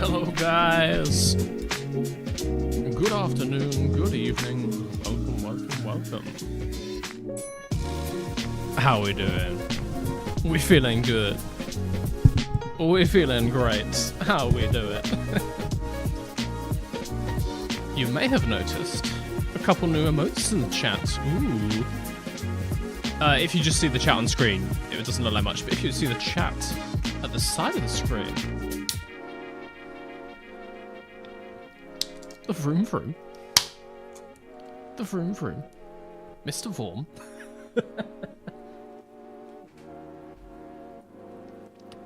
Hello, guys. Good afternoon, good evening. Welcome. How we doing? We feeling good? We feeling great. How we doing? You may have noticed a couple new emotes in the chat. Ooh. If you just see the chat on screen, it doesn't look like much, but if you see the chat at the side of the screen, the vroom vroom. The vroom vroom. Mr. Vorm.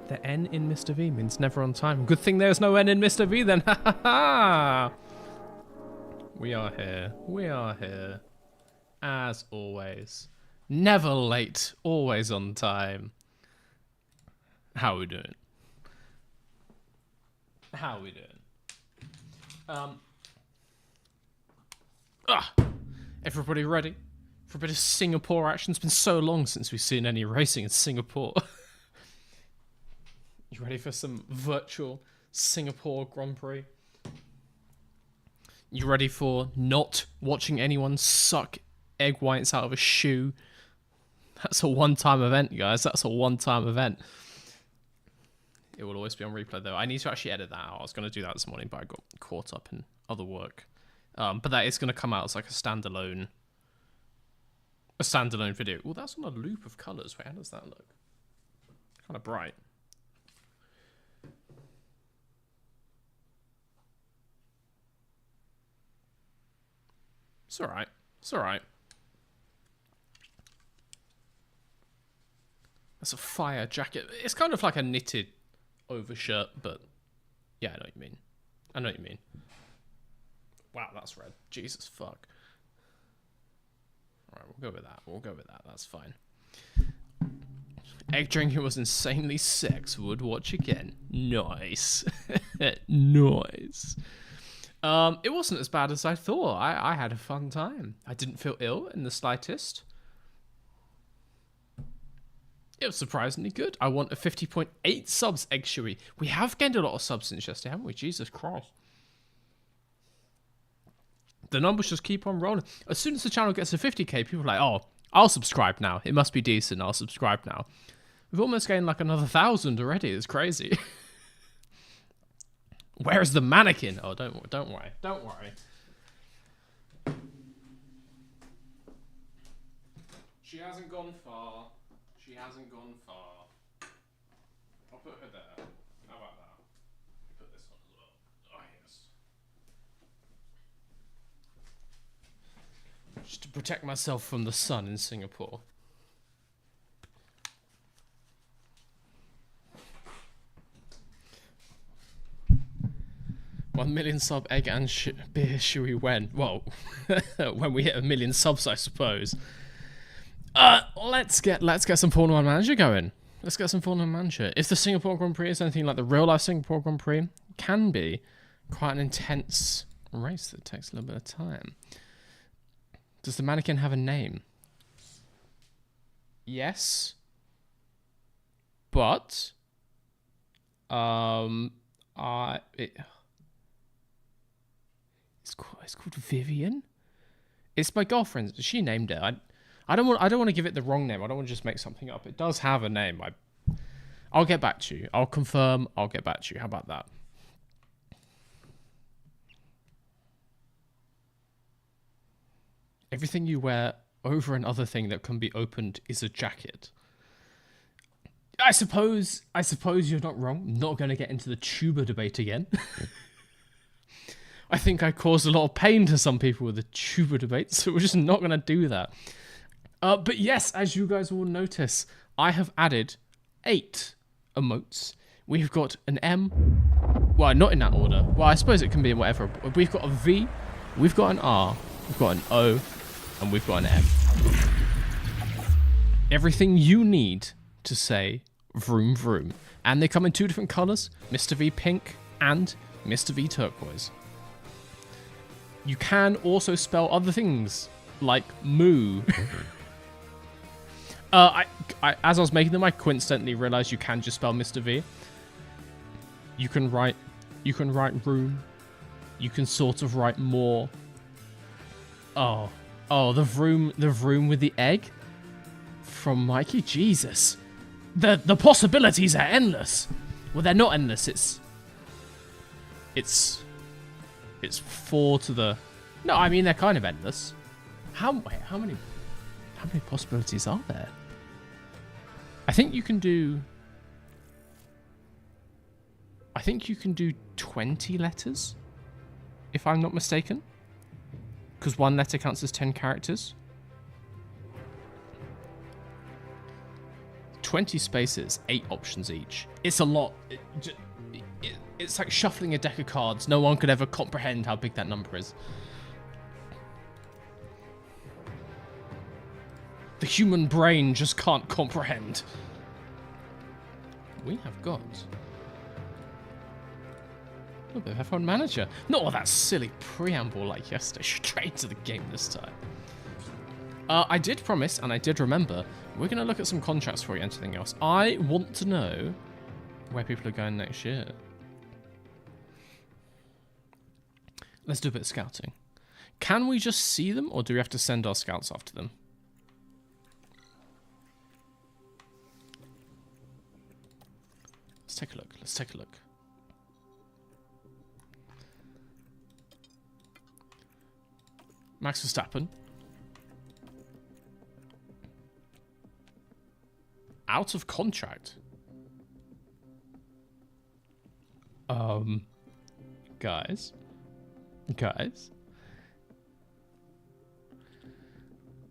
The N in Mr. V means never on time. Good thing there's no N in Mr. V then. Ha ha ha! We are here. We are here. As always. Never late. Always on time. How are we doing? How are we doing? Everybody ready for a bit of Singapore action? It's been so long since we've seen any racing in Singapore. You ready for some virtual Singapore Grand Prix? You ready for not watching anyone suck egg whites out of a shoe? That's a one-time event, guys. That's a one-time event. It will always be on replay, though. I need to actually edit that out. I was going to do that this morning, but I got caught up in other work. But that is going to come out as like a standalone video. Well, that's on a loop of colours. Wait, how does that look? Kind of bright. It's alright. It's alright. That's a fire jacket. It's kind of like a knitted overshirt, but yeah, I know what you mean. I know what you mean. Wow, that's red. Jesus fuck. Alright, we'll go with that. We'll go with that. That's fine. Egg drinking was insanely sex. Would watch again. Nice. Nice. It wasn't as bad as I thought. I had a fun time. I didn't feel ill in the slightest. It was surprisingly good. I want a 50.8 subs, Egg Shui. We have gained a lot of subs since yesterday, haven't we? Jesus Christ. The numbers just keep on rolling. As soon as the channel gets to 50k, people are like, oh, I'll subscribe now. It must be decent. I'll subscribe now. We've almost gained like another 1,000 already. It's crazy. Where's the mannequin? Oh, don't worry. Don't worry. She hasn't gone far. She hasn't gone far. I'll put her there. How about that? Put this on as well. Oh, yes. Just to protect myself from the sun in Singapore. $1 million sub egg and beer shui when? Well, when we hit 1 million subs, I suppose. Let's get some Formula 1 Manager going. Let's get some Formula 1 Manager. If the Singapore Grand Prix is anything like the real life Singapore Grand Prix, it can be quite an intense race that takes a little bit of time. Does the mannequin have a name? Yes. But it's called Vivian. It's my girlfriend. She named it. I don't want to give it the wrong name. I don't want to just make something up. It does have a name. I'll get back to you. I'll confirm. I'll get back to you. How about that? Everything you wear over another thing that can be opened is a jacket. I suppose you're not wrong. I'm not going to get into the tuba debate again. I think I caused a lot of pain to some people with the tuba debate, so we're just not going to do that. But yes, as you guys will notice, I have added 8 emotes. We've got an M. Well, not in that order. Well, I suppose it can be in whatever. We've got a V. We've got an R. We've got an O. And we've got an M. Everything you need to say vroom vroom. And they come in 2 different colours. Mr. V pink and Mr. V turquoise. You can also spell other things, like moo. As I was making them, I coincidentally realised you can just spell Mr. V. You can write You can write room. You can sort of write more. Oh, the room with the egg from Mikey. Jesus, the possibilities are endless. Well, they're not endless. It's 4 to the. No, I mean they're kind of endless. How many possibilities are there? I think you can do 20 letters, if I'm not mistaken. Because one letter counts as 10 characters. 20 spaces, 8 options each. It's a lot. It's like shuffling a deck of cards. No one could ever comprehend how big that number is. The human brain just can't comprehend. We have got a little bit of F1 Manager. Not all that silly preamble like yesterday. Straight to the game this time. I did promise, and I did remember, we're going to look at some contracts before we enter anything else. I want to know where people are going next year. Let's do a bit of scouting. Can we just see them, or do we have to send our scouts after them? Let's take a look. Let's take a look. Max Verstappen. Out of contract. Guys.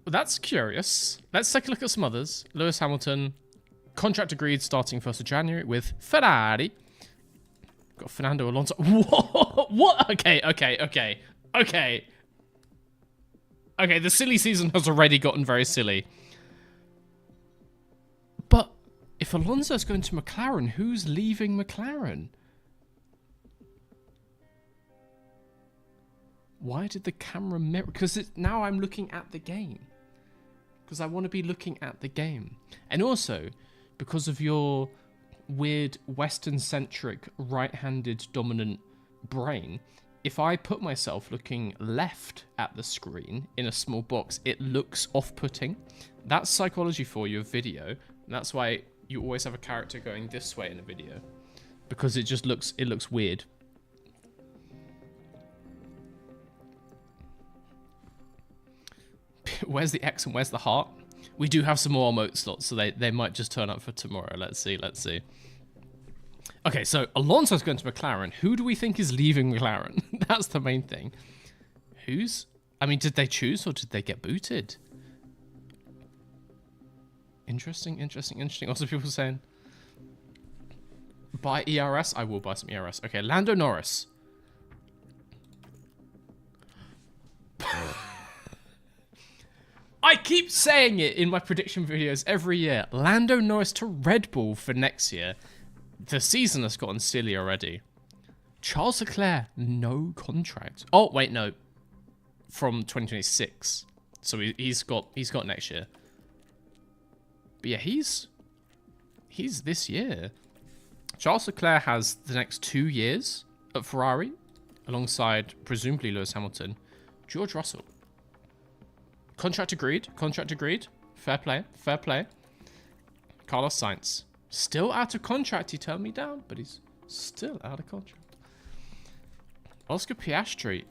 That's curious. Let's take a look at some others. Lewis Hamilton. Contract agreed starting 1st of January with Ferrari. Got Fernando Alonso. What? Okay. Okay, the silly season has already gotten very silly. But if Alonso's going to McLaren, who's leaving McLaren? Why did the camera mirror? Because now I'm looking at the game. Because I want to be looking at the game. And also, because of your weird Western-centric, right-handed dominant brain, if I put myself looking left at the screen in a small box, it looks off-putting. That's psychology for you of video. That's why you always have a character going this way in a video. Because it looks weird. Where's the X and where's the heart? We do have some more emote slots, so they might just turn up for tomorrow. Let's see. Okay, so Alonso's going to McLaren. Who do we think is leaving McLaren? That's the main thing. I mean, did they choose or did they get booted? Interesting. Also, people saying, buy ERS? I will buy some ERS. Okay, Lando Norris. I keep saying it in my prediction videos every year. Lando Norris to Red Bull for next year. The season has gotten silly already. Charles Leclerc, no contract. Oh, wait, no. From 2026. So he's got next year. But yeah, he's this year. Charles Leclerc has the next 2 years at Ferrari, alongside presumably Lewis Hamilton. George Russell. Contract agreed. Fair play. Carlos Sainz. Still out of contract, he turned me down, but he's still out of contract. Oscar Piastri.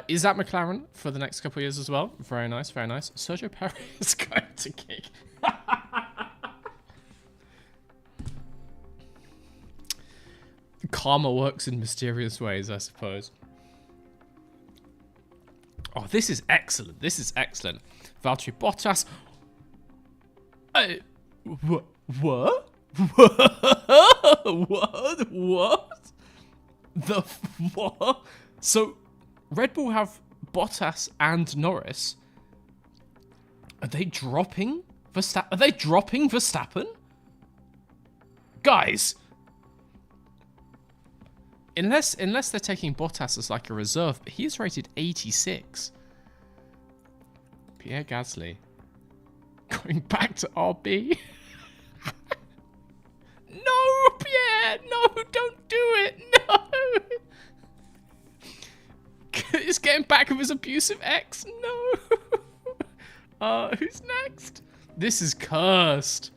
Is that McLaren for the next couple of years as well? Very nice. Sergio Perez is going to kick. Karma works in mysterious ways, I suppose. Oh, this is excellent. Valtteri Bottas. What? What? So, Red Bull have Bottas and Norris. Are they dropping Verstappen? Guys. Unless they're taking Bottas as like a reserve, but he's rated 86. Pierre Gasly. Going back to RB. No, Pierre! No, don't do it! No! He's getting back with his abusive ex. No. Who's next? This is cursed.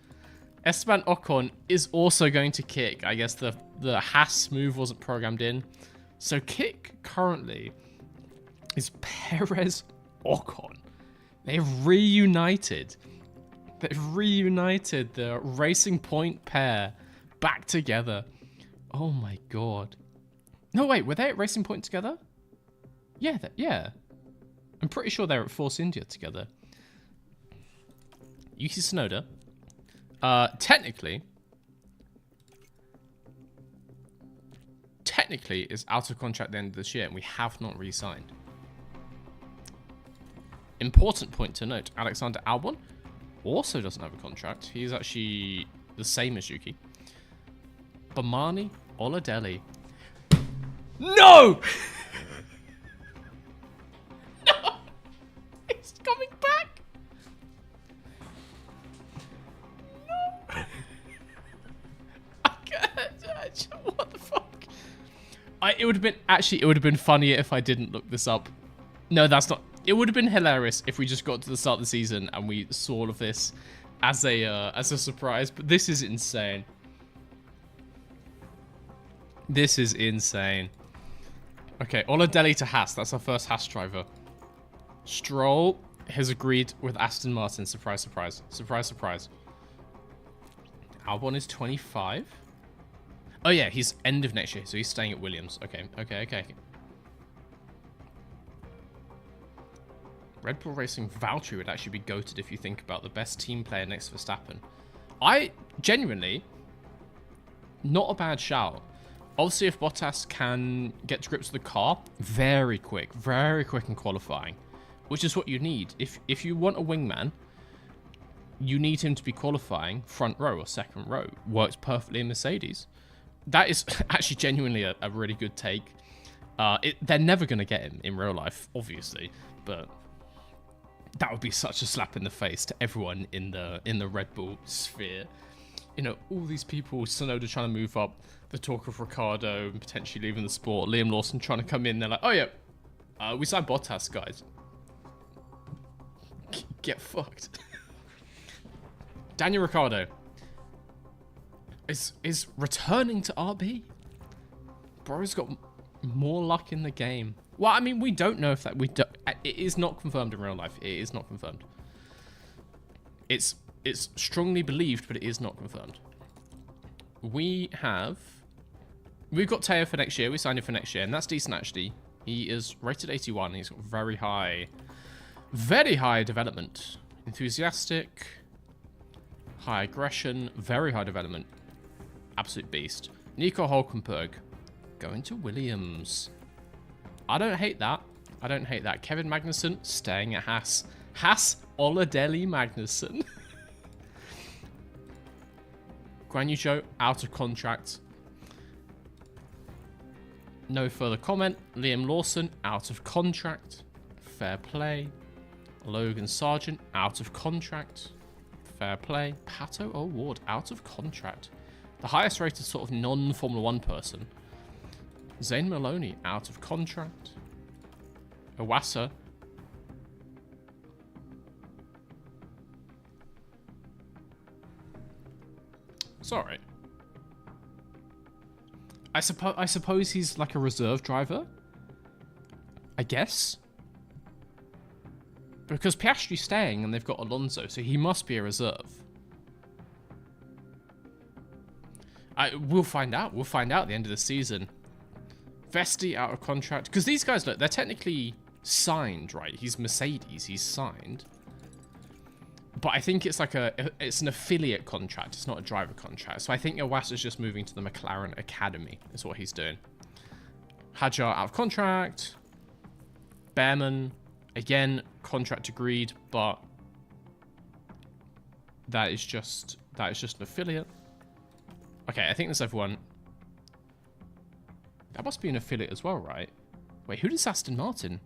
Esteban Ocon is also going to kick. I guess the Haas move wasn't programmed in. So kick currently is Perez Ocon. They've reunited. They've reunited the Racing Point pair back together. Oh my god. No, wait, were they at Racing Point together? Yeah, yeah. I'm pretty sure they're at Force India together. Yuki Tsunoda. Technically is out of contract at the end of this year, and we have not re-signed. Important point to note, Alexander Albon also doesn't have a contract. He's actually the same as Yuki. Bamani Oladelli. No! No! He's coming back! No! I can't. What the fuck? It would have been funnier if I didn't look this up. No, that's not. It would have been hilarious if we just got to the start of the season and we saw all of this as a surprise. But this is insane. This is insane. Okay, Oladelli to Haas. That's our first Haas driver. Stroll has agreed with Aston Martin. Surprise, surprise. Surprise, surprise. Albon is 25. Oh, yeah, he's end of next year, so he's staying at Williams. Okay. Red Bull Racing Valtteri would actually be goated if you think about the best team player next to Verstappen. I genuinely, not a bad shout. Obviously, if Bottas can get to grips with the car, very quick in qualifying, which is what you need. If you want a wingman, you need him to be qualifying front row or second row. Works perfectly in Mercedes. That is actually genuinely a really good take. They're never going to get him in real life, obviously, but that would be such a slap in the face to everyone in the Red Bull sphere. You know, all these people, Tsunoda trying to move up, the talk of Ricciardo and potentially leaving the sport, Liam Lawson trying to come in, they're like, oh yeah, we signed Bottas, guys. Get fucked. Daniel Ricciardo is returning to RB. Bro's got more luck in the game. Well, I mean, we don't know if that... It is not confirmed in real life. It is not confirmed. It's strongly believed, but it is not confirmed. We've got Teo for next year. We signed him for next year, and that's decent, actually. He is rated 81. He's got very high development. Enthusiastic, high aggression, very high development. Absolute beast. Nico Hulkenberg going to Williams. I don't hate that. Kevin Magnussen staying at Haas. Haas Oladelli Magnussen. Guan Yu Zhou out of contract. No further comment. Liam Lawson out of contract. Fair play. Logan Sargent out of contract. Fair play. Pato O'Ward out of contract. The highest rated sort of non-Formula 1 person. Zane Maloney out of contract. Iwasa. It's alright. I suppose he's like a reserve driver. I guess. Because Piastri's staying and they've got Alonso, so he must be a reserve. We'll find out. We'll find out at the end of the season. Vesti out of contract. Because these guys, look, they're technically signed, right? He's Mercedes. He's signed. But I think it's like it's an affiliate contract. It's not a driver contract. So I think Iwasa's just moving to the McLaren Academy is what he's doing. Hadjar out of contract. Behrman, again, contract agreed, but that is just an affiliate. Okay, I think there's everyone. That must be an affiliate as well, right? Wait, who does Aston Martin?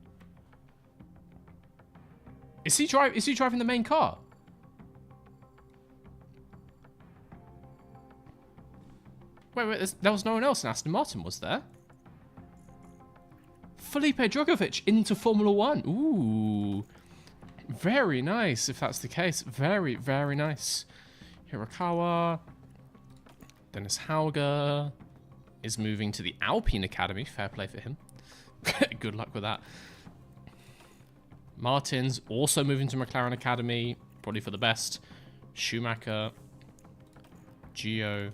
Is he driving the main car? Wait, there was no one else in Aston Martin, was there? Felipe Drugovich into Formula 1. Ooh. Very nice, if that's the case. Very, very nice. Hirakawa. Dennis Hauger is moving to the Alpine Academy. Fair play for him. Good luck with that. Martins also moving to McLaren Academy. Probably for the best. Schumacher. Gio.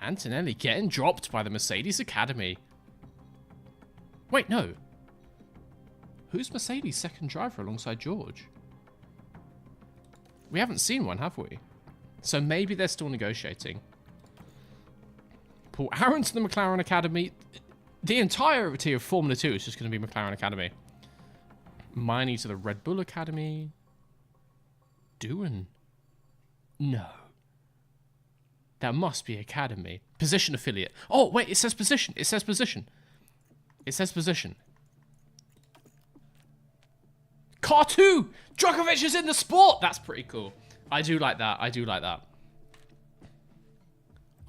Antonelli getting dropped by the Mercedes Academy. Wait, no. Who's Mercedes' second driver alongside George? We haven't seen one, have we? So maybe they're still negotiating. Paul Aaron to the McLaren Academy. The entirety of Formula 2 is just going to be McLaren Academy. Miney to the Red Bull Academy. Doohan. No. That must be Academy. Position affiliate. Oh, wait, it says position. It says position. It says position. Car 2! Djokovic is in the sport! That's pretty cool. I do like that. I do like that.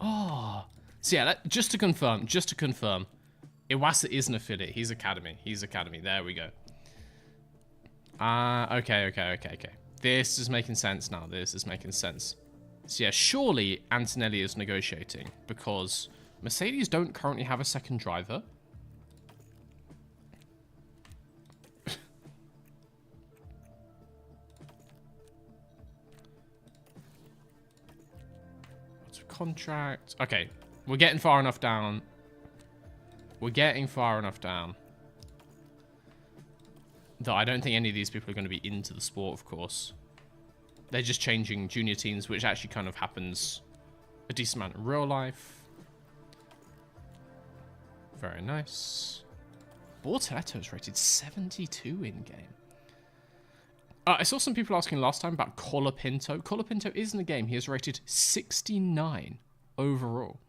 Oh. So yeah, just to confirm. Iwasa is an affiliate. He's Academy. He's Academy. There we go. Okay. This is making sense now. This is making sense. So yeah, surely Antonelli is negotiating because Mercedes don't currently have a second driver. What's a contract? Okay, we're getting far enough down. Though I don't think any of these people are going to be into the sport, of course. They're just changing junior teams, which actually kind of happens a decent amount in real life. Very nice. Bortoletto is rated 72 in-game. I saw some people asking last time about Colapinto. Colapinto is in the game. He is rated 69 overall.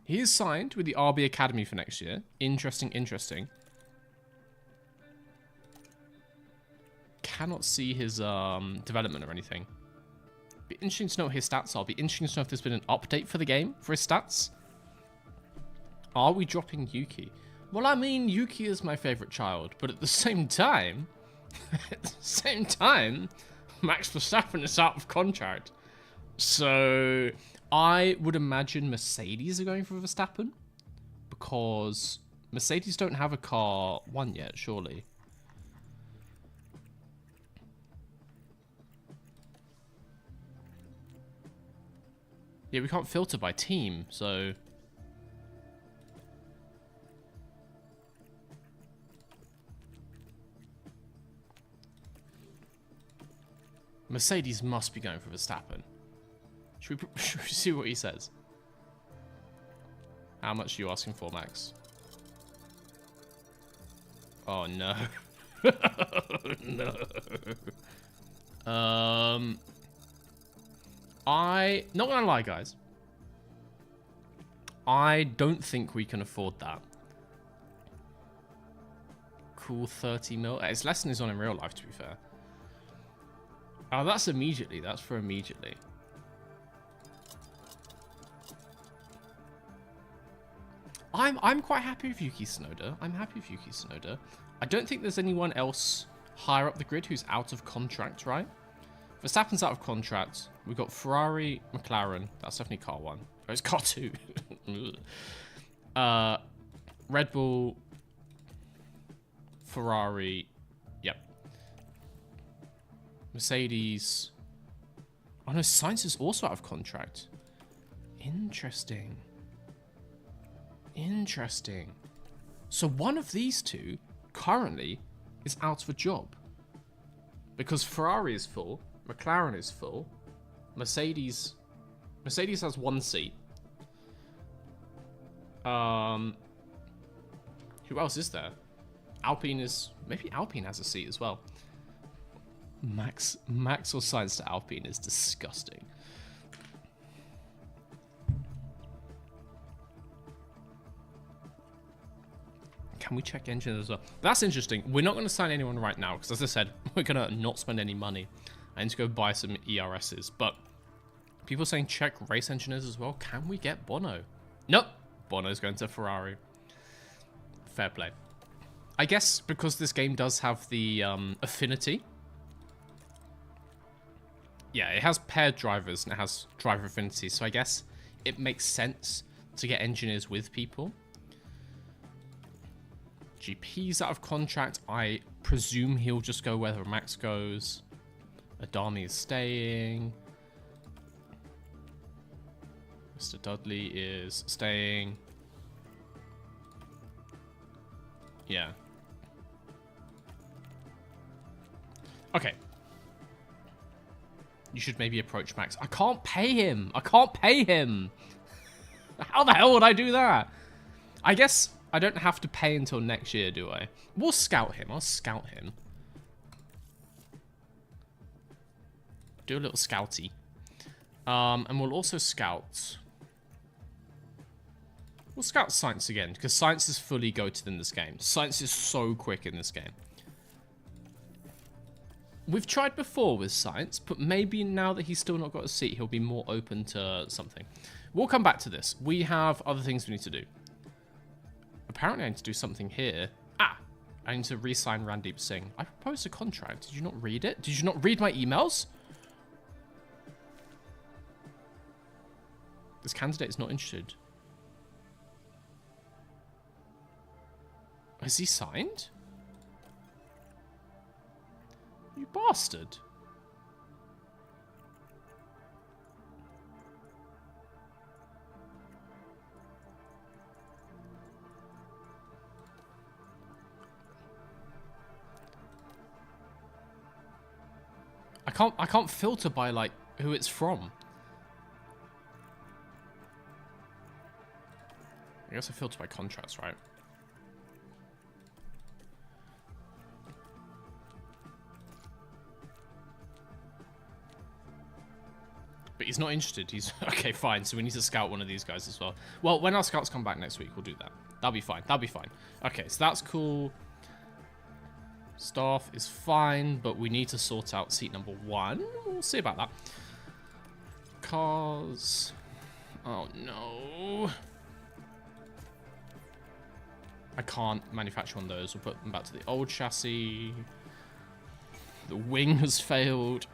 He is signed with the RB Academy for next year. Interesting. Cannot see his development or anything. Be interesting to know what his stats are. Be interesting to know if there's been an update for the game for his stats. Are we dropping Yuki? Well, I mean, Yuki is my favorite child, but at the same time, Max Verstappen is out of contract. So I would imagine Mercedes are going for Verstappen because Mercedes don't have a car 1 yet, surely. Yeah, we can't filter by team, so... Mercedes must be going for Verstappen. Should we see what he says? How much are you asking for, Max? Oh, no. No. Not gonna lie, guys. I don't think we can afford that. Cool, 30 mil. It's less than he's on in real life, to be fair. Oh, that's immediately. That's for immediately. I'm quite happy with Yuki Tsunoda. I don't think there's anyone else higher up the grid who's out of contract, right? Verstappen's out of contract. We've got Ferrari, McLaren. That's definitely car 1. Oh, it's car 2. Red Bull, Ferrari. Yep. Mercedes. Oh no, Sainz is also out of contract. Interesting. So one of these two currently is out of a job. Because Ferrari is full, McLaren is full, Mercedes has 1 seat. Who else is there? Maybe Alpine has a seat as well. Max or Sainz to Alpine is disgusting. Can we check engine as well? That's interesting. We're not going to sign anyone right now because, as I said, we're going to not spend any money. I need to go buy some ERSs. But People saying check race engineers as well. Can we get Bono? Nope. Bono's going to Ferrari. Fair play. I guess because this game does have the affinity. Yeah, it has paired drivers and it has driver affinity. So I guess it makes sense to get engineers with people. GP's out of contract. I presume he'll just go wherever Max goes. Adami is staying. Mr. Dudley is staying. Yeah. Okay. You should maybe approach Max. I can't pay him. I can't pay him. How the hell would I do that? I guess I don't have to pay until next year, do I? We'll scout him. I'll scout him. Do a little scouty. And we'll also scout... We'll scout Science again, because Science is fully goated in this game. Science is so quick in this game. We've tried before with Science, but maybe now that he's still not got a seat, he'll be more open to something. We'll come back to this. We have other things we need to do. Apparently I need to do something here. Ah! I need to re-sign Randeep Singh. I proposed a contract. Did you not read it? Did you not read my emails? This candidate is not interested. Has he signed? You bastard. I can't filter by like who it's from. I guess I filter by contracts, right? But he's not interested. He's okay, fine. So we need to scout one of these guys as well. Well, when our scouts come back next week, we'll do that. That'll be fine. That'll be fine. Okay, so that's cool. Staff is fine, but we need to sort out seat number 1. We'll see about that. Cars. Oh, no. I can't manufacture one of those. We'll put them back to the old chassis. The wing has failed.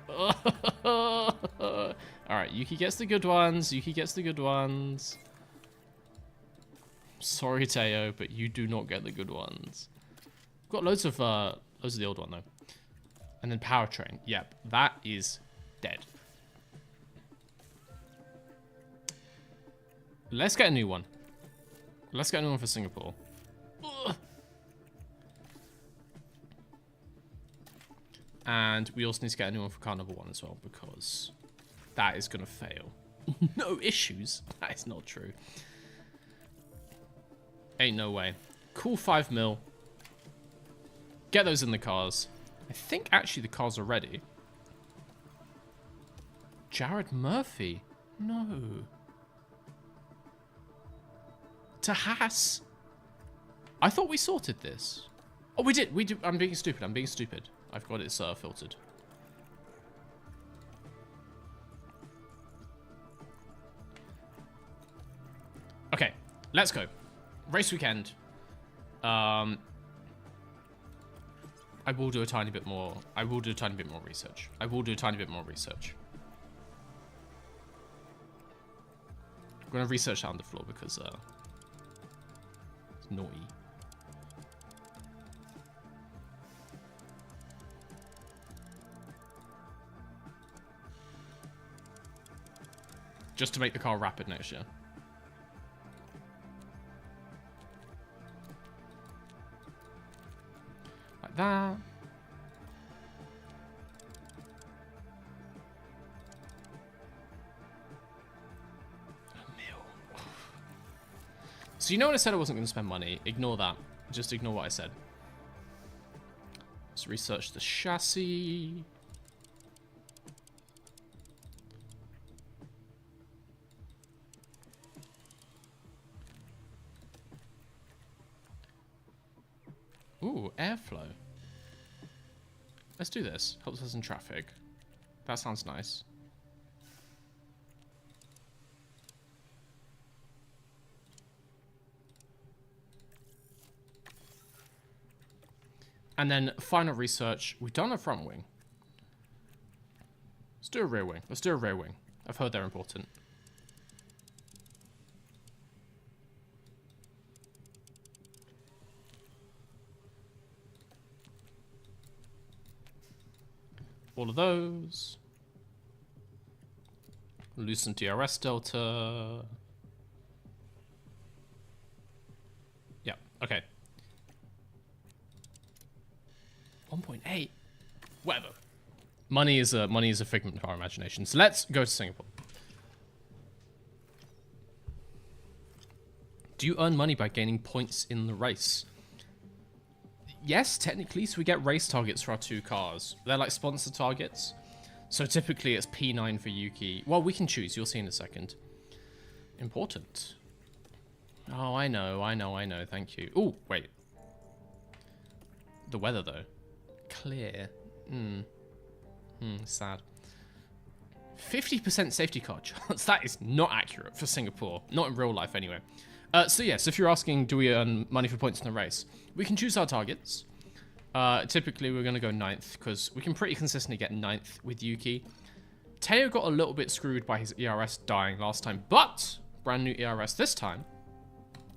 Alright, Yuki gets the good ones. Yuki gets the good ones. Sorry, Teo, but you do not get the good ones. We've got loads of the old one, though. And then powertrain. Yep, that is dead. Let's get a new one. Let's get a new one for Singapore. Ugh. And we also need to get a new one for car number 1 as well, because that is going to fail. No issues. That is not true. Ain't no way. Cool 5 mil. Get those in the cars. I think actually the cars are ready. Jared Murphy. No. To Haas. I thought we sorted this. Oh, we did. We did. I'm being stupid. I'm being stupid. I've got it filtered. Okay, let's go. Race weekend. I will do a tiny bit more. I will do a tiny bit more research. I will do a tiny bit more research. I'm going to research that on the floor because it's naughty. Just to make the car rapid next year. Like that. So you know when I said I wasn't going to spend money? Ignore that. Just ignore what I said. Let's research the chassis. Ooh, airflow. Let's do this. Helps us in traffic. That sounds nice. And then final research. We've done a front wing. Let's do a rear wing. Let's do a rear wing. I've heard they're important. All of those. Loosen DRS delta. Yeah, okay. 1.8. Whatever. Money is a figment of our imagination. So let's go to Singapore. Do you earn money by gaining points in the race? Yes, technically. So we get race targets for our 2 cars. They're like sponsor targets. So typically it's P9 for Yuki. Well, we can choose. You'll see in a second. Important. Oh, I know. Thank you. Oh, wait. The weather, though. Clear. Sad. 50% safety car chance. That is not accurate for Singapore. Not in real life, anyway. So yes, if you're asking, do we earn money for points in the race? We can choose our targets. Typically, we're going to go 9th, because we can pretty consistently get 9th with Yuki. Teo got a little bit screwed by his ERS dying last time, but brand new ERS this time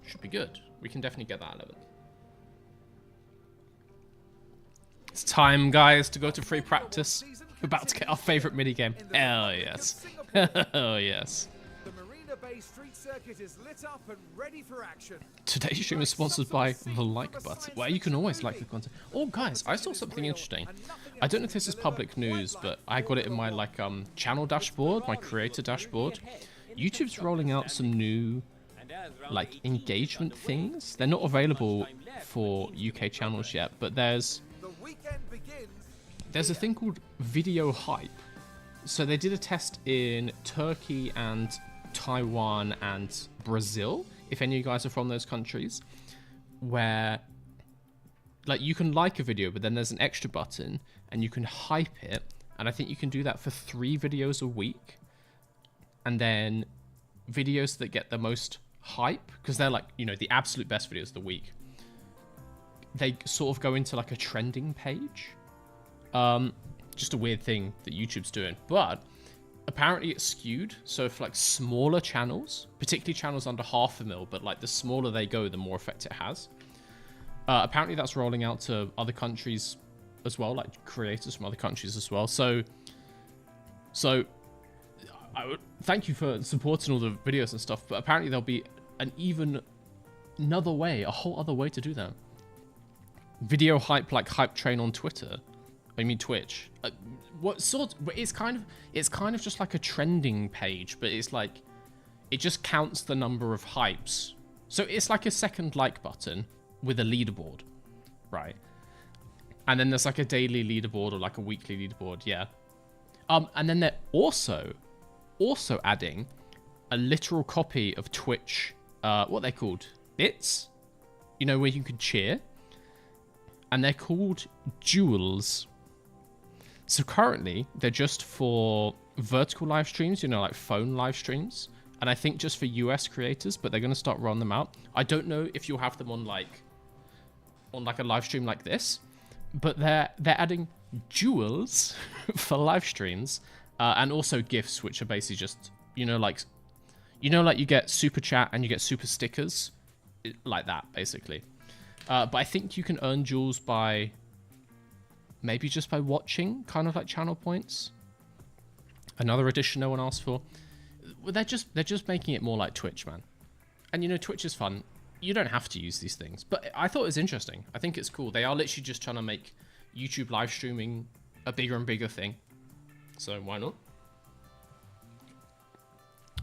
should be good. We can definitely get that 11th. It's time, guys, to go to free practice. We're about to get our favorite minigame. Hell yes. Hell yes. The Marina Bay Street Circuit is lit up and ready for action. Today's stream is sponsored by the like button, where you can always like the content. Oh, guys, I saw something interesting. I don't know if this is public news, but I got it in my channel dashboard, my creator dashboard. YouTube's rolling out some new engagement things. They're not available for UK channels yet, but there's a thing called Video Hype. So they did a test in Turkey and Taiwan and Brazil, if any of you guys are from those countries, where you can like a video, but then there's an extra button and you can hype it. And I think you can do that for 3 videos a week. And then videos that get the most hype, because they're the absolute best videos of the week, they sort of go into a trending page. Just a weird thing that YouTube's doing, but apparently it's skewed. So for smaller channels, particularly channels under 500,000, but the smaller they go, the more effect it has. Apparently that's rolling out to other countries as well, creators from other countries as well. So I would thank you for supporting all the videos and stuff, but apparently there'll be a whole other way to do that. Video hype, Hype Train on Twitter. I mean Twitch. What sort? It's kind of just like a trending page, but it's it just counts the number of hypes. So it's like a second like button with a leaderboard, right? And then there's a daily leaderboard or a weekly leaderboard, yeah. And then they're also adding a literal copy of Twitch. What they're called? Bits. You know, where you can cheer. And they're called jewels. So currently, they're just for vertical live streams, phone live streams. And I think just for US creators, but they're going to start rolling them out. I don't know if you'll have them on a live stream like this, but they're adding jewels for live streams, and also gifts, which are basically just, you get super chat and you get super stickers, like that, basically. But I think you can earn jewels by maybe just by watching, kind of like channel points. Another addition no one asked for. They're just making it more like Twitch, man. And Twitch is fun. You don't have to use these things, but I thought it was interesting. I think it's cool. They are literally just trying to make YouTube live streaming a bigger and bigger thing. So why not?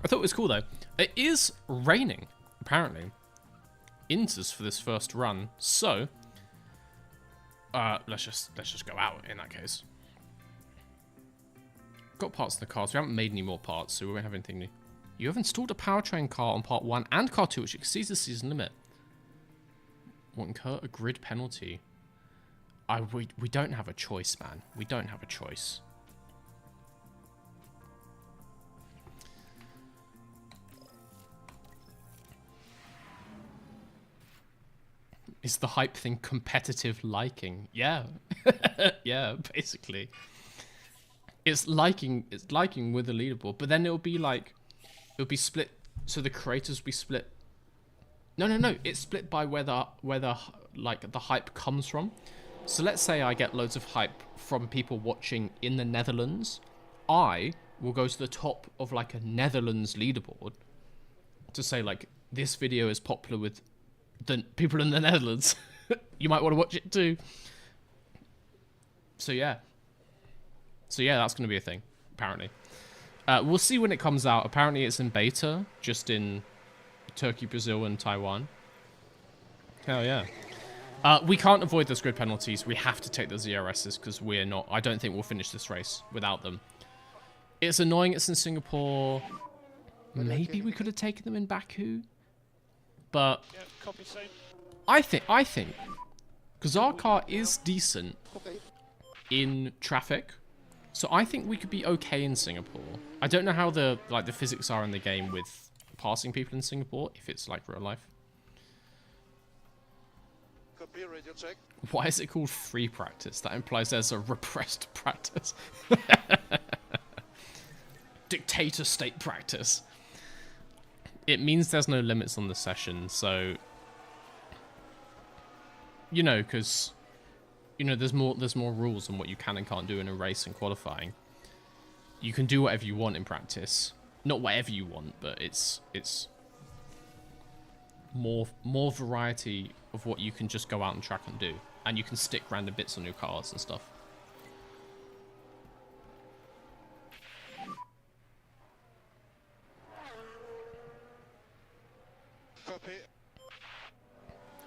I thought it was cool though. It is raining, apparently. Inters for this first run, so let's just go out in that case. Got parts in the cars. We haven't made any more parts, so we won't have anything new. You have installed a powertrain car on part 1 and car 2, which exceeds the season limit. Will incur a grid penalty. We don't have a choice, man. We don't have a choice. Is the hype thing competitive liking? Yeah. Yeah, basically. It's liking with the leaderboard, but then it'll be split, so the creators will be split. No, it's split by where the like the hype comes from. So let's say I get loads of hype from people watching in the Netherlands. I will go to the top of like a Netherlands leaderboard to say like, this video is popular with the people in the Netherlands. You might want to watch it too. So yeah, that's going to be a thing, apparently. We'll see when it comes out. Apparently it's in beta, just in Turkey, Brazil, and Taiwan. Hell yeah. We can't avoid those grid penalties. We have to take the ZRSs because I don't think we'll finish this race without them. It's annoying it's in Singapore. Maybe we could have taken them in Baku. But Yeah, copy same. I think, because our car is decent in traffic, so I think we could be okay in Singapore. I don't know how the physics are in the game with passing people in Singapore, if it's like real life. Copy, radio check. Why is it called free practice? That implies there's a repressed practice. Dictator state practice. It means there's no limits on the session, so because there's more rules on what you can and can't do in a race and qualifying. You can do whatever you want in practice, not whatever you want, but it's more variety of what you can just go out and track and do, and you can stick random bits on your cars and stuff. Copy.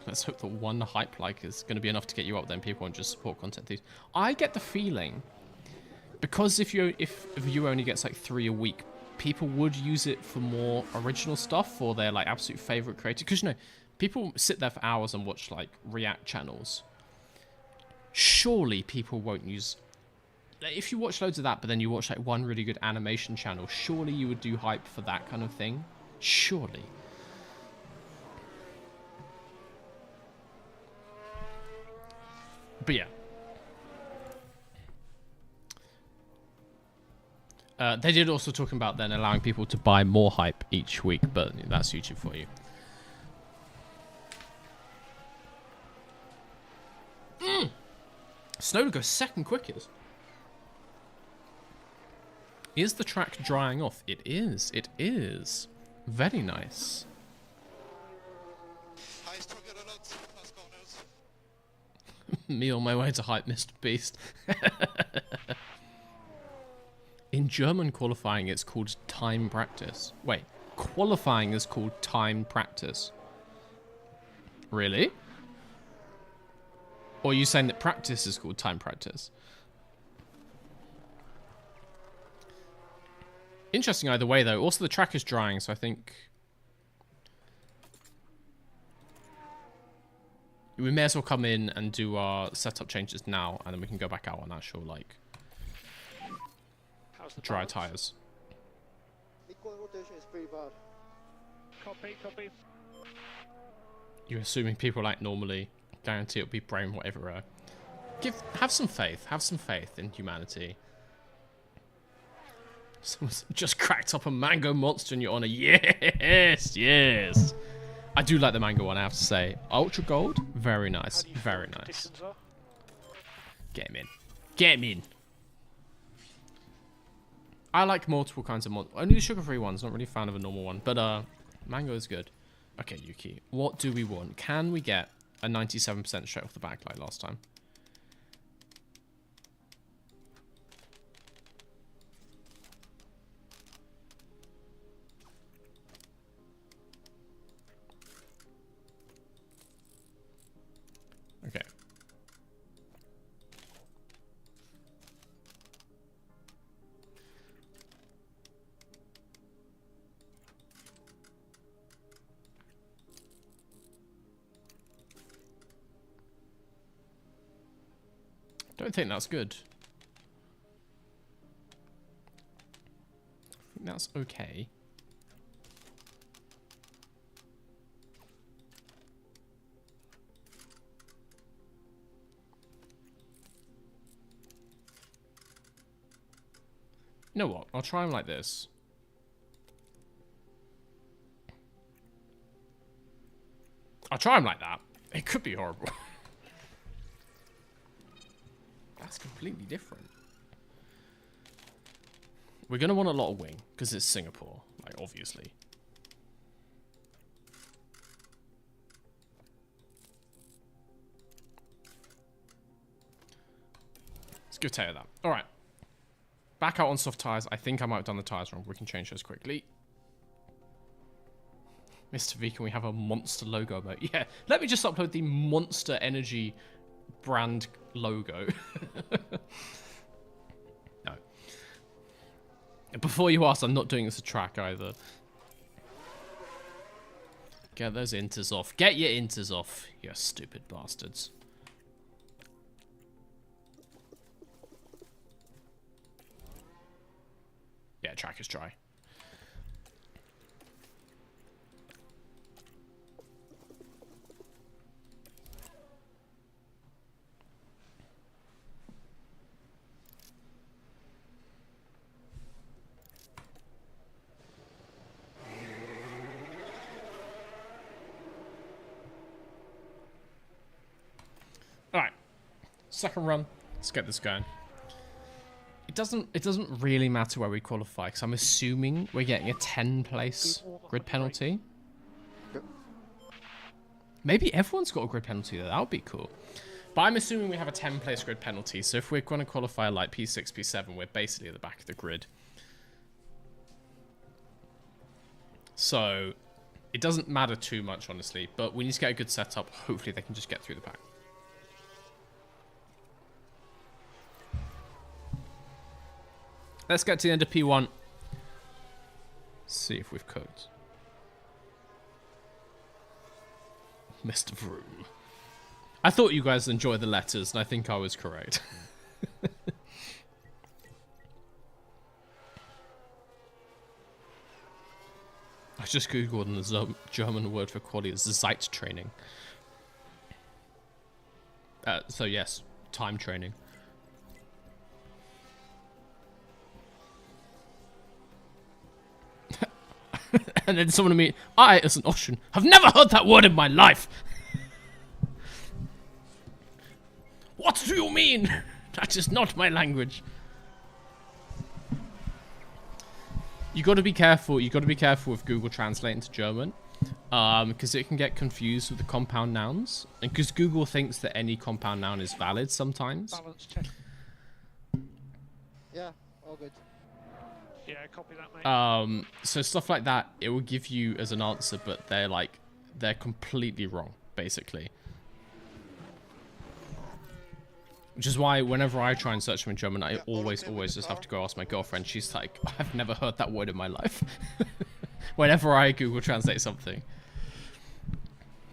Let's hope that one hype like is going to be enough to get you up there and people won't just support content thieves. I get the feeling, because if you only gets like 3 a week, people would use it for more original stuff for their like absolute favorite creator. Because people sit there for hours and watch like React channels. Surely people won't use. If you watch loads of that, but then you watch like one really good animation channel, surely you would do hype for that kind of thing. Surely. But yeah. They did also talk about then allowing people to buy more hype each week, but that's YouTube for you. Snow goes second quickest. Is the track drying off? It is. It is. Very nice. I struggle a lot. Fast corners. Me on my way to hype Mr. Beast. In German qualifying, it's called time practice. Wait, qualifying is called time practice. Really? Or are you saying that practice is called time practice? Interesting either way, though. Also, the track is drying, so I think we may as well come in and do our setup changes now, and then we can go back out on actual, like, How's the dry balance? tires. Equal rotation is pretty bad. Copy, copy. You're assuming people like normally. Guarantee it'll be brain whatever. Have some faith. Have some faith in humanity. Someone's just cracked up a mango monster in your honor. Yes, yes. I do like the mango one, I have to say. Ultra gold, very How nice, do you very feel the nice. conditions are? Get him in. Get him in. I like multiple kinds of monsters. Only the sugar-free ones, not really a fan of a normal one. But mango is good. Okay, Yuki, what do we want? Can we get a 97% straight off the back like last time? Okay. Don't think that's good. I think that's okay. You know what? I'll try them like this. I'll try them like that. It could be horrible. That's completely different. We're going to want a lot of wing, because it's Singapore, like, obviously. Let's give Taylor that. Alright. Back out on soft tires. I think I might have done the tires wrong. We can change those quickly. Mr. V, can we have a Monster logo mode? Yeah, let me just upload the Monster Energy brand logo. No. Before you ask, I'm not doing this a track either. Get those inters off. Get your inters off, you stupid bastards. Yeah, track is dry. Alright. Second run. Let's get this going. It doesn't really matter where we qualify, because I'm assuming we're getting a 10-place grid penalty. Maybe everyone's got a grid penalty though. That would be cool. But I'm assuming we have a 10-place grid penalty, so if we're going to qualify like P6, P7, we're basically at the back of the grid. So it doesn't matter too much, honestly, but we need to get a good setup. Hopefully they can just get through the pack. Let's get to the end of P1. See if we've cooked. Mr. Vroom. I thought you guys enjoyed the letters, and I think I was correct. I just googled, and the German word for quality is Zeittraining. So yes, time training. And then someone to me, I, as an Austrian, have never heard that word in my life. What do you mean? That is not my language. You got to be careful. You got to be careful with Google Translate into German, because it can get confused with the compound nouns, and because Google thinks that any compound noun is valid sometimes. Balance check. Yeah, all good. Yeah, copy that, mate. So stuff like that, it will give you as an answer, but they're completely wrong, basically. Which is why whenever I try and search them in German, I always just have to go ask my girlfriend. She's like, I've never heard that word in my life. Whenever I Google Translate something.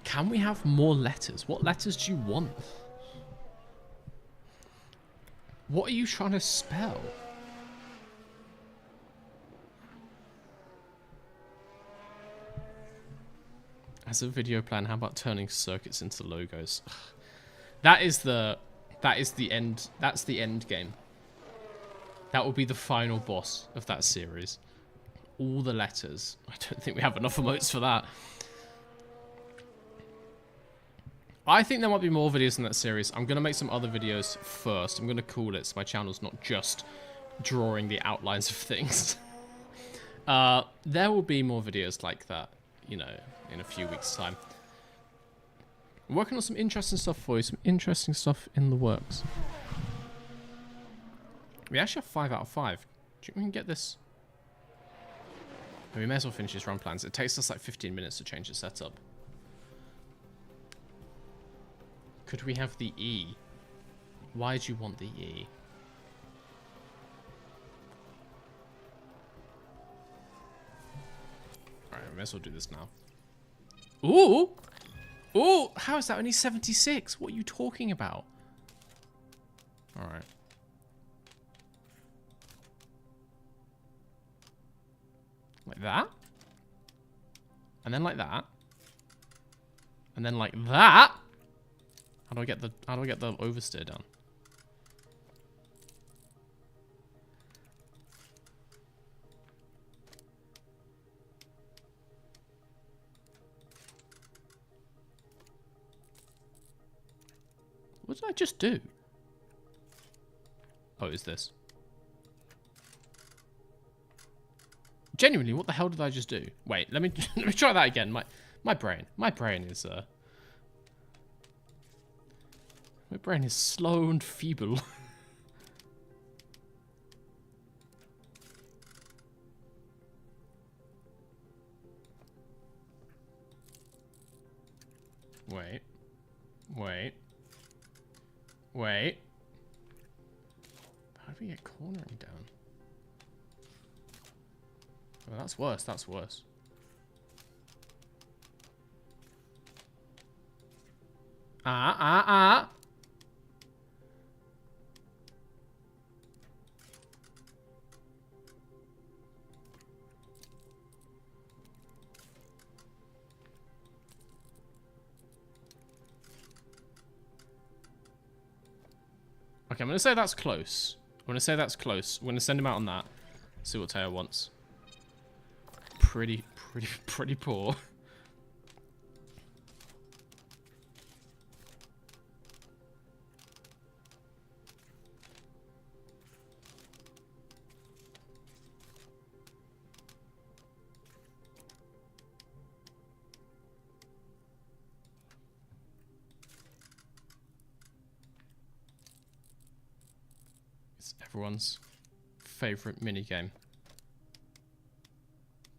Can we have more letters? What letters do you want? What are you trying to spell? As a video plan, how about turning circuits into logos? That is the end. That's the end game. That will be the final boss of that series. All the letters. I don't think we have enough emotes for that. I think there might be more videos in that series. I'm going to make some other videos first. I'm going to call it so my channel's not just drawing the outlines of things. There will be more videos like that, you know, in a few weeks' time. I'm working on some interesting stuff for you. Some interesting stuff in the works. We actually have 5 out of 5. Do you think we can get this? We may as well finish these run plans. It takes us like 15 minutes to change the setup. Could we have the E? Why do you want the E? Alright, we may as well do this now. Ooh! Ooh! How is that only 76? What are you talking about? Alright. Like that? And then like that? And then like that? How do I get the oversteer done? What did I just do? Oh, is this? Genuinely, what the hell did I just do? Wait, let me let me try that again. My brain is my brain is slow and feeble. Wait. How do we get cornering down? Oh, that's worse. Okay, I'm going to say that's close. We're going to send him out on that. See what Teo wants. Pretty poor. It's everyone's favorite minigame.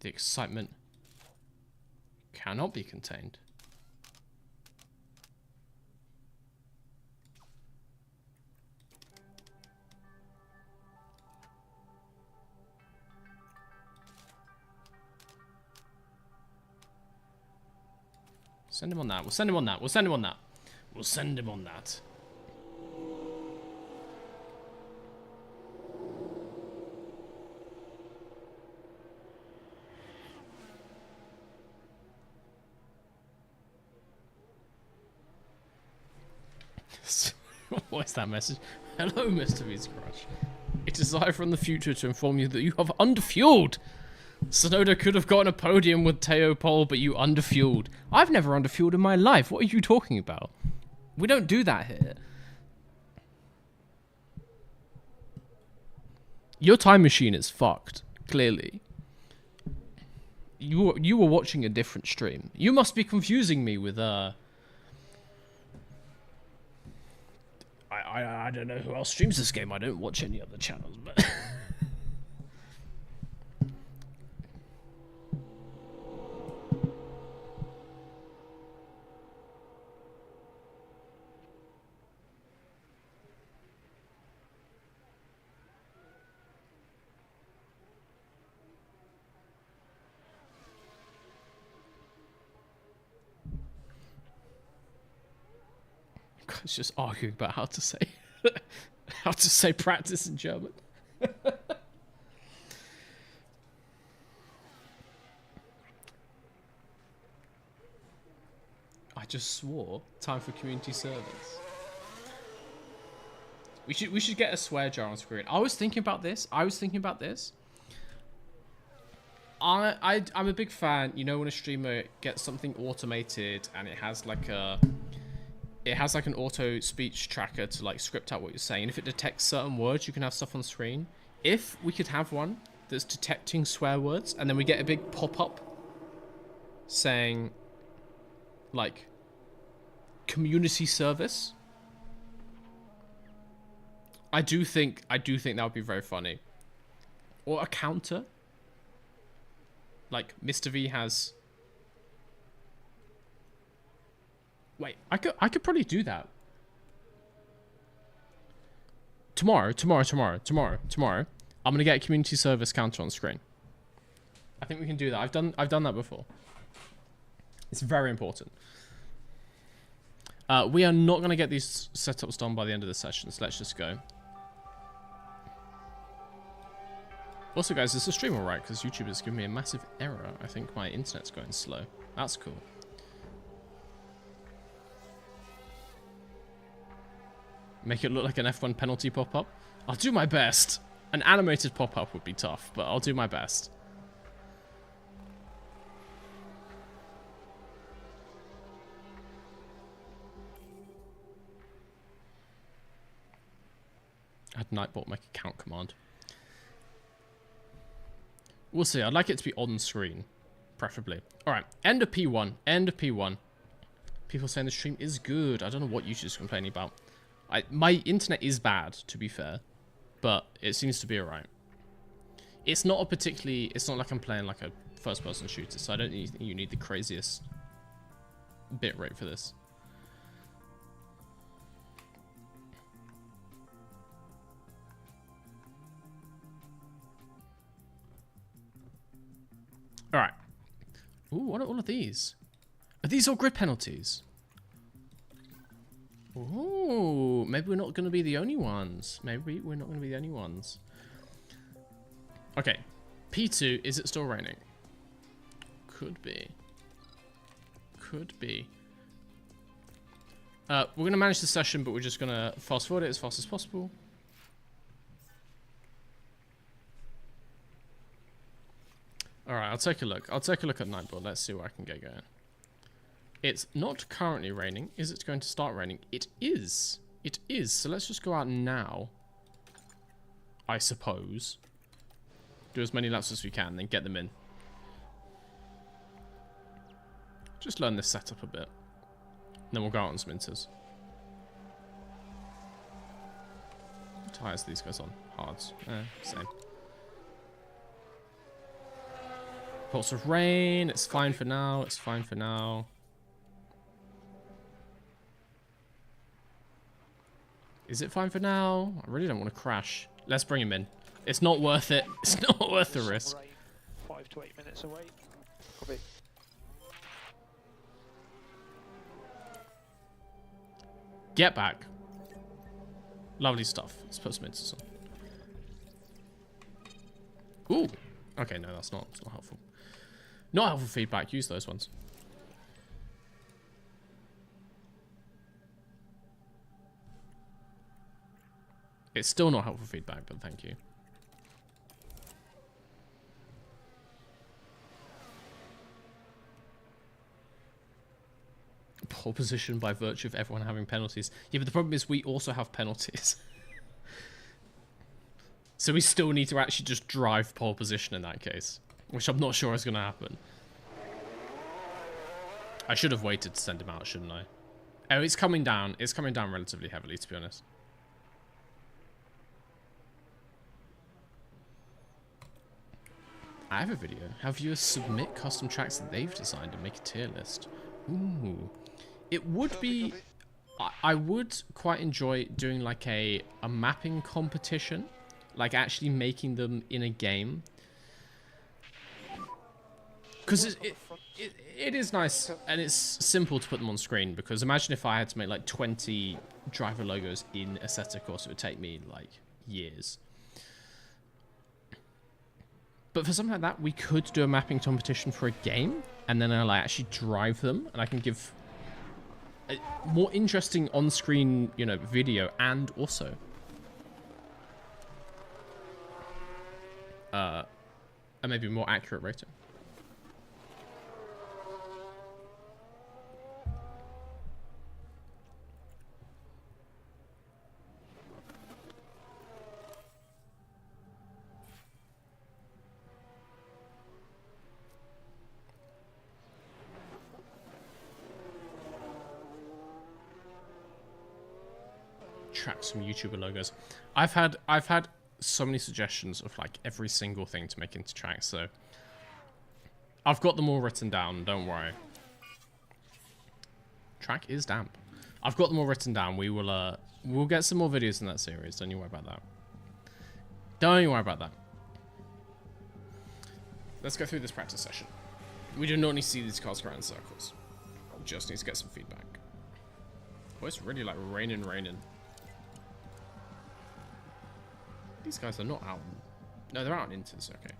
The excitement cannot be contained. Send him on that. We'll send him on that. What is that message? Hello, Mr. V's Crush. It is I from the future to inform you that you have underfueled. Sonoda could have gotten a podium with Teo Pole, but you underfueled. I've never underfueled in my life. What are you talking about? We don't do that here. Your time machine is fucked, clearly. You were watching a different stream. You must be confusing me with, I don't know who else streams this game. I don't watch any other channels, but... It's just arguing about how to say practice in German. I just swore. Time for community service. We should get a swear jar on screen. I was thinking about this. I'm a big fan. You know, when a streamer gets something automated and it has like an auto speech tracker to like script out what you're saying. If it detects certain words, you can have stuff on screen. If we could have one that's detecting swear words, and then we get a big pop-up saying like community service, I do think that would be very funny. Or a counter, like Mr. V has. Wait, I could probably do that. Tomorrow. I'm gonna get a community service counter on screen. I think we can do that. I've done that before. It's very important. We are not gonna get these setups done by the end of the session, so let's just go. Also, guys, is the stream alright? Because YouTube has given me a massive error. I think my internet's going slow. That's cool. Make it look like an F1 penalty pop-up. I'll do my best. An animated pop-up would be tough, but I'll do my best. had Nightbot make a count command. We'll see. I'd like it to be on screen, preferably. All right, end of P1. End of P1. People saying the stream is good. I don't know what YouTube's complaining about. My internet is bad, to be fair, but it seems to be alright. It's not a particularly... It's not like I'm playing like a first-person shooter, so I don't think you need the craziest bitrate for this. Alright. Ooh, what are all of these? Are these all grid penalties? Ooh, maybe we're not going to be the only ones. Maybe we're not going to be the only ones. Okay. P2, is it still raining? Could be. Could be. We're going to manage the session, but we're just going to fast forward it as fast as possible. Alright, I'll take a look. I'll take a look at Nightbot. Let's see where I can get going. It's not currently raining. Is it going to start raining? It is. It is. So let's just go out now. I suppose. Do as many laps as we can, then get them in. Just learn this setup a bit. Then we'll go out on some inters. What tires are these guys on? Hards. Same. Pulse of rain. It's fine for now. It's fine for now. Is it fine for now? I really don't want to crash. Let's bring him in. It's not worth it. It's not worth the risk. 5 to 8 minutes away. Copy. Get back. Lovely stuff. Let's put some inters on. Ooh. Okay, no, that's not helpful. Not helpful feedback. Use those ones. It's still not helpful feedback, but thank you. Pole position by virtue of everyone having penalties. Yeah, but the problem is we also have penalties. So we still need to actually just drive pole position in that case, which I'm not sure is going to happen. I should have waited to send him out, shouldn't I? Oh, it's coming down. It's coming down relatively heavily, to be honest. I have a video. Have viewers submit custom tracks that they've designed and make a tier list. Ooh. It would be... I would quite enjoy doing like a mapping competition. Like actually making them in a game. Because it is nice and it's simple to put them on screen. Because imagine if I had to make like 20 driver logos in Assetto Corsa, it would take me like years. But for something like that, we could do a mapping competition for a game, and then I'll actually drive them, and I can give a more interesting on-screen, you know, video, and also a maybe more accurate rating. Track some YouTuber logos. I've had so many suggestions of like every single thing to make into tracks, so I've got them all written down, don't worry. Track is damp. I've got them all written down. We'll get some more videos in that series, don't you worry about that. Don't you worry about that. Let's go through this practice session. We do not need to see these cars go around in circles. We just need to get some feedback. Oh, it's really like raining. These guys are not out. No, they're out in inters, okay.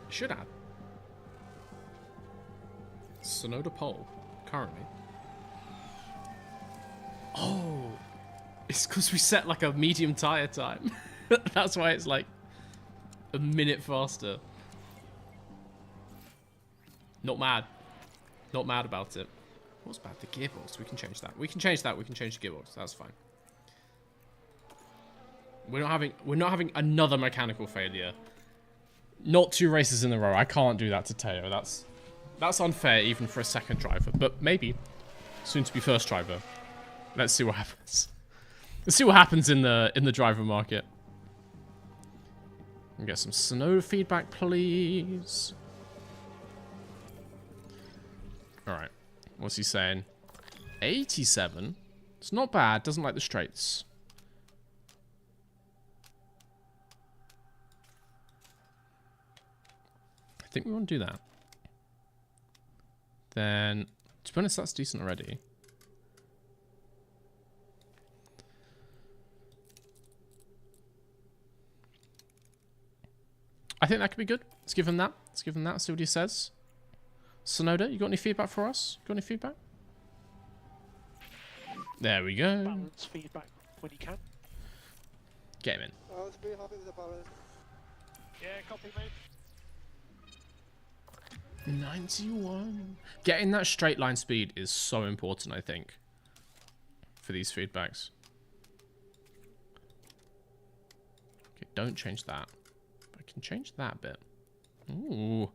Should add Sonoda pole currently. Oh, it's because we set like a medium tire time. That's why it's like a minute faster. Not mad. Not mad about it. What's bad? The gearbox. We can change that. We can change that. We can change the gearbox. That's fine. We're not having another mechanical failure. Not 2 races in a row. I can't do that to Teo. That's unfair even for a second driver. But maybe soon to be first driver. Let's see what happens. Let's see what happens in the driver market. And get some Sonoda feedback, please. All right. What's he saying? 87. It's not bad. Doesn't like the straights. I think we want to do that. Then, to be honest, that's decent already. I think that could be good. Let's give him that. Let's give him that. See what he says. Sonoda, you got any feedback for us? Got any feedback? There we go. Balance feedback when you can. Get him in. I was pretty happy with the balance. Yeah, copy, mate. 91. Getting that straight line speed is so important, I think, for these feedbacks. Okay, don't change that. But I can change that bit. Ooh.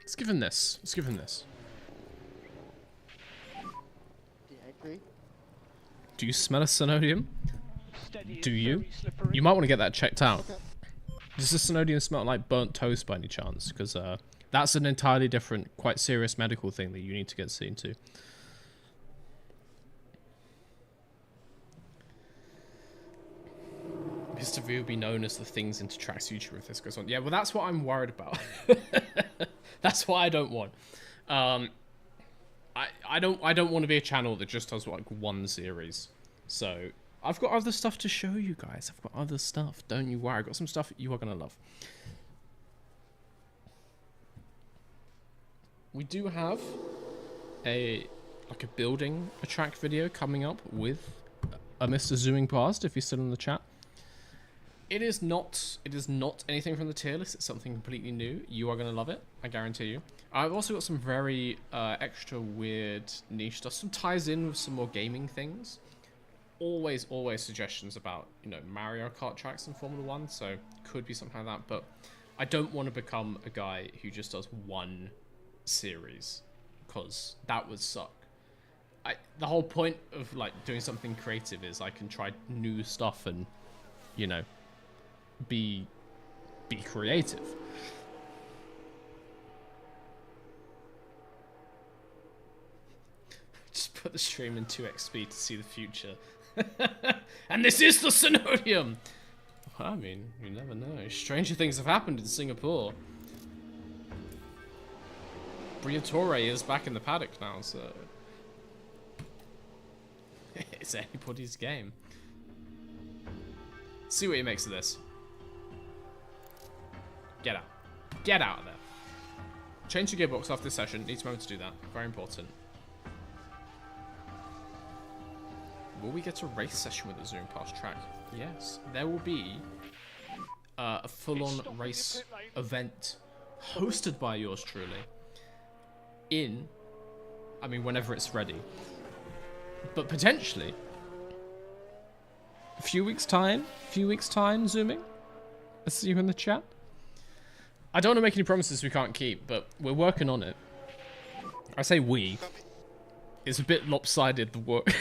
Let's give him this. Let's give him this. Yeah, I agree. Do you smell a Sonodium? Steady Do is you? very slippery. You might want to get that checked out. Okay. Does the Sonodium smell like burnt toast by any chance? Because that's an entirely different, quite serious medical thing that you need to get seen to. Mr. V will be known as the things into Track's future if this goes on. Yeah, well, that's what I'm worried about. That's what I don't want. I don't want to be a channel that just does like one series. So I've got other stuff to show you guys. I've got other stuff. Don't you worry. I've got some stuff you are gonna love. We do have a building a track video coming up with a Mr. Zooming Past if you're still in the chat. It is not anything from the tier list. It's something completely new. You are going to love it. I guarantee you. I've also got some very extra weird niche stuff. Some ties in with some more gaming things. Always suggestions about, you know, Mario Kart tracks in Formula 1. So could be something like that. But I don't want to become a guy who just does one series. Because that would suck. The whole point of like doing something creative is I can try new stuff and, you know, be creative. Just put the stream in 2x speed to see the future. And this is the Sonodium! I mean, you never know. Stranger things have happened in Singapore. Briatore is back in the paddock now, so... it's anybody's game. See what he makes of this. Get out. Get out of there. Change the gearbox after this session. Needs a moment to do that. Very important. Will we get a race session with the Zoom Past track? Yes. There will be a full-on race event hosted by yours truly. I mean, whenever it's ready. But potentially... a few weeks time, Zooming. Let's see you in the chat. I don't want to make any promises we can't keep, but we're working on it. I say we. It's a bit lopsided, the work.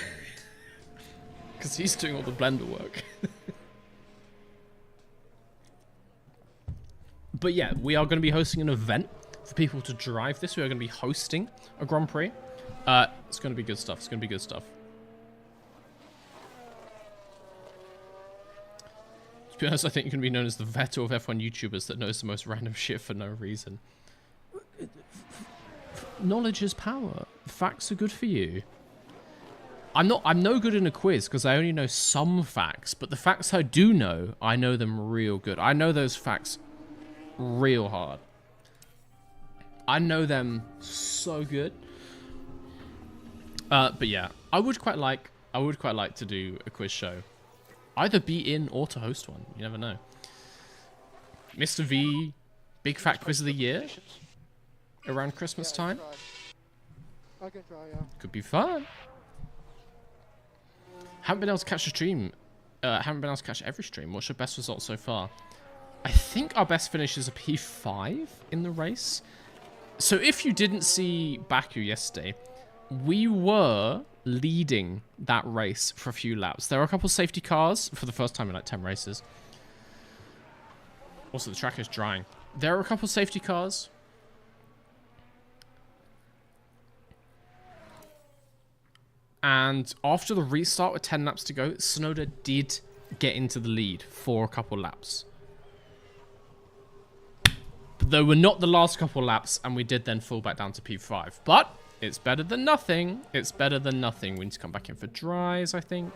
Because he's doing all the Blender work. But yeah, we are going to be hosting an event for people to drive this. We are going to be hosting a Grand Prix. It's going to be good stuff. It's going to be good stuff. To be honest, I think you can be known as the Vettel of F1 YouTubers that knows the most random shit for no reason. Knowledge is power. Facts are good for you. I'm no good in a quiz because I only know some facts, but the facts I do know, I know them real good. I know those facts real hard. I know them so good. But yeah, I would quite like to do a quiz show. Either be in or to host one. You never know. Mr. V, Big Fat Quiz of the Year around Christmas time. I can try, yeah. Could be fun. Haven't been able to catch a stream. Haven't been able to catch every stream. What's your best result so far? I think our best finish is a P5 in the race. So if you didn't see Baku yesterday, we were leading that race for a few laps. There were a couple of safety cars for the first time in like 10 races. Also, the track is drying. There were a couple of safety cars. And after the restart with 10 laps to go, Tsunoda did get into the lead for a couple laps. But they were not the last couple laps, and we did then fall back down to P5. But it's better than nothing. It's better than nothing. We need to come back in for dries, I think.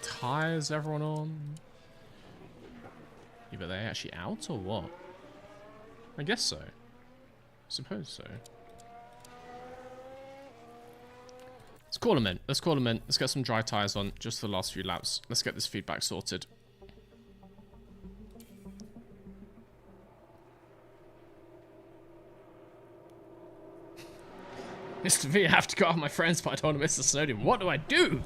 Tires, everyone on? Yeah, but are they actually out or what? I guess so. Suppose so. Let's call them in. Let's call them in. Let's get some dry tires on just for the last few laps. Let's get this feedback sorted. Mr. V, I have to go out with my friends, but I don't want to miss the Snowden. What do I do?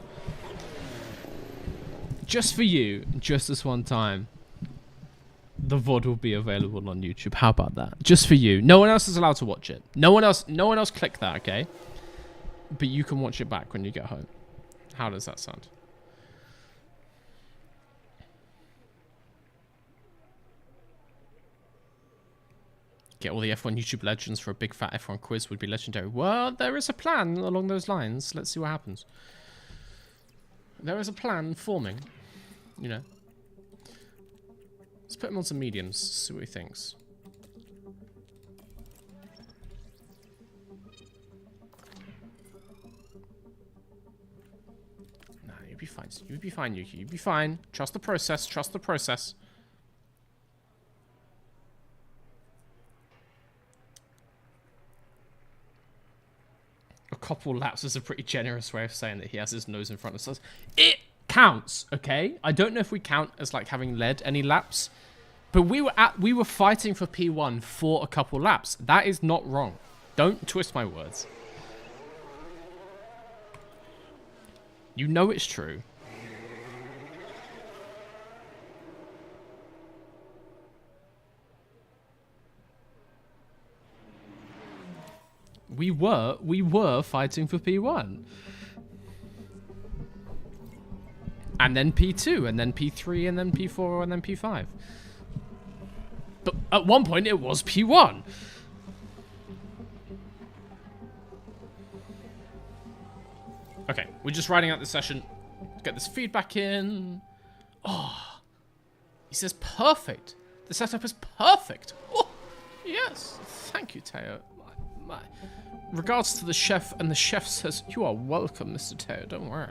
Just for you, just this one time, the VOD will be available on YouTube. How about that? Just for you. No one else is allowed to watch it. No one else click that, okay? But you can watch it back when you get home. How does that sound? Get all the F1 YouTube legends for a big fat F1 quiz would be legendary. Well, there is a plan along those lines. Let's see what happens. There is a plan forming. You know. Let's put him on some mediums, see what he thinks. Nah, you'll be fine. You'll be fine, Yuki. You'll be fine. Trust the process. Trust the process. A couple laps is a pretty generous way of saying that he has his nose in front of us. It counts, okay? I don't know if we count as like having led any laps, but we were fighting for P1 for a couple laps. That is not wrong. Don't twist my words. You know it's true. We were fighting for P1. And then P2, and then P3, and then P4, and then P5. But at one point, it was P1. Okay, we're just writing out the session. Get this feedback in. Oh, he says perfect. The setup is perfect. Oh, yes. Thank you, Teo. My regards to the chef, and the chef says, you are welcome, Mr. Teo, don't worry.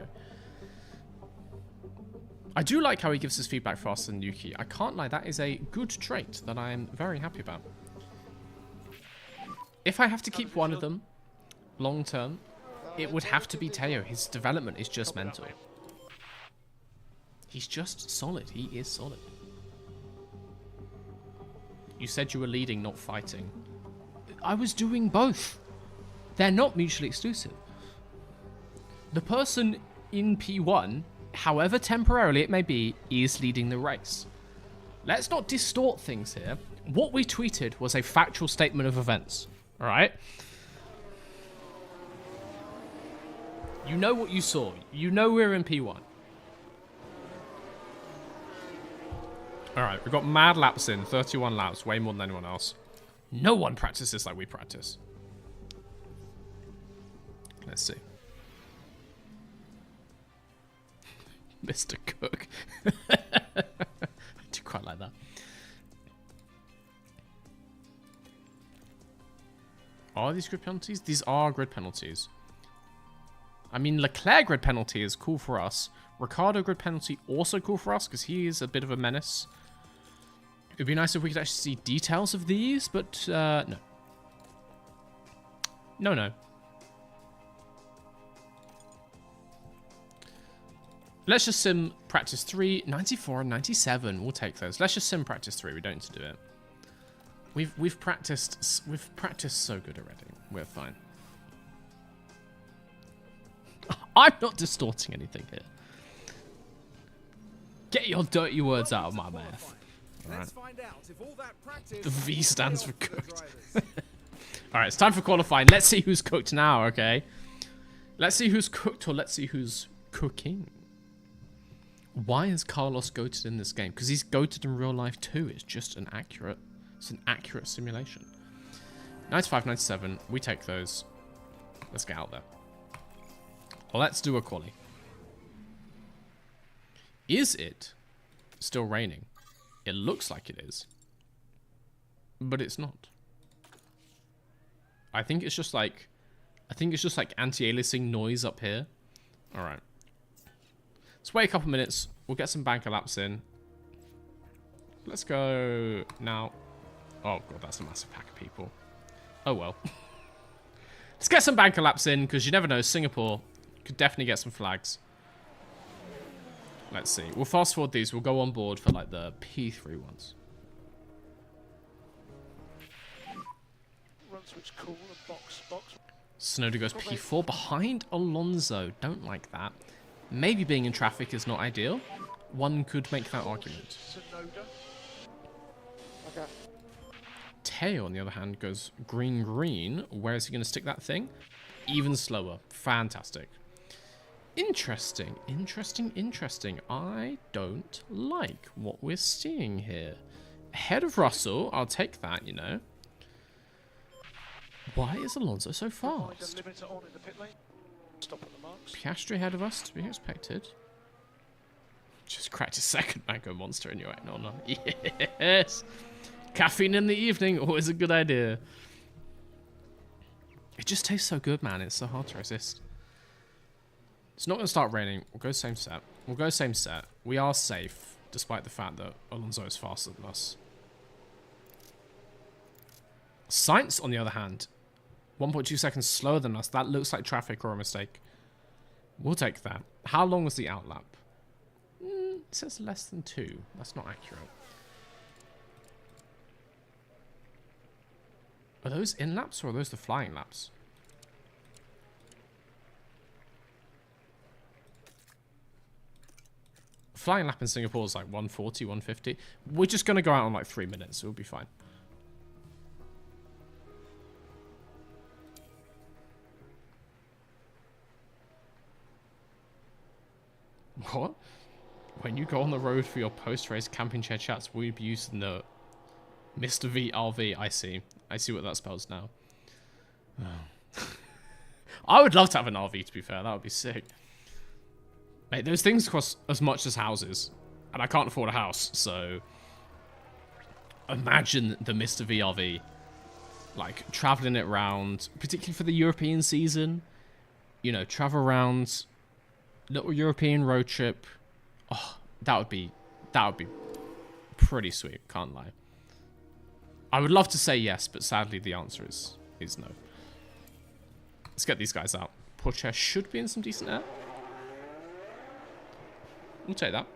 I do like how he gives his feedback faster than Yuki. I can't lie, that is a good trait that I am very happy about. If I have to keep one of them long term, it would have to be Teo. His development is just mental. He's just solid. He is solid. You said you were leading, not fighting. I was doing both. They're not mutually exclusive. The person in P1, however temporarily it may be, is leading the race. Let's not distort things here. What we tweeted was a factual statement of events. All right? You know what you saw. You know we're in P1. All right, we've got mad laps in. 31 laps, way more than anyone else. No one practices like we practice. Let's see. Mr. Cook. I do quite like that. Are these grid penalties? These are grid penalties. I mean, Leclerc grid penalty is cool for us. Ricciardo grid penalty also cool for us because he is a bit of a menace. It'd be nice if we could actually see details of these, but no. No. Let's just sim practice 3, 94 and 97. We'll take those. Let's just sim practice 3. We don't need to do it. We've practiced so good already. We're fine. I'm not distorting anything here. Get your dirty words out of my mouth. Let's find out if all that practice The V stands for paid off cooked. the drivers. Alright, it's time for qualifying. Let's see who's cooked now, okay? Let's see who's cooked, or let's see who's cooking. Why is Carlos goated in this game? Because he's goated in real life too. It's just an accurate simulation. 95, 97. We take those. Let's get out there. Let's do a quali. Is it still raining? It looks like it is. But it's not. I think it's just like anti-aliasing noise up here. Alright. Let's wait a couple minutes. We'll get some banker laps in. Let's go now. Oh god, that's a massive pack of people. Oh well. Let's get some banker laps in, because you never know, Singapore could definitely get some flags. Let's see. We'll fast forward these. We'll go on board for like the P3 ones. Run switch cool and box. Snowden goes P4 behind Alonso. Don't like that. Maybe being in traffic is not ideal. One could make that argument. Sonoda. Okay. Teo, on the other hand, goes green. Where is he going to stick that thing? Even slower. Fantastic. Interesting. I don't like what we're seeing here. Ahead of Russell. I'll take that, you know. Why is Alonso so Find fast? a limiter on in the pit lane. Stop at the marks. Piastri ahead of us, to be expected. Just cracked a second Mango Monster in your honor. Yes! Caffeine in the evening, always a good idea. It just tastes so good, man. It's so hard to resist. It's not going to start raining. We'll go same set. We are safe, despite the fact that Alonso is faster than us. Sainz, on the other hand, 1.2 seconds slower than us. That looks like traffic or a mistake. We'll take that. How long was the outlap? It says less than 2. That's not accurate. Are those in laps or are those the flying laps? Flying lap in Singapore is like 140, 150. We're just going to go out on like 3 minutes. So we'll be fine. What? When you go on the road for your post-race camping chair chats, will you be using the Mr. VRV? I see. I see what that spells now. Oh. I would love to have an RV, to be fair. That would be sick. Mate, those things cost as much as houses. And I can't afford a house, so... Imagine the Mr. VRV. Like, traveling it around, particularly for the European season. You know, travel around... Little European road trip. Oh, that would be pretty sweet, can't lie. I would love to say yes, but sadly the answer is no. Let's get these guys out. Porsche should be in some decent air. We'll take that.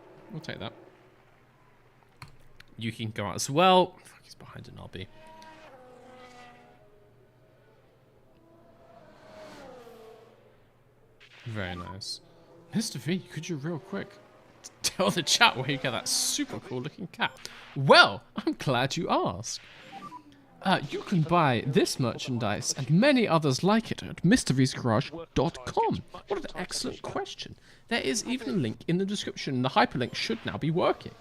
Yuki can go out as well. Fuck, he's behind an RB. Very nice. Mr. V, could you real quick tell the chat where you get that super cool looking cap? Well, I'm glad you asked. You can buy this merchandise and many others like it at MrVsGarage.com. What an excellent question. There is even a link in the description. The hyperlink should now be working.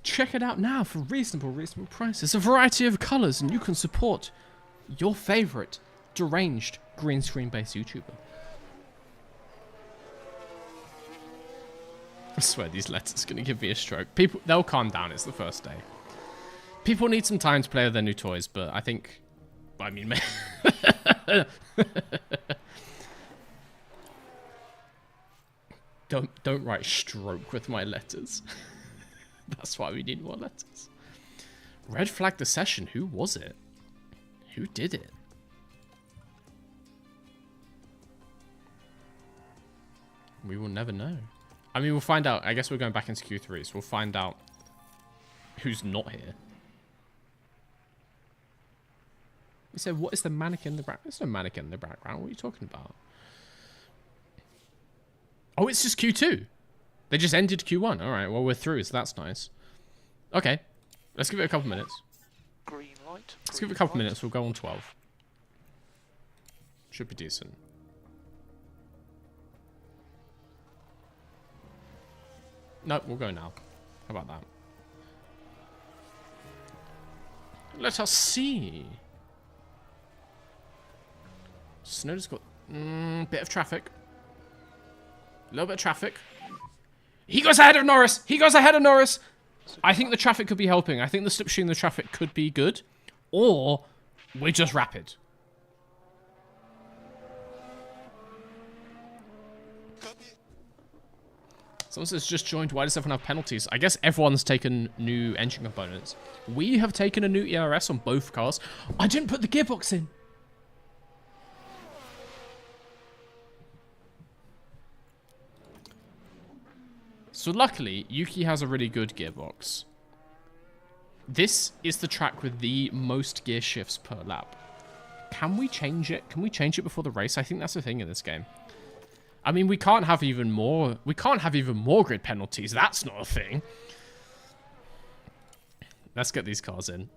Check it out now for reasonable prices. A variety of colours, and you can support your favourite deranged green screen based YouTuber. I swear these letters are going to give me a stroke. People, they'll calm down. It's the first day. People need some time to play with their new toys, but I think... I mean... Don't write stroke with my letters. That's why we need more letters. Red flag the session. Who was it? Who did it? We will never know. I mean, we'll find out. I guess we're going back into Q3, so we'll find out who's not here. He said, what is the mannequin in the background? There's no mannequin in the background. What are you talking about? Oh, it's just Q2. They just ended Q1. All right, well, we're through, so that's nice. Okay, let's give it a couple minutes. Green light. Let's give it a couple minutes. We'll go on 12. Should be decent. Nope, we'll go now. How about that? Let us see. Snowden's got bit of traffic. A little bit of traffic. He goes ahead of Norris. He goes ahead of Norris. I think the traffic could be helping. I think the slipstream the traffic could be good. Or we're just rapid. Someone says just joined. Why does everyone have penalties? I guess everyone's taken new engine components. We have taken a new ERS on both cars. I didn't put the gearbox in. So luckily, Yuki has a really good gearbox. This is the track with the most gear shifts per lap. Can we change it? Can we change it before the race? I think that's the thing in this game. I mean, we can't have even more. We can't have even more grid penalties. That's not a thing. Let's get these cars in.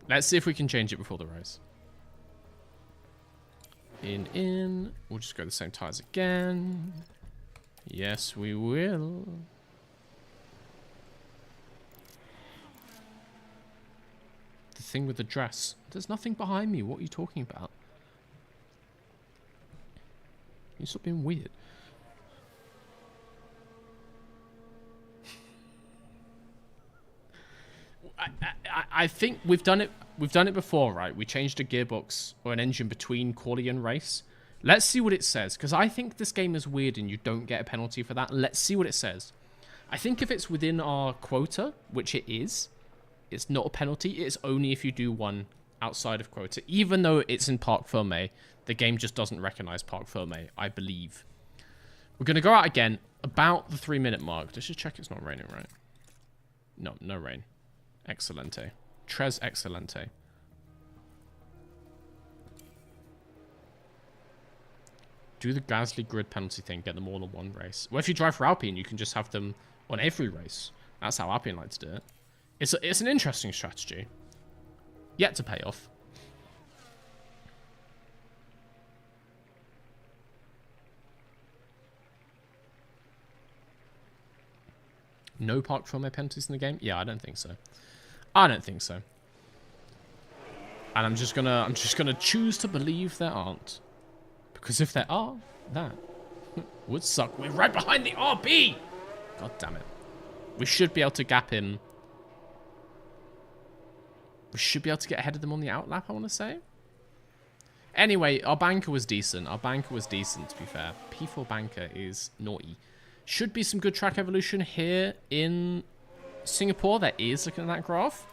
Let's see if we can change it before the race. In. We'll just go the same tires again. Yes, we will. The thing with the dress. There's nothing behind me. What are you talking about? You stop being weird. I think we've done it. We've done it before, right? We changed a gearbox or an engine between quali and race. Let's see what it says, because I think this game is weird and you don't get a penalty for that. Let's see what it says. I think if it's within our quota, which it is, it's not a penalty. It's only if you do one outside of quota. Even though it's in Parc Fermé, the game just doesn't recognize Parc Fermé, I believe. We're going to go out again about the 3-minute mark. Let's just check it's not raining, right? No, no rain. Excelente. Tres excelente. Do the Gasly grid penalty thing, get them all in one race. Well, if you drive for Alpine, you can just have them on every race. That's how Alpine like to do it. It's an interesting strategy. Yet to pay off. No Parc Fermé penalties in the game? Yeah, I don't think so. I don't think so. And I'm just gonna choose to believe there aren't. Because if there are, that would suck. We're right behind the RB! God damn it. We should be able to gap him. We should be able to get ahead of them on the outlap, I want to say. Anyway, our banker was decent. Our banker was decent, to be fair. P4 banker is naughty. Should be some good track evolution here in Singapore. There is, looking at that graph.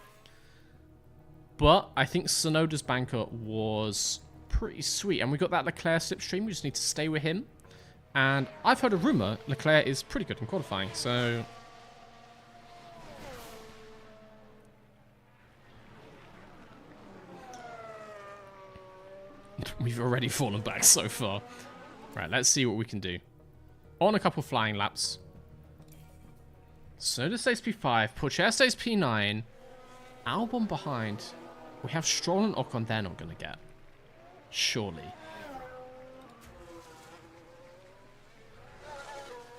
But I think Tsunoda's banker was pretty sweet. And we got that Leclerc slipstream. We just need to stay with him. And I've heard a rumor Leclerc is pretty good in qualifying. So we've already fallen back so far. Right, let's see what we can do. On a couple flying laps. Tsunoda stays P5. Pourchaire stays P9. Albon behind. We have Stroll and Ocon they're not going to get. Surely.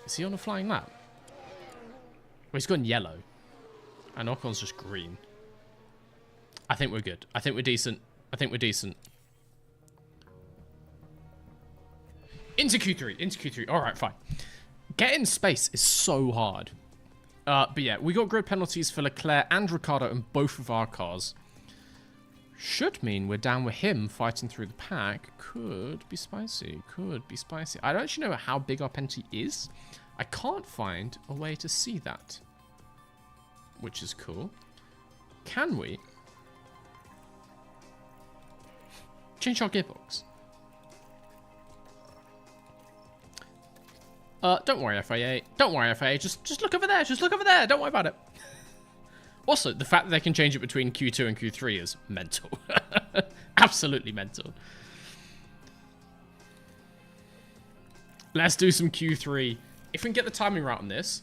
Is he on a flying lap? Well, he's gone yellow. And Ocon's just green. I think we're good. I think we're decent. I think we're decent. Into Q3. Into Q3. Alright, fine. Getting space is so hard. But yeah, we got grid penalties for Leclerc and Ricciardo in both of our cars. Should mean we're down with him fighting through the pack. Could be spicy. Could be spicy. I don't actually know how big our penalty is. I can't find a way to see that. Which is cool. Can we change our gearbox? Don't worry, FIA. Don't worry, FIA. Just look over there. Just look over there. Don't worry about it. Also, the fact that they can change it between Q2 and Q3 is mental. Absolutely mental. Let's do some Q3. If we can get the timing right on this,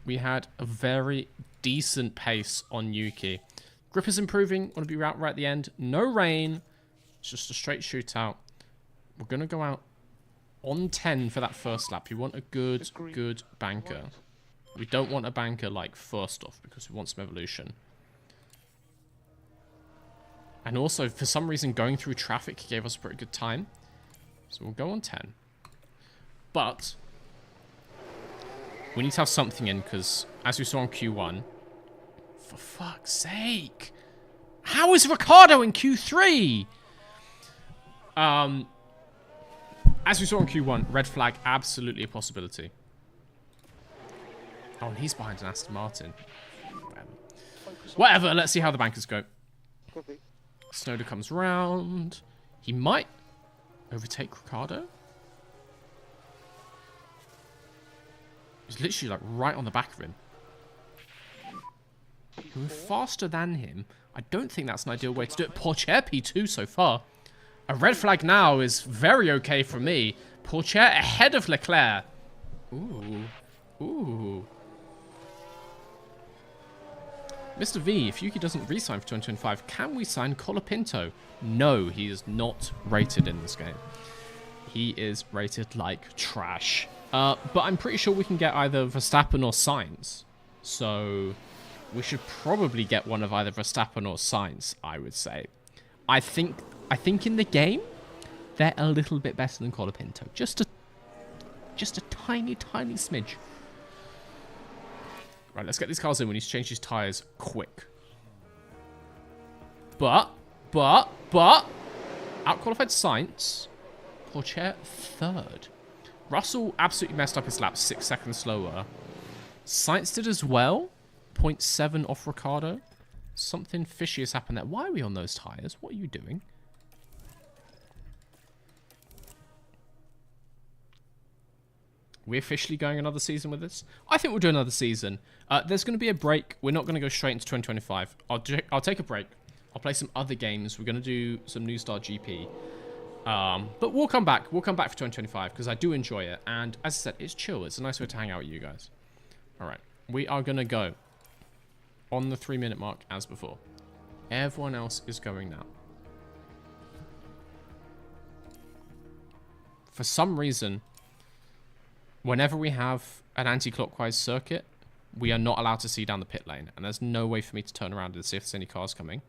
we had a very decent pace on Yuki. Grip is improving. Want to be out right at the end. No rain. It's just a straight shootout. We're going to go out on 10 for that first lap. You want a good banker. We don't want a banker like first off because we want some evolution. And also, for some reason, going through traffic gave us a pretty good time. So we'll go on 10. But we need to have something in because, as we saw on Q1, for fuck's sake, how is Ricciardo in Q3? As we saw on Q1, red flag, absolutely a possibility. Oh, and he's behind an Aston Martin. Whatever, let's see how the bankers go. Copy. Snowden comes round. He might overtake Ricciardo. He's literally like right on the back of him. We're faster than him. I don't think that's an ideal way to do it. Pourchaire P2 so far. A red flag now is very okay for me. Pourchaire ahead of Leclerc. Ooh. Ooh. Mr. V, if Yuki doesn't re-sign for 2025, can we sign Colapinto? No, he is not rated in this game. He is rated like trash. But I'm pretty sure we can get either Verstappen or Sainz. So we should probably get one of either Verstappen or Sainz, I would say. I think in the game, they're a little bit better than Colapinto. Just a tiny, tiny smidge. Right, let's get these cars in. We need to change these tyres quick. But, outqualified Sainz. Pourchaire third. Russell absolutely messed up his lap, 6 seconds slower. Sainz did as well. 0.7 off Ricciardo. Something fishy has happened there. Why are we on those tyres? What are you doing? We're officially going another season with this? I think we'll do another season. There's going to be a break. We're not going to go straight into 2025. I'll take a break. I'll play some other games. We're going to do some New Star GP. But we'll come back. We'll come back for 2025 because I do enjoy it. And as I said, it's chill. It's a nice way to hang out with you guys. All right. We are going to go on the 3-minute mark as before. Everyone else is going now. For some reason, whenever we have an anti-clockwise circuit, we are not allowed to see down the pit lane. And there's no way for me to turn around and see if there's any cars coming.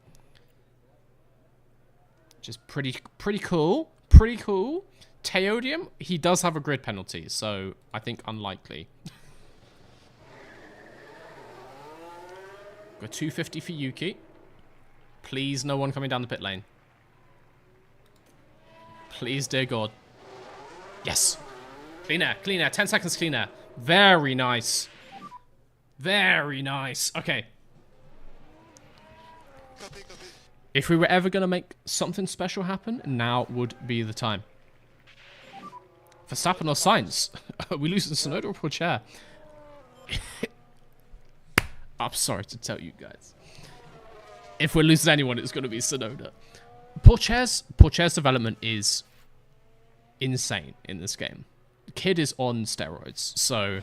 Which is pretty cool. Pretty cool. Teodium, he does have a grid penalty, so I think unlikely. Got 250 for Yuki. Please, no one coming down the pit lane. Please, dear God. Yes. Clean air, clean air. 10 seconds clean air. Very nice. Very nice. Okay. If we were ever going to make something special happen, now would be the time. Verstappen or Sainz? Are we losing Tsunoda or Pourchaire? I'm sorry to tell you guys. If we're losing anyone, it's going to be Tsunoda. Pourchaire's development is insane in this game. The kid is on steroids, so...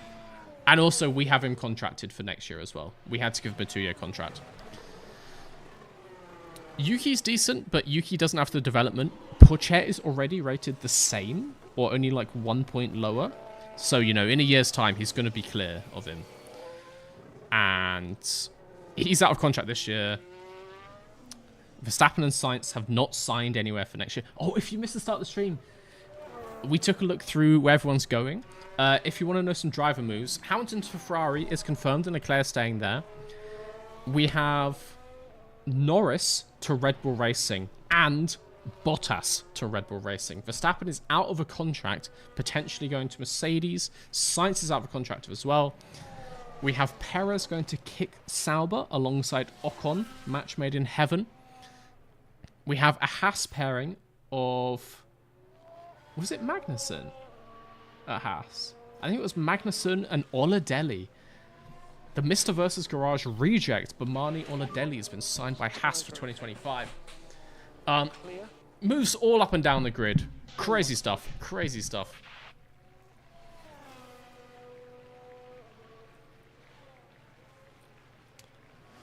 And also, we have him contracted for next year as well. We had to give him a 2-year contract. Yuki's decent, but Yuki doesn't have the development. Pourchaire is already rated the same, or only like 1 point lower. So, you know, in a year's time, he's going to be clear of him. And he's out of contract this year. Verstappen and Sainz have not signed anywhere for next year. Oh, if you missed the start of the stream, we took a look through where everyone's going. If you want to know some driver moves, Hamilton to Ferrari is confirmed and Leclerc staying there. We have Norris to Red Bull Racing and Bottas to Red Bull Racing. Verstappen is out of a contract, potentially going to Mercedes. Sainz is out of a contract as well. We have Perez going to kick Sauber alongside Ocon, match made in heaven. We have a Haas pairing of... Was it Magnussen at Haas? I think it was Magnussen and Oladelli. The Mr. vs. Garage reject, Bomani Oladelli, has been signed by Haas for 2025. Clear. Moves all up and down the grid. Crazy stuff. Crazy stuff.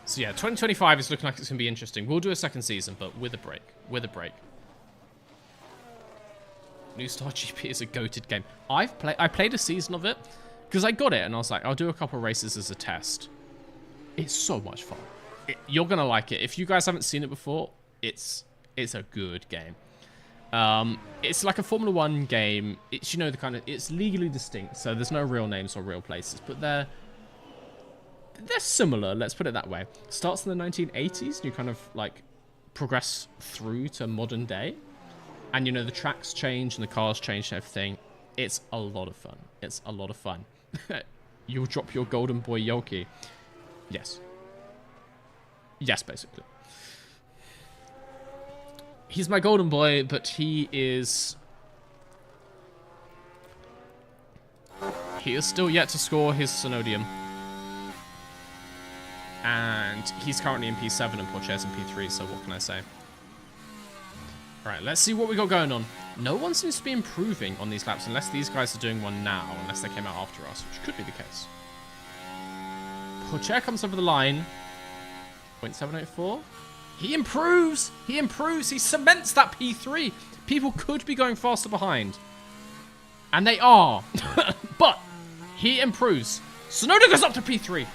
So yeah, 2025 is looking like it's going to be interesting. We'll do a second season, but with a break. With a break. New Star GP is a goated game. I played a season of it because I got it and I was like, I'll do a couple races as a test. It's so much fun. You're going to like it. If you guys haven't seen it before, it's a good game. It's like a Formula 1 game. It's, you know, it's legally distinct, so there's no real names or real places, but they're similar, let's put it that way. Starts in the 1980s, and you kind of like progress through to modern day. And you know, the tracks change and the cars change and everything. It's a lot of fun. It's a lot of fun. You'll drop your golden boy Yoki. Yes. Yes, basically. He's my golden boy, but he is still yet to score his Synodium. And he's currently in P7 and Porche's in P3, so what can I say? Alright, let's see what we got going on. No one seems to be improving on these laps unless these guys are doing one now, unless they came out after us, which could be the case. Porcher comes over the line. 0.784. He improves! He improves! He cements that P3! People could be going faster behind. And they are. But he improves. Tsunoda goes up to P3.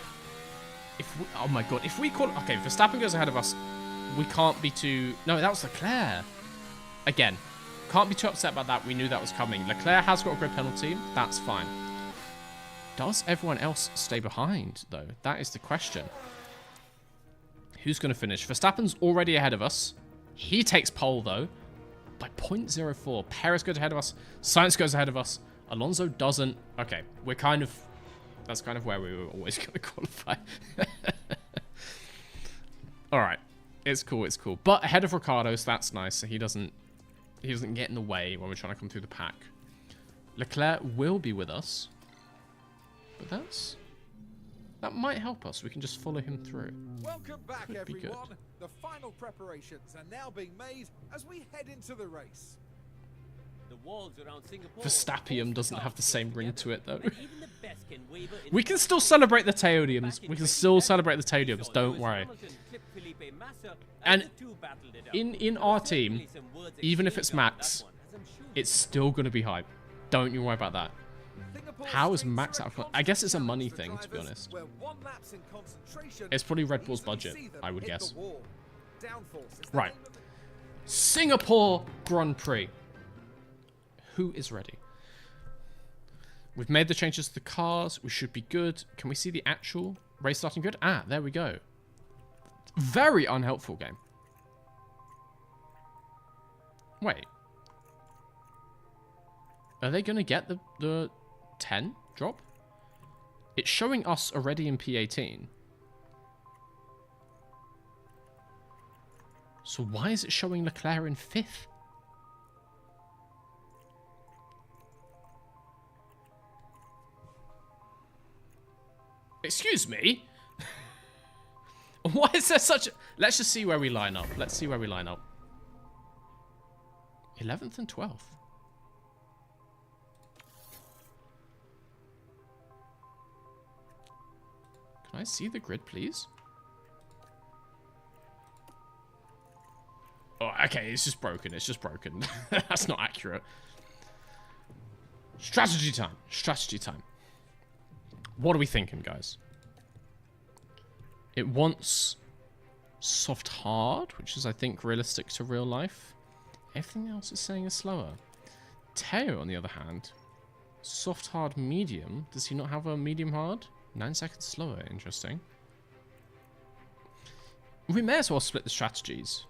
Oh my god, if we call... Okay, Verstappen goes ahead of us. We can't be too... No, that was Leclerc. Again, can't be too upset about that. We knew that was coming. Leclerc has got a grid penalty. That's fine. Does everyone else stay behind, though? That is the question. Who's going to finish? Verstappen's already ahead of us. He takes pole, though, by 0.04. Perez goes ahead of us. Sainz goes ahead of us. Alonso doesn't. Okay, we're kind of... That's kind of where we were always going to qualify. All right. It's cool, it's cool. But ahead of Ricciardo, so that's nice. So he doesn't get in the way when we're trying to come through the pack. Leclerc will be with us. But that might help us. We can just follow him through. Welcome back, Could be good. everyone. The final preparations are now being made as we head into the race. The walls around Singapore Verstappium doesn't have the same ring to it, though. but even the best can waver in We can still celebrate the Teodiums. We can still celebrate the Teodiums, don't worry. And in our team, even if it's Max, it's still going to be hype. Don't you worry about that. How is Max out of... I guess it's a money thing, to be honest. It's probably Red Bull's budget, I would guess. Right. Singapore Grand Prix. Who is ready? We've made the changes to the cars. We should be good. Can we see the actual race starting grid? Ah, there we go. Very unhelpful game. Wait. Are they going to get the 10 drop? It's showing us already in P18. So why is it showing Leclerc in 5th? Excuse me? Why is there such... Let's just see where we line up. Let's see where we line up. 11th and 12th. Can I see the grid, please? Oh, okay, it's just broken. It's just broken. That's not accurate. Strategy time. Strategy time. What are we thinking, guys? It wants soft hard, which is, I think, realistic to real life. Everything else is saying is slower. Teo, on the other hand, soft hard medium. Does he not have a medium hard? 9 seconds slower. Interesting. We may as well split the strategies.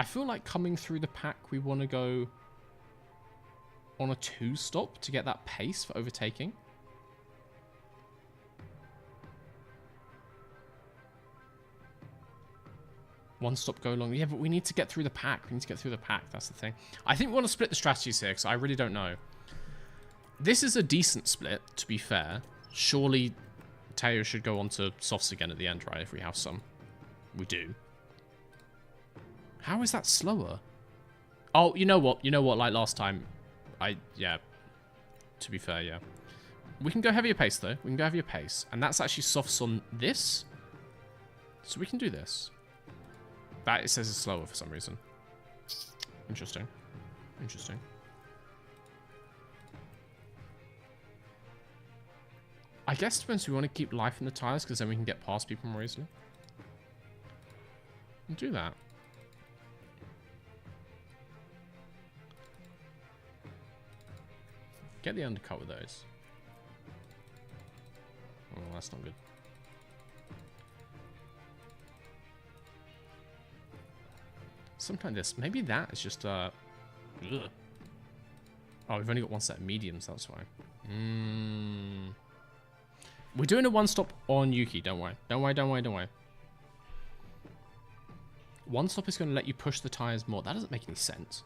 I feel like coming through the pack, we want to go on a 2-stop to get that pace for overtaking. One stop, go long. Yeah, but we need to get through the pack. We need to get through the pack. That's the thing. I think we want to split the strategies here because I really don't know. This is a decent split, to be fair. Surely Teo should go on to softs again at the end, right? If we have some. We do. How is that slower? Oh, you know what? You know what? Like last time, yeah. To be fair, yeah. We can go heavier pace, though. We can go heavier pace. And that's actually softs on this. So we can do this. That, it says it's slower for some reason. Interesting. Interesting. I guess it depends if we want to keep life in the tires, because then we can get past people more easily. We'll do that. Get the undercut with those. Oh, that's not good. Something like this. Maybe that is just, ugh. Oh, we've only got one set of mediums, that's why. We're doing a one-stop on Yuki, don't worry. Don't worry, don't worry, don't worry. One-stop is going to let you push the tires more. That doesn't make any sense.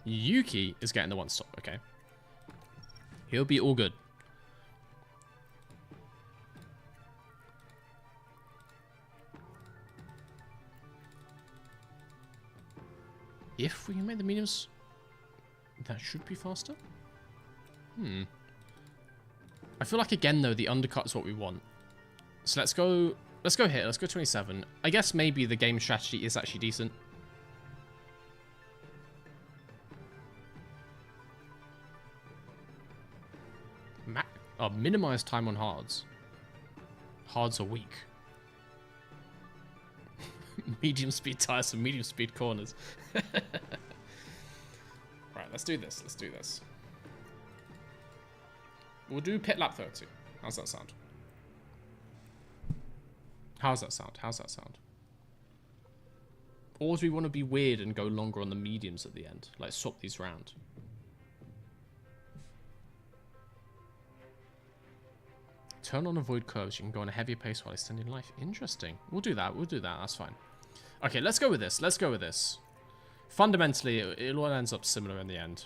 Yuki is getting the one-stop, okay. He'll be all good. If we can make the mediums, that should be faster. I feel like, again, though, the undercut is what we want. So let's go here. Let's go 27. I guess maybe the game strategy is actually decent. Minimize time on hards. Hards are weak. Medium speed tires for medium speed corners. Right, let's do this. Let's do this. We'll do pit lap 30. How's that sound? How's that sound? How's that sound? Or do we want to be weird and go longer on the mediums at the end? Like, swap these round. Turn on avoid curves. You can go on a heavier pace while extending life. Interesting. We'll do that. We'll do that. That's fine. Okay, let's go with this. Let's go with this. Fundamentally, it all ends up similar in the end.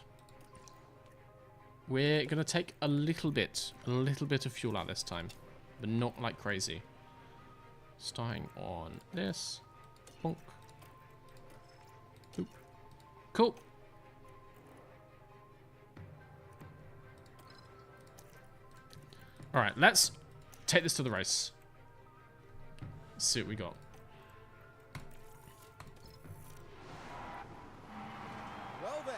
We're going to take a little bit of fuel out this time. But not like crazy. Starting on this. Bonk. Oop. Cool. Alright, let's take this to the race. Let's see what we got. Well then,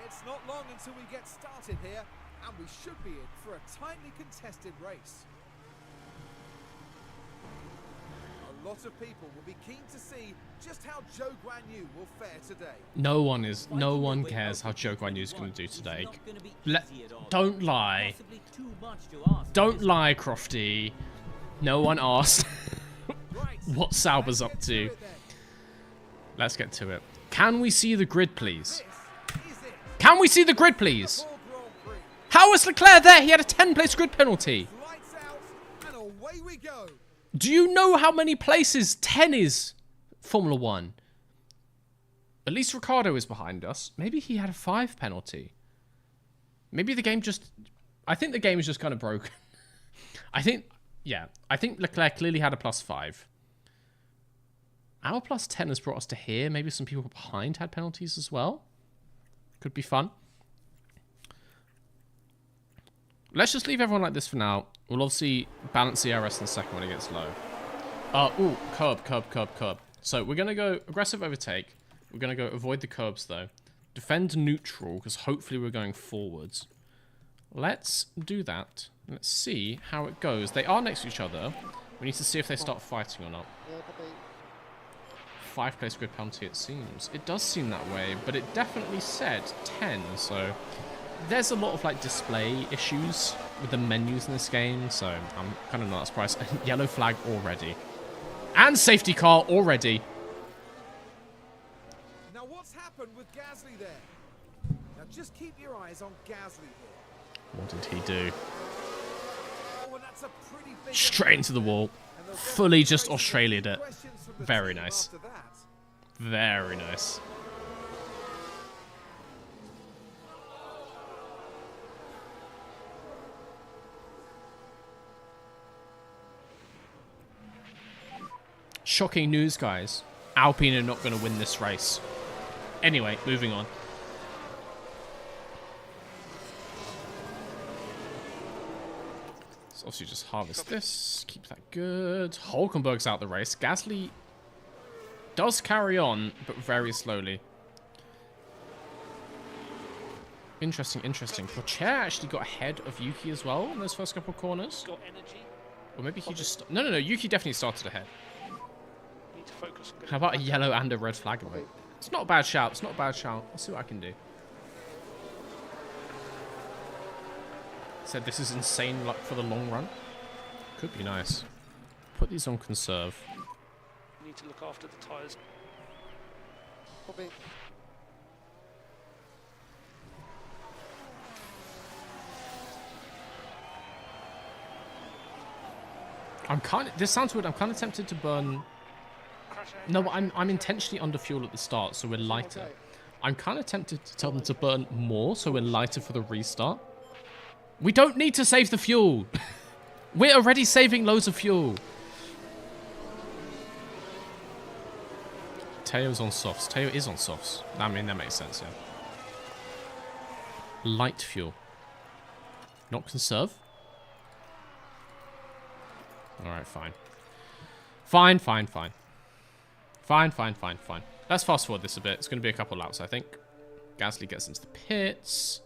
it's not long until we get started here, and we should be in for a tightly contested race. A lot of people will be keen to see just how Zhou Guanyu will fare today. No one cares how Zhou Guanyu is going to do today. Don't lie. Don't lie, Crofty. No one asked what Sauber's up to. Let's get to it. Can we see the grid, please? Can we see the grid, please? How was Leclerc there? He had a 10-place grid penalty. Lights out, and away we go. Do you know how many places 10 is? Formula 1. At least Ricciardo is behind us. Maybe he had a 5 penalty. Maybe the game just... I think the game is just kind of broken. I think Leclerc clearly had a +5. Our +10 has brought us to here. Maybe some people behind had penalties as well. Could be fun. Let's just leave everyone like this for now. We'll obviously balance the RS in a second when it gets low. Ooh, curb. So we're going to go aggressive overtake. We're going to go avoid the curbs, though. Defend neutral, because hopefully we're going forwards. Let's do that. Let's see how it goes. They are next to each other. We need to see if they start fighting or not. 5-place grid penalty, it seems. It does seem that way, but it definitely said 10, so... There's a lot of, like, display issues with the menus in this game, so I'm kind of not surprised. Yellow flag already. And safety car already. Now what's happened with Gasly there? Now just keep your eyes on Gasly here. What did he do? Oh, and that's a pretty big Straight into the wall. Fully just Australia'd it. Very nice. Very nice. shocking news, guys. Alpine are not going to win this race. Anyway, moving on. So obviously just harvest this. Keep that good. Hulkenberg's out the race. Gasly does carry on, but very slowly. Interesting, interesting. Pocher actually got ahead of Yuki as well in those first couple of corners. Got energy. Or maybe he just... No, Yuki definitely started ahead. Need to focus on getting How about a back. yellow and a red flag away? It's not a bad shout. It's not a bad shout. I'll see what I can do. Said this is insane luck for the long run. Could be nice. Put these on conserve. Need to look after the tyres. Bobby. I'm kind of... This sounds weird. I'm kind of tempted to burn... Crash out. No, but I'm intentionally under fuel at the start, so we're lighter. Okay. I'm kind of tempted to tell them to burn more, so we're lighter for the restart. We don't need to save the fuel. We're already saving loads of fuel. Teo's on softs. Teo is on softs. I mean, that makes sense, yeah. Light fuel. Not conserve? Alright, fine. Fine. Let's fast forward this a bit. It's going to be a couple laps, I think. Gasly gets into the pits.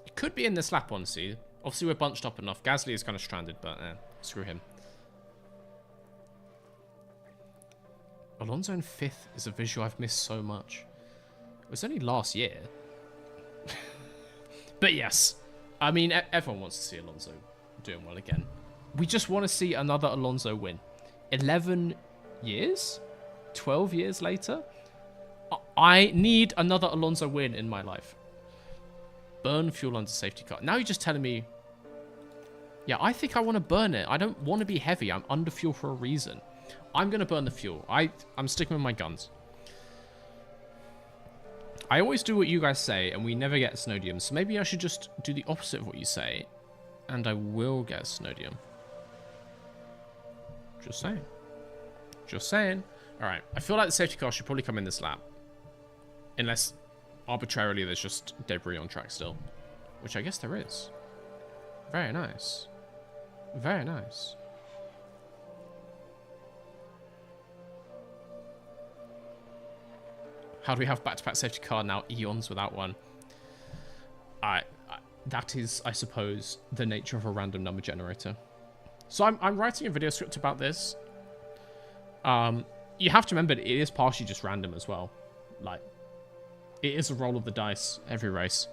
It could be in this lap, honestly. Obviously, we're bunched up enough. Gasly is kind of stranded, but screw him. Alonso in 5th is a visual I've missed so much. It was only last year. But yes. I mean, everyone wants to see Alonso doing well again. We just want to see another Alonso win. 11 years? 12 years later? I need another Alonso win in my life. Burn fuel under safety car. Now you're just telling me... Yeah, I think I want to burn it. I don't want to be heavy. I'm under fuel for a reason. I'm going to burn the fuel. I'm sticking with my guns. I always do what you guys say, and we never get a Snowdium. So maybe I should just do the opposite of what you say, and I will get a Snowdium. Just saying. Just saying. Alright, I feel like the safety car should probably come in this lap. Unless, arbitrarily, there's just debris on track still. Which I guess there is. Very nice. Very nice. How do we have back-to-back safety car now? Eons without one. That is, I suppose, the nature of a random number generator. So I'm writing a video script about this. You have to remember, it is partially just random as well. Like, it is a roll of the dice every race.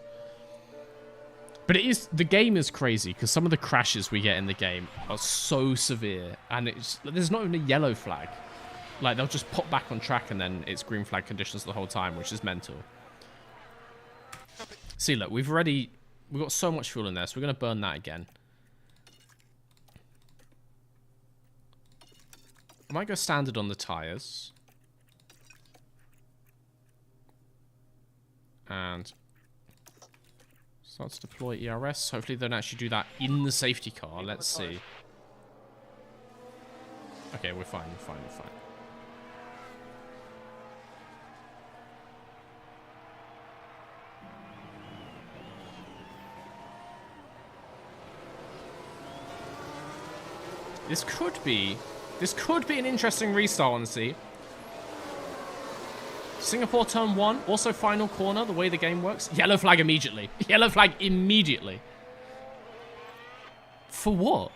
But it is, the game is crazy because some of the crashes we get in the game are so severe, and there's not even a yellow flag. Like, they'll just pop back on track and then it's green flag conditions the whole time, which is mental. See, look, we've got so much fuel in there, so we're going to burn that again. I might go standard on the tyres. And start to deploy ERS. Hopefully they don't actually do that in the safety car. Let's see. Okay, we're fine. This could be an interesting restart, honestly. Singapore turn 1, also final corner, the way the game works. Yellow flag immediately. Yellow flag immediately. For what?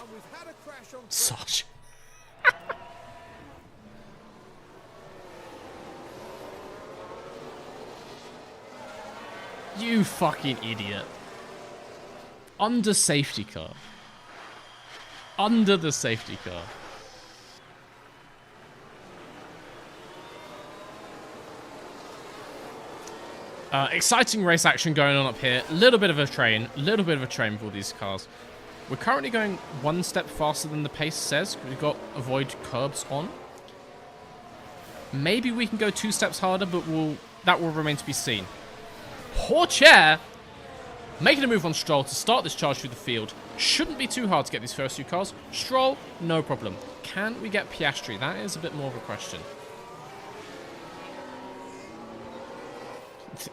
And we've had a crash on Such. You fucking idiot. Under safety car. Under the safety car. Exciting race action going on up here. Little bit of a train with all these cars. We're currently going one step faster than the pace says. We've got avoid curbs on. Maybe we can go 2 steps harder, but that will remain to be seen. Poor chair. Making a move on Stroll to start this charge through the field. Shouldn't be too hard to get these first two cars. Stroll, no problem. Can we get Piastri? That is a bit more of a question.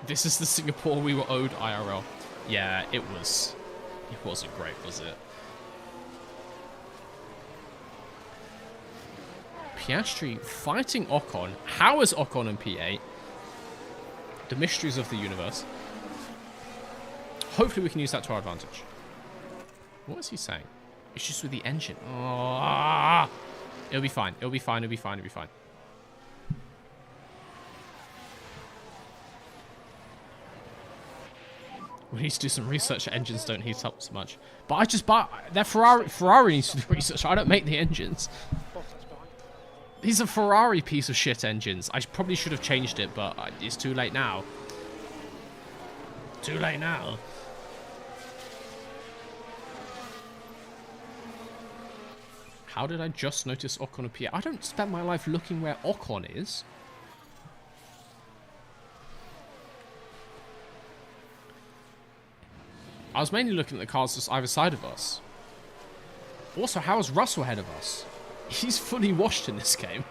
This is the Singapore we were owed IRL. Yeah, it was. It wasn't great, was it? Piastri fighting Ocon. How is Ocon in P8? The mysteries of the universe. Hopefully we can use that to our advantage. What is he saying? Issues with the engine. Oh, it'll be fine. It'll be fine. It'll be fine. It'll be fine. We need to do some research. Engines don't heat up so much. But I just buy... They're Ferrari. Ferrari needs to do research. I don't make the engines. Bottas behind. These are Ferrari piece of shit engines. I probably should have changed it, but it's too late now. Too late now. How did I just notice Ocon appear? I don't spend my life looking where Ocon is. I was mainly looking at the cars just either side of us. Also, how is Russell ahead of us? He's fully washed in this game.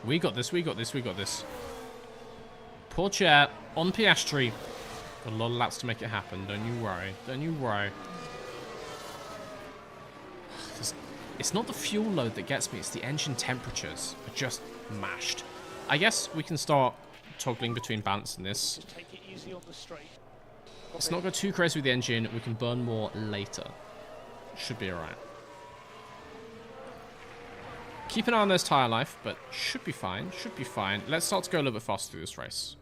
We got this, we got this, we got this. Poor chair on Piastri. Got a lot of laps to make it happen. Don't you worry. Don't you worry. It's not the fuel load that gets me. It's the engine temperatures are just mashed. I guess we can start toggling between balancing this. Just take it easy on the straight. Let's not go too crazy with the engine. We can burn more later. Should be alright. Keep an eye on those tyre life, but should be fine. Should be fine. Let's start to go a little bit faster through this race.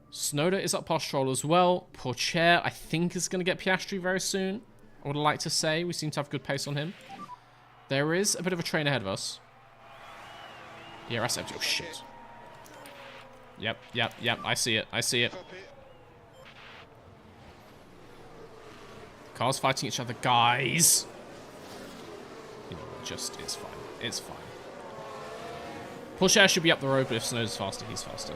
Tsunoda is up past Stroll as well. Pourchaire, I think, is going to get Piastri very soon. I would like to say we seem to have good pace on him. There is a bit of a train ahead of us. Yeah, that's empty. Oh, shit. Yep, yep, yep. I see it. I see it. Cars fighting each other. Guys! You know what? Just, it's fine. It's fine. Pourchaire should be up the road, but if Tsunoda's faster, he's faster.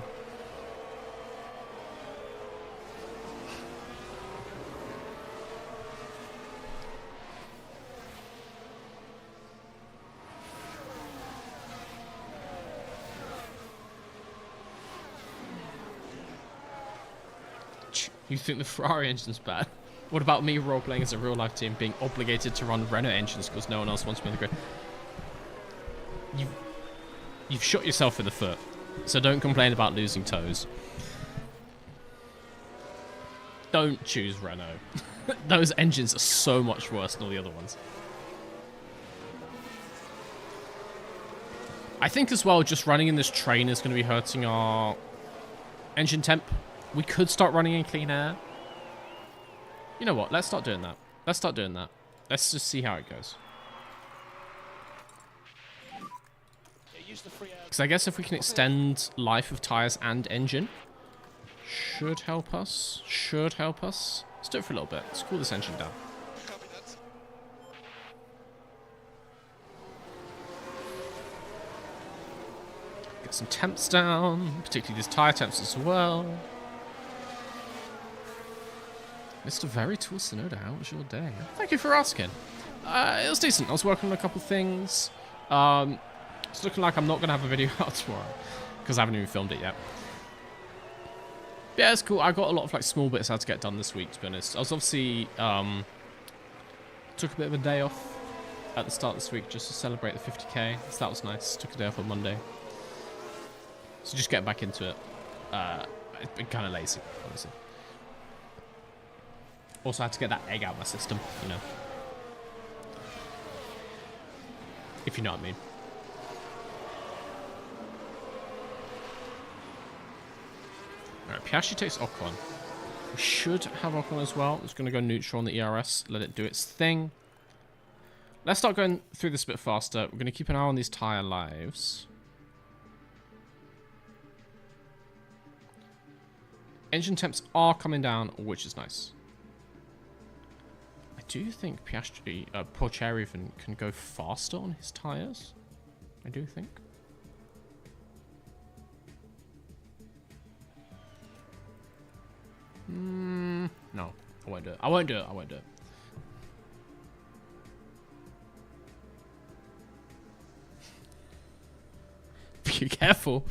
You think the Ferrari engine's bad? What about me role-playing as a real-life team being obligated to run Renault engines because no one else wants me on the grid? You've shot yourself in the foot, so don't complain about losing toes. Don't choose Renault. Those engines are so much worse than all the other ones. I think as well, just running in this train is going to be hurting our engine temp. We could start running in clean air. You know what? Let's start doing that. Let's start doing that. Let's just see how it goes. Yeah, use the free air. Because I guess if we can extend life of tyres and engine, should help us. Should help us. Let's do it for a little bit. Let's cool this engine down. Get some temps down, particularly these tyre temps as well. Mr. Very Tall Tsunoda, how was your day? Thank you for asking. It was decent. I was working on a couple things. It's looking like I'm not going to have a video out tomorrow because I haven't even filmed it yet. But yeah, it's cool. I got a lot of like small bits I had to get done this week, to be honest. I was obviously took a bit of a day off at the start of this week just to celebrate the 50k. So that was nice. Took a day off on Monday. So just getting back into it. It's been kind of lazy, honestly. Also, I had to get that egg out of my system, you know. If you know what I mean. Alright, Piastri takes Ocon. We should have Ocon as well. It's going to go neutral on the ERS. Let it do its thing. Let's start going through this a bit faster. We're going to keep an eye on these tyre lives. Engine temps are coming down, which is nice. I do think Piastri, Pourchaire even can go faster on his tyres. I do think. No, I won't do it. I won't do it. I won't do it. Be careful.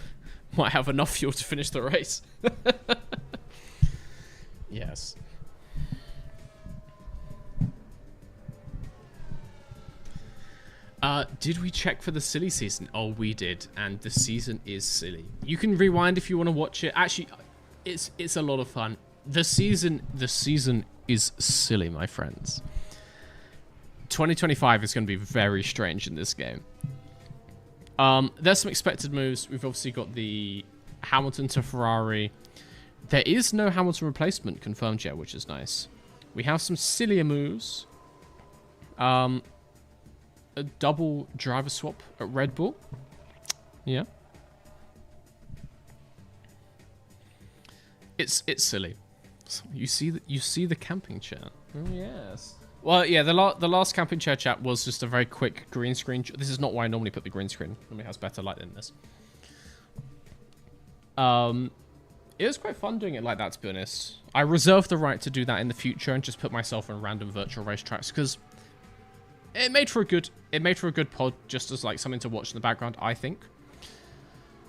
Might have enough fuel to finish the race. Yes. Did we check for the silly season? Oh, we did, and the season is silly. You can rewind if you want to watch it. Actually, it's a lot of fun. The season is silly, my friends. 2025 is going to be very strange in this game. There's some expected moves. We've obviously got the Hamilton to Ferrari. There is no Hamilton replacement confirmed yet, which is nice. We have some sillier moves. A double driver swap at Red Bull. Yeah. It's silly. You see the camping chair. Oh yes. Well, yeah, the last camping chair chat was just a very quick green screen. This is not why I normally put the green screen. Normally has better light than this. It was quite fun doing it like that, to be honest. I reserve the right to do that in the future and just put myself on random virtual racetracks because it made for a good pod, just as like something to watch in the background, I think.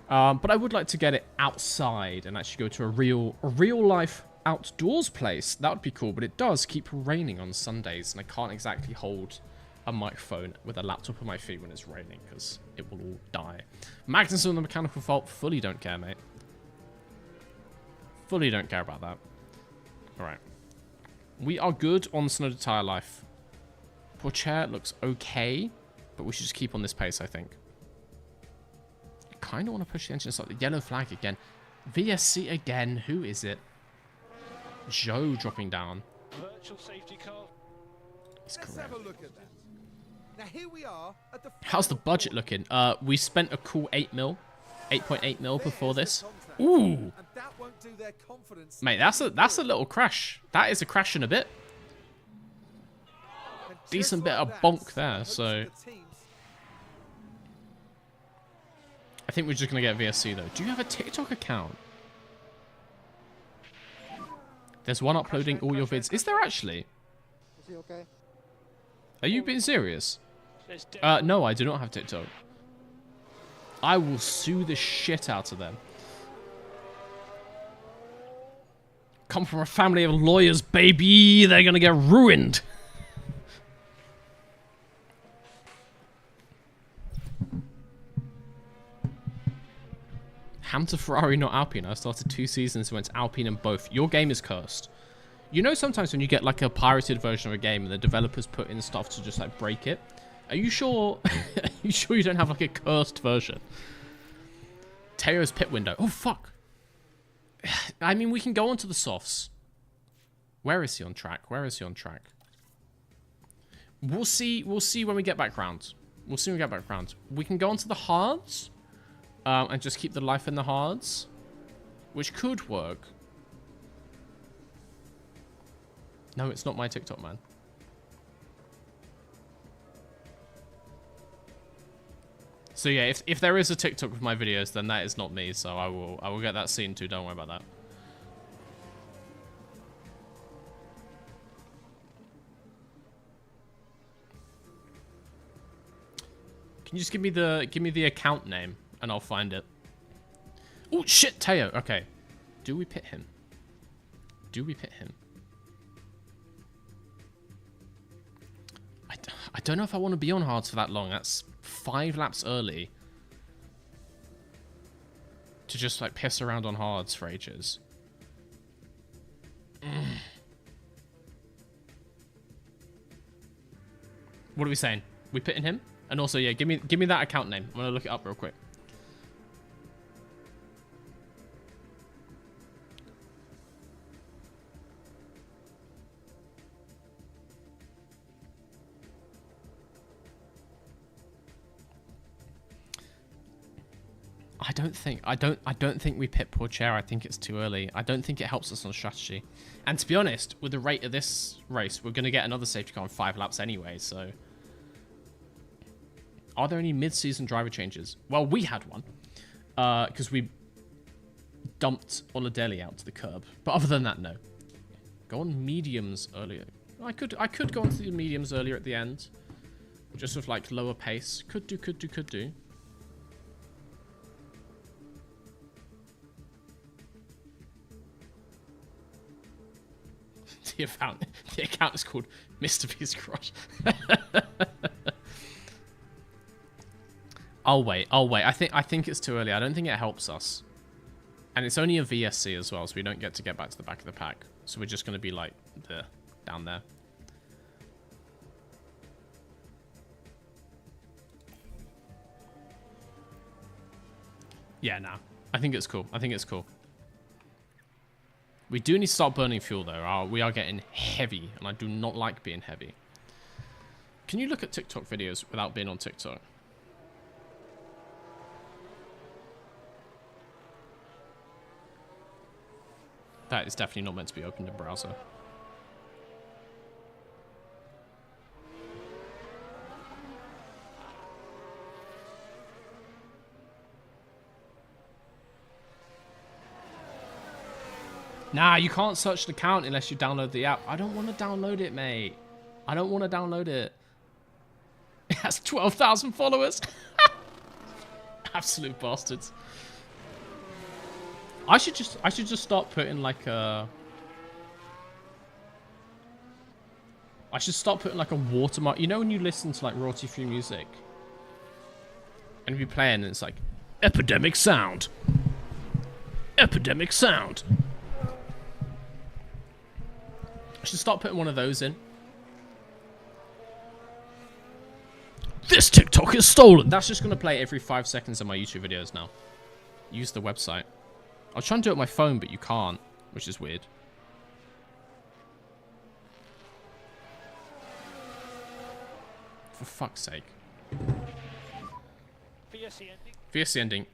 But I would like to get it outside and actually go to a real life outdoors place. That would be cool, but it does keep raining on Sundays, and I can't exactly hold a microphone with a laptop on my feet when it's raining because it will all die. Magnussen on the mechanical fault, fully don't care, mate. Fully don't care about that. All right, we are good on Tsunoda tire life. Pourchaire looks okay, but we should just keep on this pace, I think. I kind of want to push the engine slightly. Yellow flag again. VSC again. Who is it? Joe dropping down. Virtual safety car. Let's have a look at that. Now here we are at the How's the budget looking? We spent a cool 8.8 mil before this. contract, Ooh, and that won't do their confidence. mate, that's a little crash. That is a crash in a bit. And just Decent bit like of that, bonk there, hopes so of the teams I think we're just gonna get VSC though. Do you have a TikTok account? There's one uploading all your vids. Is there actually? Is he okay? Are you being serious? There's definitely No, I do not have TikTok. I will sue the shit out of them. Come from a family of lawyers, baby. They're gonna get ruined. Hamilton, Ferrari, not Alpine. I started 2 seasons and went to Alpine in both. Your game is cursed. You know sometimes when you get like a pirated version of a game and the developers put in stuff to just like break it? Are you sure? Are you sure you don't have like a cursed version? Teo's pit window. Oh, fuck. I mean, we can go on to the softs. Where is he on track? Where is he on track? We'll see when we get back round. We'll see when we get back round. We can go on to the hards. And just keep the life in the hards, which could work. No, it's not my TikTok, man. So yeah, if there is a TikTok with my videos, then that is not me. So I will get that seen too. Don't worry about that. Can you just give me the account name? And I'll find it. Oh, shit, Teo. Okay. Do we pit him? Do we pit him? I don't know if I want to be on hards for that long. That's 5 laps early. To just, like, piss around on hards for ages. What are we saying? We pitting him? And also, yeah, give me that account name. I'm going to look it up real quick. I don't think we pit Pourchaire. I think it's too early. I don't think it helps us on strategy. And to be honest, with the rate of this race, we're going to get another safety car in 5 laps anyway, so. Are there any mid-season driver changes? Well, we had one. Because we dumped Oladelli out to the curb. But other than that, no. Go on mediums earlier. I could go on to the mediums earlier at the end. Just with like lower pace. Could do. The account is called Mr. V's Crush. I'll wait. I think it's too early. I don't think it helps us. And it's only a VSC as well, so we don't get to get back to the back of the pack. So we're just going to be like down there. Yeah, nah. I think it's cool. We do need to start burning fuel, though. We are getting heavy, and I do not like being heavy. Can you look at TikTok videos without being on TikTok? That is definitely not meant to be opened in browser. Nah, you can't search the account unless you download the app. I don't want to download it, mate. I don't want to download it. It has 12,000 followers. Absolute bastards. I should just start putting like a... I should start putting like a watermark. You know when you listen to like royalty-free music? And if you play and it's like, Epidemic Sound. Epidemic Sound. I should start putting one of those in. This TikTok is stolen. That's just going to play every 5 seconds of my YouTube videos now. Use the website. I was trying to do it on my phone, but you can't, which is weird. For fuck's sake. VSC ending.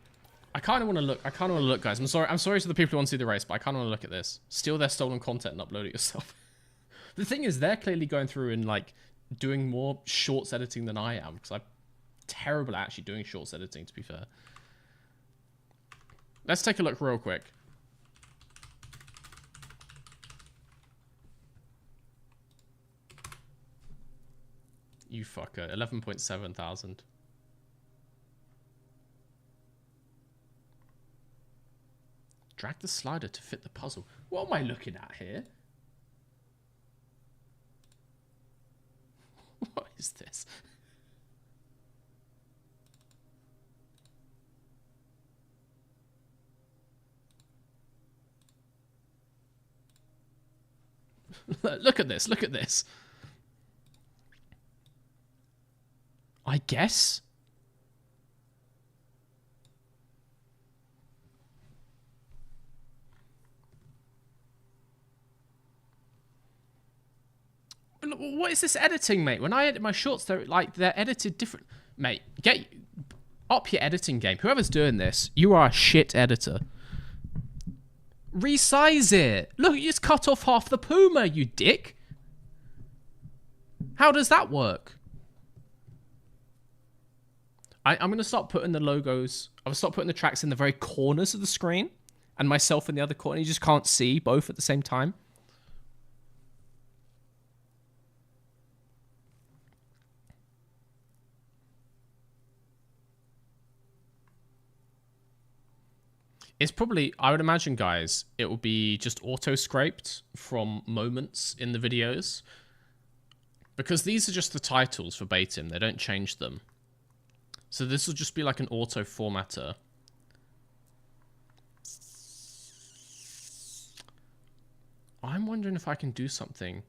I kind of want to look. Guys. I'm sorry to the people who want to see the race, but I kind of want to look at this. Steal their stolen content and upload it yourself. The thing is, they're clearly going through and like doing more shorts editing than I am, because I'm terrible at actually doing shorts editing, to be fair. Let's take a look real quick. You fucker. 11.7 thousand. Drag the slider to fit the puzzle. What am I looking at here? What is this? Look at this. Look at this. I guess. What is this editing, mate? When I edit my shorts, they're edited different. Mate, get up your editing game. Whoever's doing this, you are a shit editor. Resize it. Look, you just cut off half the Puma, you dick. How does that work? I'm going to start putting the logos. I'm going to start putting the tracks in the very corners of the screen and myself in the other corner. You just can't see both at the same time. It's probably, I would imagine, guys, it will be just auto-scraped from moments in the videos. Because these are just the titles verbatim. They don't change them. So this will just be like an auto-formatter. I'm wondering if I can do something.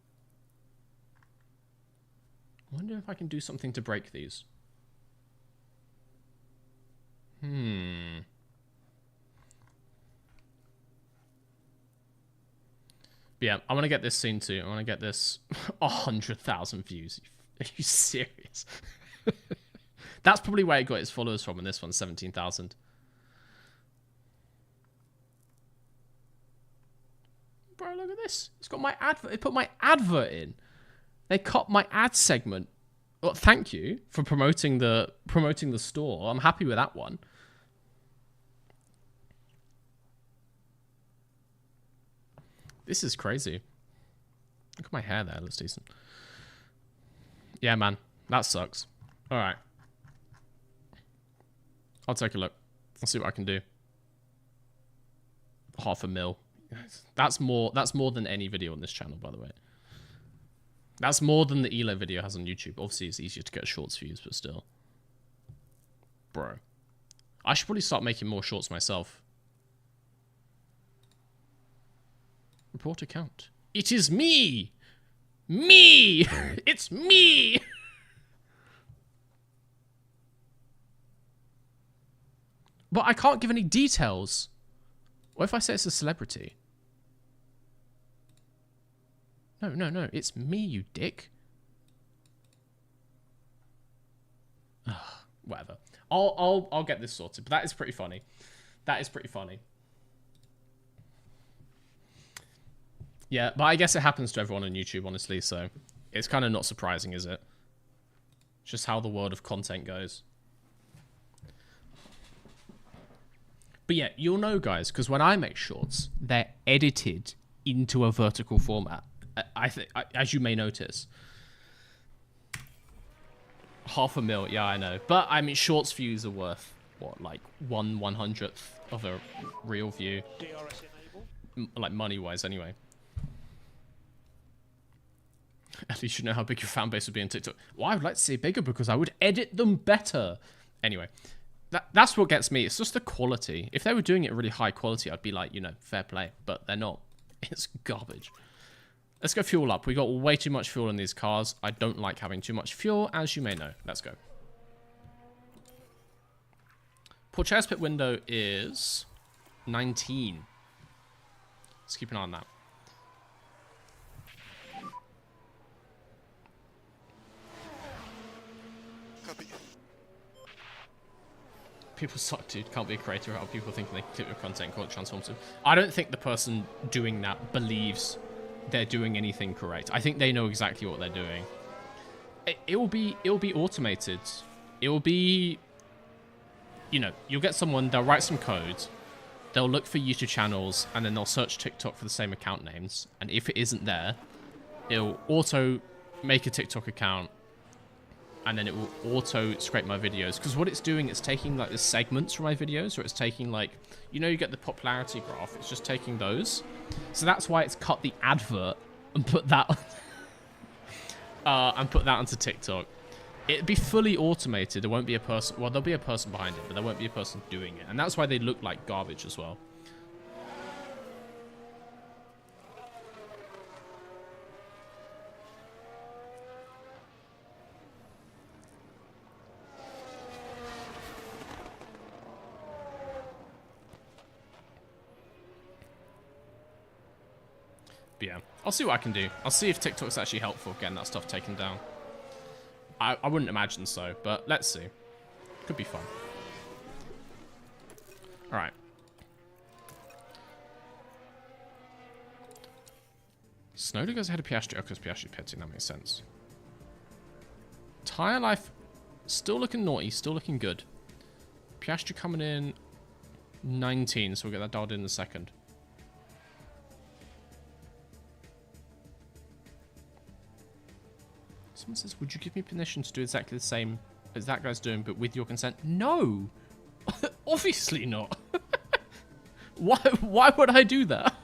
I wonder if I can do something to break these. But yeah, I want to get this scene too. I want to get this 100,000 views. Are you serious? That's probably where it got its followers from, and this one's 17,000. Bro, look at this. It's got my advert. They put my advert in. They cut my ad segment. Well, thank you for promoting the store. I'm happy with that one. This is crazy. Look at my hair there. It looks decent. Yeah, man. That sucks. All right. I'll take a look. I'll see what I can do. 500,000. That's more than any video on this channel, by the way. That's more than the ELO video has on YouTube. Obviously, it's easier to get shorts views, but still. Bro. I should probably start making more shorts myself. Report account. It is me! Me! It's me! But I can't give any details. What if I say it's a celebrity? No, it's me, you dick. Ugh, whatever. I'll get this sorted, but that is pretty funny. That is pretty funny. Yeah, but I guess it happens to everyone on YouTube, honestly, so it's kind of not surprising, is it? It's just how the world of content goes. But yeah, you'll know, guys, because when I make shorts, they're edited into a vertical format. I think, as you may notice. 500,000, yeah, I know. But, I mean, shorts views are worth, what, like 1/100th of a real view? DRS enable. Like, money-wise, anyway. At least you know how big your fan base would be on TikTok. Well, I would like to see it bigger because I would edit them better. Anyway, that's what gets me. It's just the quality. If they were doing it really high quality, I'd be like, you know, fair play. But they're not. It's garbage. Let's go fuel up. We got way too much fuel in these cars. I don't like having too much fuel, as you may know. Let's go. Porchere's pit window is 19. Let's keep an eye on that. People suck, dude. Can't be a creator how people think they clip your content, call it transformative. I don't think the person doing that believes they're doing anything correct. I think they know exactly what they're doing. It'll be automated. It will be, you know, you'll get someone, they'll write some code, they'll look for YouTube channels, and then they'll search TikTok for the same account names. And if it isn't there, it'll auto make a TikTok account, and then it will auto scrape my videos. Because what it's doing, it's taking like the segments from my videos, or it's taking like, you know, you get the popularity graph, it's just taking those. So that's why it's cut the advert and put that onto TikTok. It'd be fully automated. There won't be a person, well, there'll be a person behind it, but there won't be a person doing it. And that's why they look like garbage as well. But yeah, I'll see what I can do. I'll see if TikTok's actually helpful getting that stuff taken down. I wouldn't imagine so, but let's see. Could be fun. Alright. Snowden goes ahead of Piastri. Oh, because Piastri pitting, that makes sense. Tyre life, still looking naughty, still looking good. Piastri coming in 19, so we'll get that dialed in a second. Someone says, would you give me permission to do exactly the same as that guy's doing, but with your consent? No! Obviously not. Why would I do that?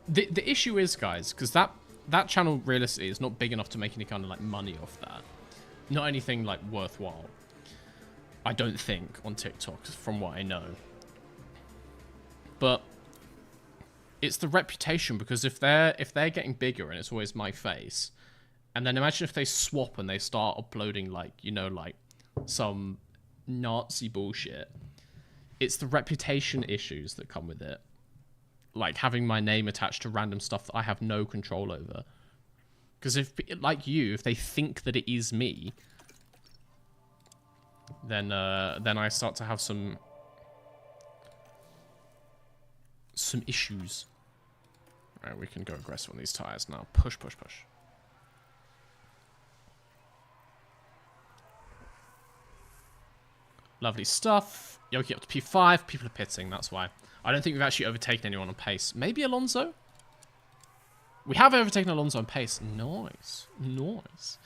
The issue is, guys, because that channel realistically is not big enough to make any kind of like money off that. Not anything like worthwhile. I don't think on TikTok, from what I know. But it's the reputation, because if they're getting bigger and it's always my face, and then imagine if they swap and they start uploading like, you know, like some Nazi bullshit. It's the reputation issues that come with it. Like having my name attached to random stuff that I have no control over. Because if, like you, if they think that it is me, then I start to have some issues. Right, we can go aggressive on these tires now. Push, push, push. Lovely stuff. Yoki up to P5. People are pitting, that's why. I don't think we've actually overtaken anyone on pace. Maybe Alonso? We have overtaken Alonso on pace. Nice. Nice.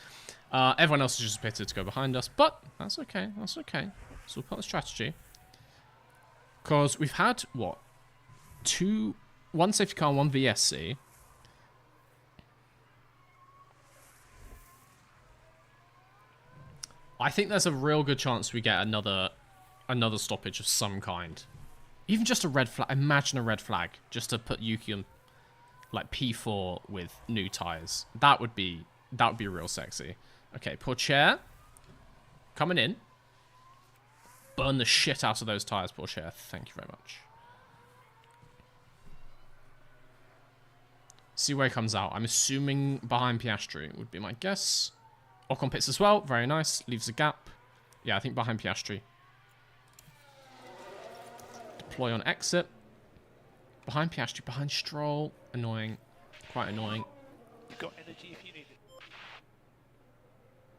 Everyone else is just pitted to go behind us, but that's okay. That's okay. It's all part of the strategy. Because we've had, what? One safety car and one VSC. I think there's a real good chance we get another stoppage of some kind. Even just a red flag. Imagine a red flag just to put Yuki on like P4 with new tires. That would be real sexy. Okay, Pourchaire coming in. Burn the shit out of those tires, Pourchaire. Thank you very much. See where he comes out. I'm assuming behind Piastri would be my guess. Ocon pits as well. Very nice. Leaves a gap. Yeah, I think behind Piastri. Deploy on exit. Behind Piastri. Behind Stroll. Annoying. Quite annoying. You've got energy if you need it.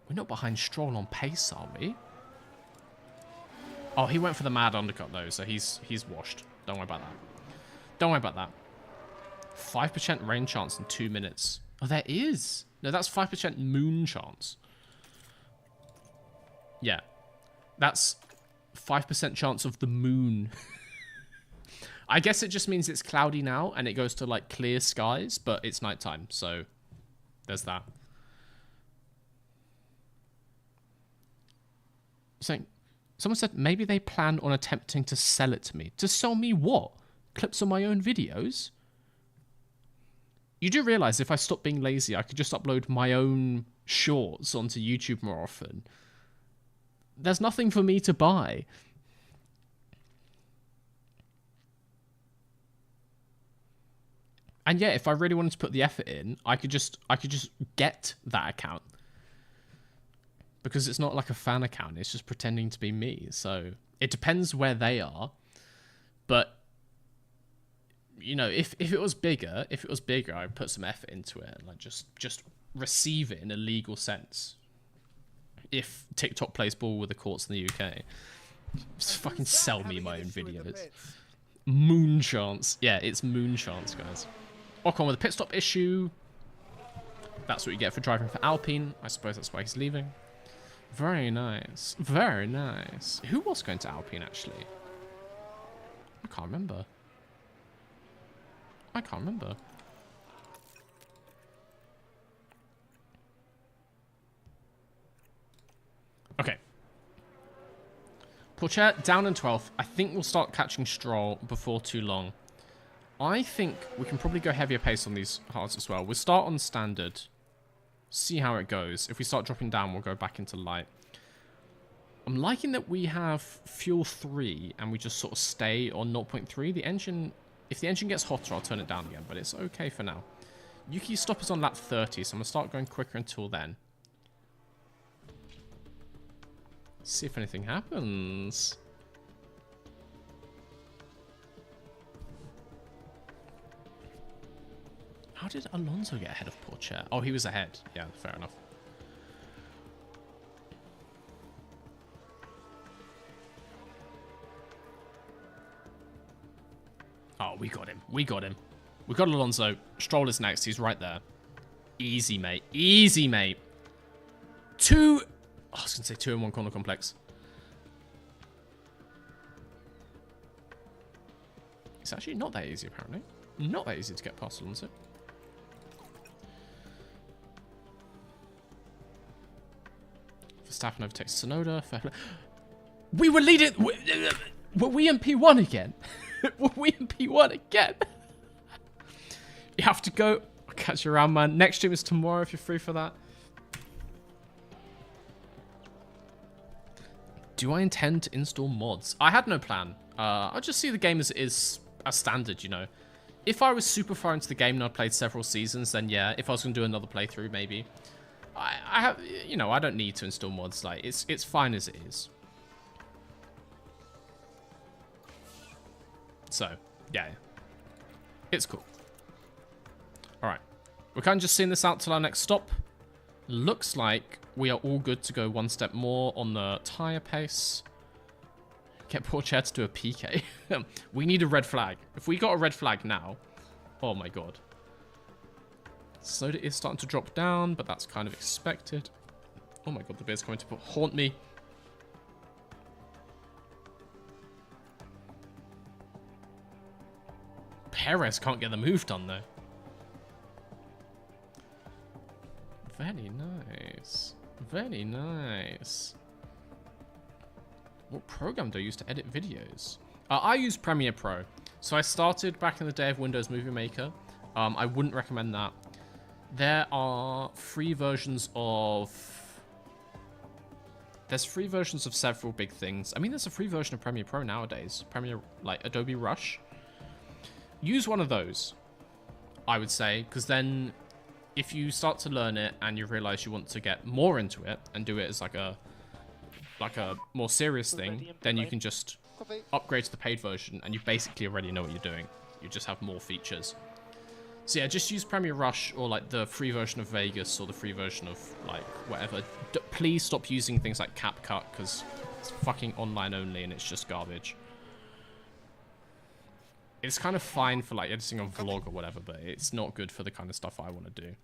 We're not behind Stroll on pace, are we? Oh, he went for the mad undercut, though, so he's washed. Don't worry about that. Don't worry about that. 5% rain chance in 2 minutes. Oh, there is. No, that's 5% moon chance. Yeah. That's 5% chance of the moon. I guess it just means it's cloudy now and it goes to like clear skies, but it's nighttime, so there's that. So, someone said maybe they plan on attempting to sell it to me. To sell me what? Clips of my own videos? You do realize if I stop being lazy, I could just upload my own shorts onto YouTube more often. There's nothing for me to buy. And yeah, if I really wanted to put the effort in, I could just get that account. Because it's not like a fan account, it's just pretending to be me. So it depends where they are. But you know, if it was bigger, I'd put some effort into it and like just receive it in a legal sense. If TikTok plays ball with the courts in the UK, just fucking sell me my own videos. Moon chance, yeah, it's moon chance, guys. Ocon with a pit stop issue. That's what you get for driving for Alpine. I suppose that's why he's leaving. Very nice, very nice. Who was going to Alpine actually? I can't remember. Okay. Pourchaire down in 12th. I think we'll start catching Stroll before too long. I think we can probably go heavier pace on these hards as well. We'll start on standard. See how it goes. If we start dropping down, we'll go back into light. I'm liking that we have fuel 3 and we just sort of stay on 0.3. The engine... If the engine gets hotter, I'll turn it down again, but it's okay for now. Yuki's stop is on lap 30, so I'm going to start going quicker until then. See if anything happens. How did Alonso get ahead of Pourchaire? Oh, he was ahead. Yeah, fair enough. Oh, we got him. We got him. We got Alonso. Stroll is next. He's right there. Easy, mate. Easy, mate. I was going to say 2 in 1 corner complex. It's actually not that easy, apparently. Not that easy to get past Alonso. Verstappen overtakes Tsunoda. We were leading... Were we in P1 again? Were we in P1 again? You have to go. I'll catch you around, man. Next stream is tomorrow if you're free for that. Do I intend to install mods? I had no plan. I'll just see the game as it is, as standard, you know. If I was super far into the game and I'd played several seasons, then yeah. If I was going to do another playthrough, maybe. I have, you know, I don't need to install mods. Like, it's fine as it is. So, yeah. It's cool. Alright. We're kind of just seeing this out till our next stop. Looks like we are all good to go one step more on the tyre pace. Get poor Chair to do a PK. We need a red flag. If we got a red flag now... Oh my god. Soda is starting to drop down, but that's kind of expected. Oh my god, the bear's coming to haunt me. Perez can't get the move done, though. Very nice. Very nice. What program do I use to edit videos? I use Premiere Pro. So I started back in the day of Windows Movie Maker. I wouldn't recommend that. There are free versions of... There's free versions of several big things. I mean, there's a free version of Premiere Pro nowadays. Premiere, like Adobe Rush. Use one of those, I would say, because then if you start to learn it and you realize you want to get more into it and do it as like a more serious thing, then you can just upgrade to the paid version and you basically already know what you're doing. You just have more features. So yeah, just use Premiere Rush or like the free version of Vegas or the free version of like whatever. Please stop using things like CapCut because it's fucking online only and it's just garbage. It's kind of fine for like editing a vlog or whatever, but it's not good for the kind of stuff I want to do.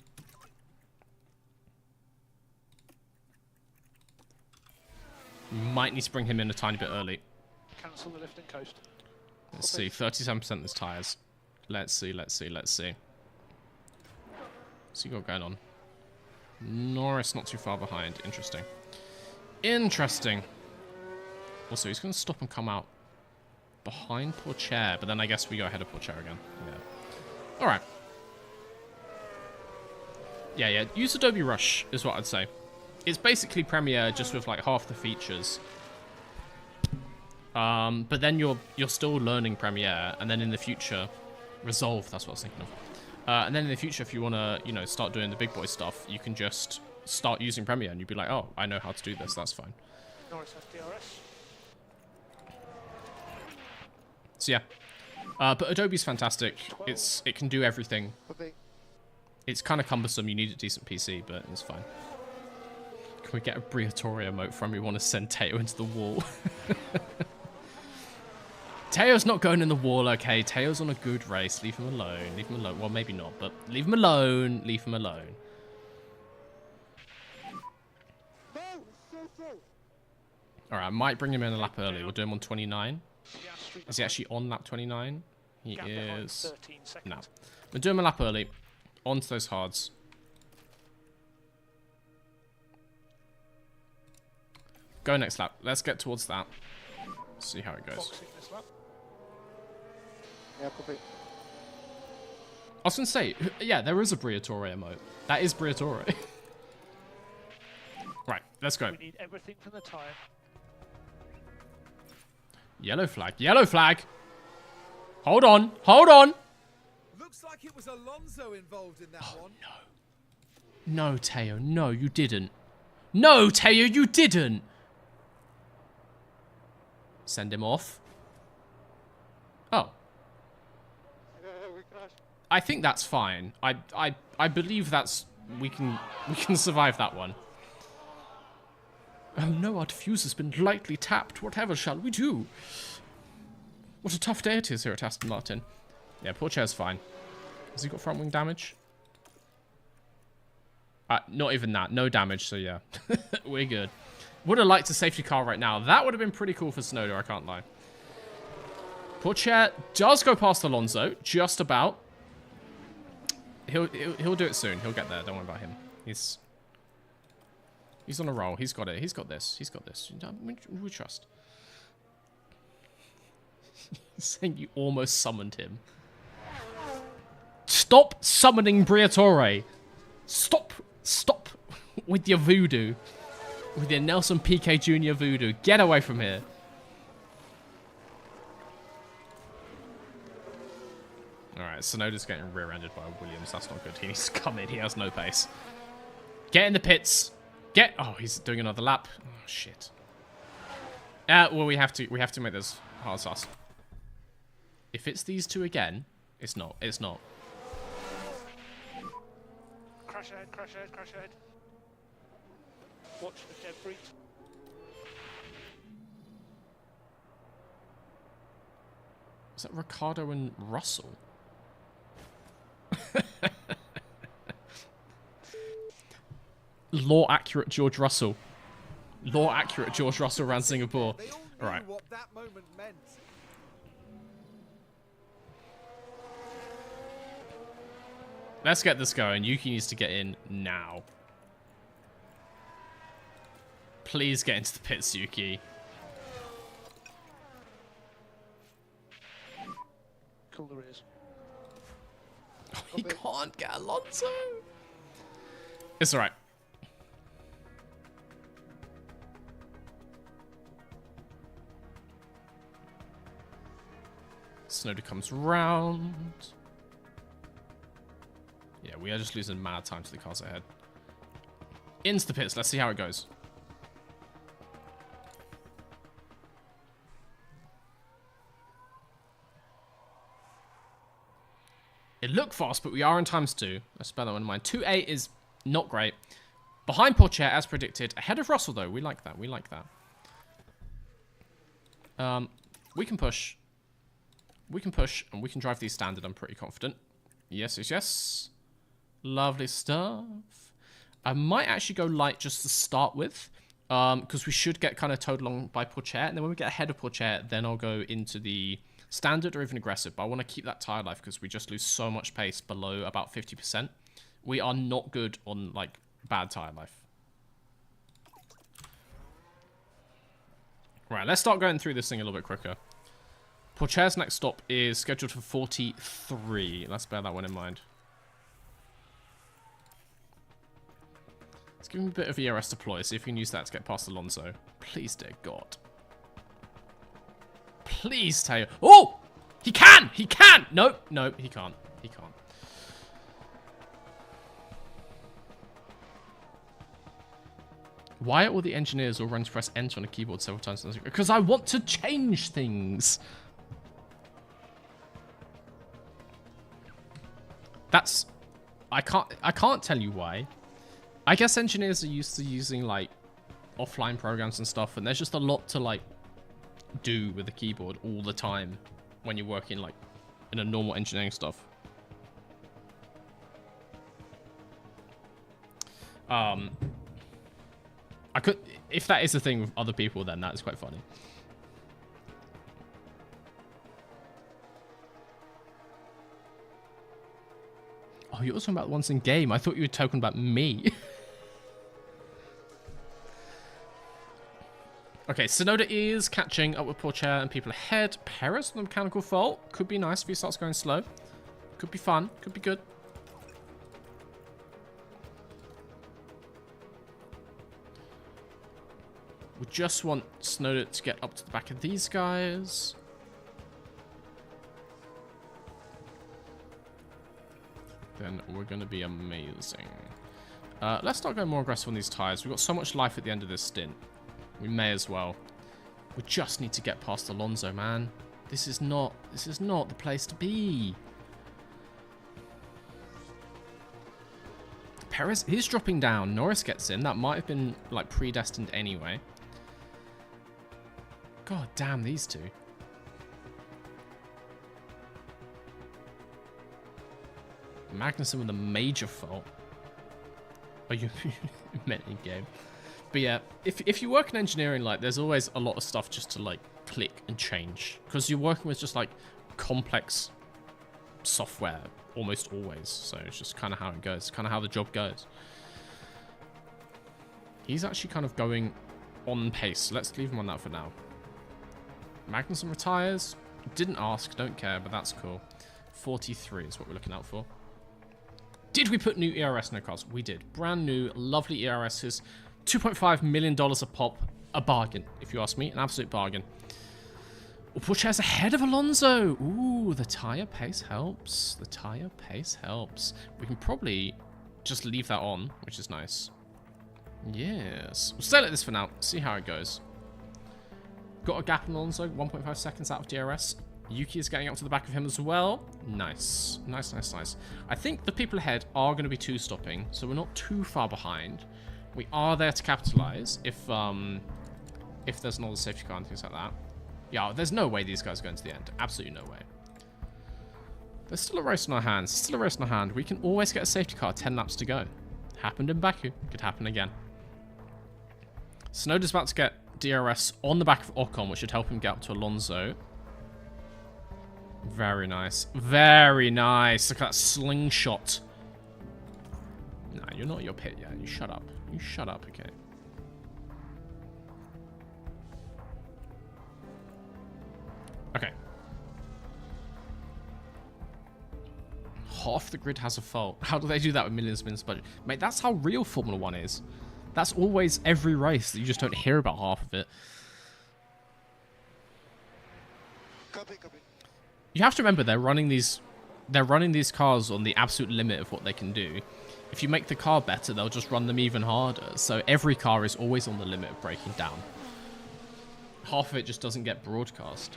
Might need to bring him in a tiny bit early. Cancel the lift and coast. Let's see, 37% is tyres. Let's see. What's he got going on? Norris not too far behind. Interesting. Also, he's going to stop and come out behind Pourchaire, but then I guess we go ahead of Pourchaire again. Yeah. Alright. Yeah. Use Adobe Rush is what I'd say. It's basically Premiere just with like half the features. But then you're still learning Premiere, and then in the future, Resolve, that's what I was thinking of. And then in the future, if you want to, you know, start doing the big boy stuff, you can just start using Premiere, and you'd be like, oh, I know how to do this, that's fine. Norris has DRS. So yeah. But Adobe's fantastic. It can do everything. It's kind of cumbersome, you need a decent PC, but it's fine. Can we get a Briatore emote from me? Want to send Teo into the wall? Teo's not going in the wall, okay? Teo's on a good race. Leave him alone. Leave him alone. Well, maybe not, but leave him alone. Leave him alone. Alright, I might bring him in a lap early. We'll do him on 29. Is he actually on lap 29? He is. No. We'll do him a lap early. On to those hards. Go next lap. Let's get towards that. See how it goes. Yeah, copy. I was going to say, yeah, there is a Briatore emote. That is Briatore. Right, let's go. We need everything from the tyre. Yellow flag. Yellow flag. Hold on. Hold on. Looks like it was Alonso involved in that one. No. No, Teo. No, you didn't. No, Teo, you didn't. Send him off. Oh. We crashed. I think that's fine. I believe that's we can survive that one. Oh no, our diffuser has been lightly tapped. Whatever shall we do? What a tough day it is here at Aston Martin. Yeah, Pourchaire's fine. Has he got front wing damage? Not even that. No damage, so yeah. We're good. Would have liked a safety car right now. That would have been pretty cool for Tsunoda, I can't lie. Pourchaire does go past Alonso, just about. He'll do it soon. He'll get there. Don't worry about him. He's on a roll. He's got it. He's got this. He's got this. We trust. He's saying you almost summoned him. Stop summoning Briatore. Stop with your voodoo. With your Nelson Piquet Jr. voodoo. Get away from here. Alright, Tsunoda's getting rear-ended by Williams. That's not good. He needs to come in. He has no pace. Get in the pits. Get... Oh, he's doing another lap. Oh, shit. Well, we have to make this hard sauce. If it's these two again, it's not. It's not. Crash ahead, crash ahead, crash ahead. Watch the debris. Is that Ricciardo and Russell? Law accurate George Russell. Law accurate George Russell around Singapore. They all knew All right. what that moment meant. Let's get this going. Yuki needs to get in now. Please get into the pits, Yuki. Cool the rears. He can't get Alonso. It's alright. Snowden comes round. Yeah, we are just losing mad time to the cars ahead. Into the pits. Let's see how it goes. It looked fast, but we are in times 2. Let's bear that one in mind. 2.8 is not great. Behind Pourchaire, as predicted. Ahead of Russell, though. We like that. We like that. We can push. We can push, and we can drive these standard. I'm pretty confident. Yes, yes, yes. Lovely stuff. I might actually go light just to start with, because we should get kind of towed along by Pourchaire, and then when we get ahead of Pourchaire, then I'll go into the standard or even aggressive. But I want to keep that tire life because we just lose so much pace below about 50%. We are not good on like bad tire life. Right, let's start going through this thing a little bit quicker. Pourchaire's next stop is scheduled for 43. Let's bear that one in mind. Let's give him a bit of ERS deploy, see if we can use that to get past Alonso. Please, dear God. Please, Tayo. Oh! He can! He can! Nope, nope, he can't. He can't. Why are all the engineers all running to press enter on a keyboard several times? Because I want to change things. That's... I can't tell you why. I guess engineers are used to using, like, offline programs and stuff, and there's just a lot to, like, do with the keyboard all the time when you're working, like, in a normal engineering stuff. I could... If that is the thing with other people, then that is quite funny. Oh, you're talking about the ones in game. I thought you were talking about me. Okay, Tsunoda is catching up with Pourchaire and people ahead. Perez on the mechanical fault. Could be nice if he starts going slow. Could be fun. Could be good. We just want Tsunoda to get up to the back of these guys. Then we're going to be amazing. Let's start going more aggressive on these tires. We've got so much life at the end of this stint. We may as well. We just need to get past Alonso, man. This is not the place to be. Perez is dropping down. Norris gets in. That might have been like predestined anyway. God damn these two. Magnussen with a major fault. Oh, you meant in game. But yeah, if you work in engineering, like, there's always a lot of stuff just to, like, click and change. Because you're working with just, like, complex software almost always. So it's just kind of how it goes. Kind of how the job goes. He's actually kind of going on pace. Let's leave him on that for now. Magnussen retires. Didn't ask, don't care, but that's cool. 43 is what we're looking out for. Did we put new ERS in the cars? We did. Brand new, lovely ERSs. $2.5 million a pop. A bargain, if you ask me. An absolute bargain. Oh, Pourchaire's ahead of Alonso. Ooh, the tyre pace helps. The tyre pace helps. We can probably just leave that on, which is nice. Yes. We'll stay like this for now. See how it goes. Got a gap on Alonso. 1.5 seconds out of DRS. Yuki is getting up to the back of him as well. Nice. Nice, nice, nice. I think the people ahead are going to be two-stopping, so we're not too far behind. We are there to capitalize if there's another safety car and things like that. Yeah, there's no way these guys are going to the end. Absolutely no way. There's still a race in our hands. Still a race in our hand. We can always get a safety car 10 laps to go. Happened in Baku. Could happen again. Tsunoda's about to get DRS on the back of Ocon, which should help him get up to Alonso. Very nice. Very nice. Look at that slingshot. Nah, you're not your pit yet. You shut up. You shut up, okay. Okay. Half the grid has a fault. How do they do that with millions of minutes budget? Mate, that's how real Formula 1 is. That's always every race that you just don't hear about half of it. Copy. You have to remember they're running these cars on the absolute limit of what they can do. If you make the car better, they'll just run them even harder. So every car is always on the limit of breaking down. Half of it just doesn't get broadcast.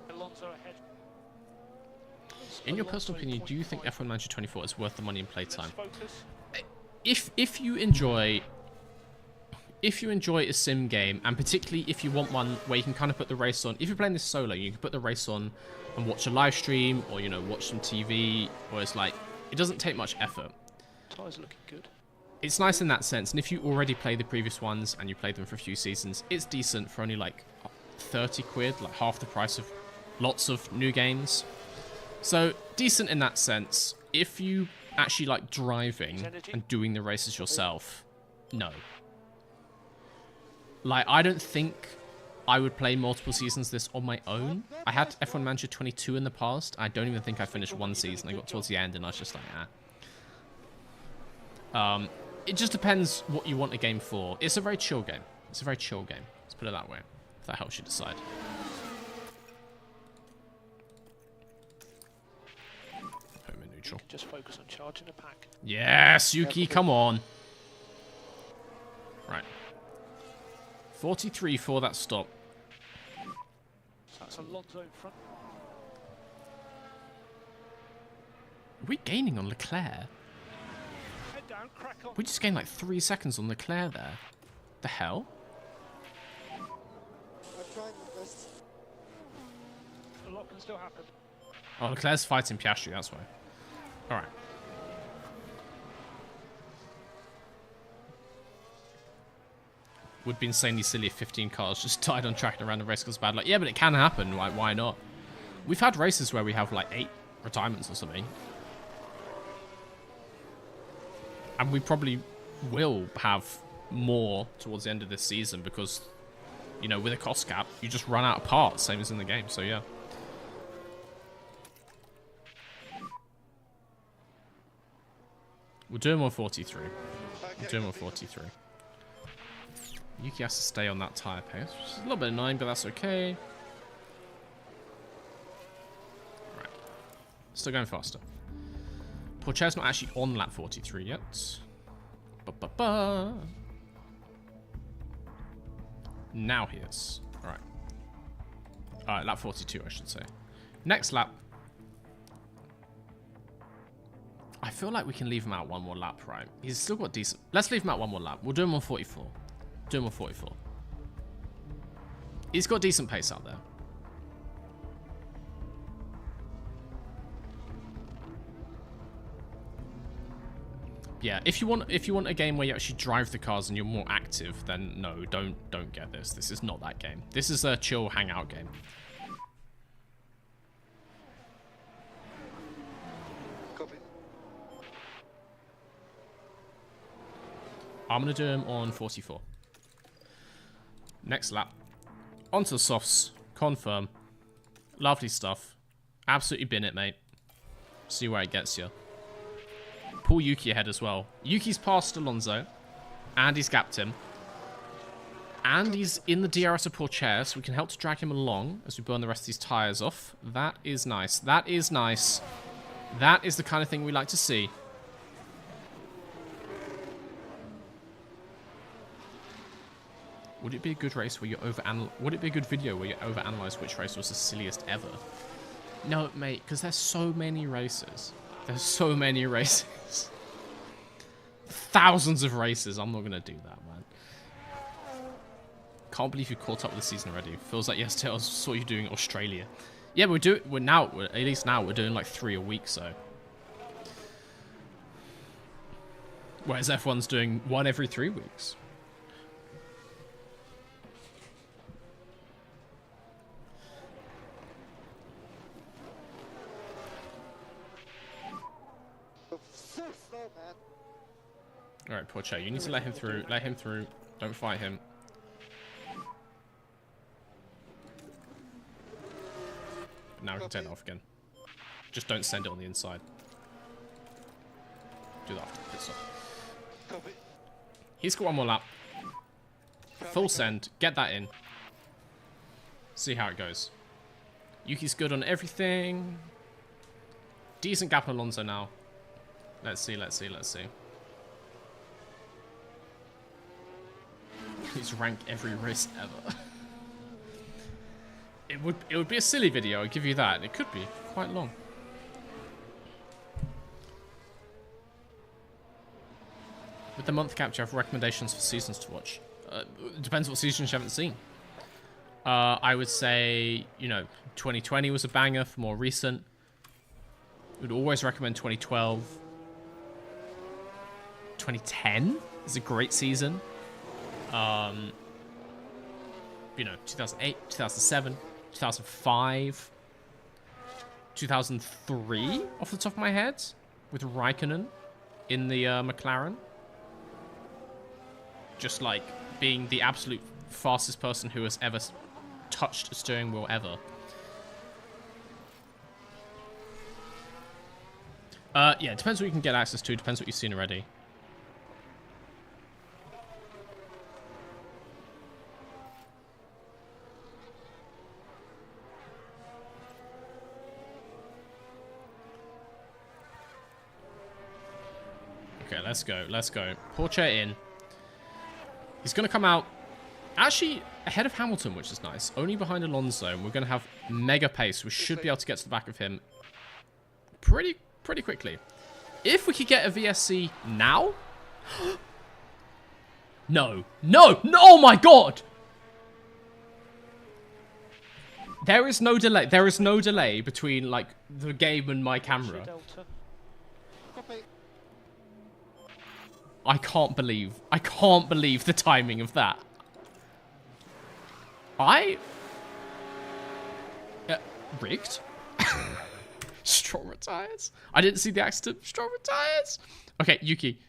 Alonso ahead. In your personal opinion, do you think F1 Manager 24 is worth the money in playtime? Let's focus. If you enjoy a sim game, and particularly if you want one where you can kind of put the race on, if you're playing this solo, you can put the race on and watch a live stream, or, you know, watch some TV, or it's like, it doesn't take much effort. Tyres looking good. It's nice in that sense, and if you already play the previous ones and you played them for a few seasons, it's decent for only like 30 quid, like half the price of lots of new games. So decent in that sense. If you actually like driving and doing the races yourself, no. Like, I don't think I would play multiple seasons of this on my own. I had F1 Manager 22 in the past. I don't even think I finished one season. I got towards the end and I was just like, ah. It just depends what you want a game for. It's a very chill game. It's a very chill game. Let's put it that way. If that helps you decide. Home and neutral. Just focus on charging a pack. Yes, Yuki, come on. Right. 43 for that stop. So that's Alonso in front. Are we gaining on Leclerc? Head down, crack on. We just gained like 3 seconds on Leclerc there. The hell? I'm trying my best. A lot can still happen. Oh, Leclerc's fighting Piastri, that's why. Alright. Would be insanely silly if 15 cars just died on track and around the race because bad. Like, yeah, but it can happen. Why not? We've had races where we have like 8 retirements or something. And we probably will have more towards the end of this season because, you know, with a cost cap, you just run out of parts, same as in the game. So, yeah. We're doing 143. We're doing 143. Yuki has to stay on that tyre pace, which is a little bit annoying, but that's okay. Right. Still going faster. Pourchaire's not actually on lap 43 yet. Ba-ba-ba. Now he is. Alright. Alright, lap 42, I should say. Next lap. I feel like we can leave him out one more lap, right? He's still got decent... Let's leave him out one more lap. We'll do him on 44. Do him on 44. He's got decent pace out there. Yeah, if you want a game where you actually drive the cars and you're more active, then no, don't get this. This is not that game. This is a chill hangout game. Copy. I'm gonna do him on 44. Next lap. Onto the softs. Confirm. Lovely stuff. Absolutely bin it, mate. See where it gets you. Pull Yuki ahead as well. Yuki's passed Alonso. And he's gapped him. And he's in the DRS of Pourchaire, so we can help to drag him along as we burn the rest of these tyres off. That is nice. That is nice. That is the kind of thing we like to see. Would it be a good race where you would it be a good video where you overanalyze which race was the silliest ever? No, mate, because there's so many races. There's so many races. Thousands of races. I'm not going to do that, man. Can't believe you caught up with the season already. Feels like yesterday I saw you doing Australia. Yeah, we're at least now we're doing like 3 a week, so. Whereas F1's doing 1 every 3 weeks. So slow, man. Alright, Porsche, you need to let him through. Let him through. Don't fight him. Now we can turn it off again. Just don't send it on the inside. Do that after the pit stop. Copy. He's got 1 more lap. Full send. Get that in. See how it goes. Yuki's good on everything. Decent gap on Alonso now. Let's see, let's see, let's see. He's ranked every race ever. It would be a silly video, I'll give you that. It could be quite long. With the month cap, do you have recommendations for seasons to watch? It depends what seasons you haven't seen. I would say, you know, 2020 was a banger for more recent. Would always recommend 2012. 2010 is a great season. You know, 2008, 2007, 2005, 2003 off the top of my head with Raikkonen in the McLaren. Just like being the absolute fastest person who has ever touched a steering wheel ever. Yeah, it depends what you can get access to, depends what you've seen already. Okay, let's go, let's go. Porsche in. He's going to come out actually ahead of Hamilton, which is nice. Only behind Alonso, and we're going to have mega pace. We should be able to get to the back of him pretty quickly. If we could get a VSC now? No, oh my god! There is no delay. There is no delay between like the game and my camera. Delta. Copy. I can't believe the timing of that. Rigged? Stroll retires? I didn't see the accident. Stroll retires? Okay, Yuki.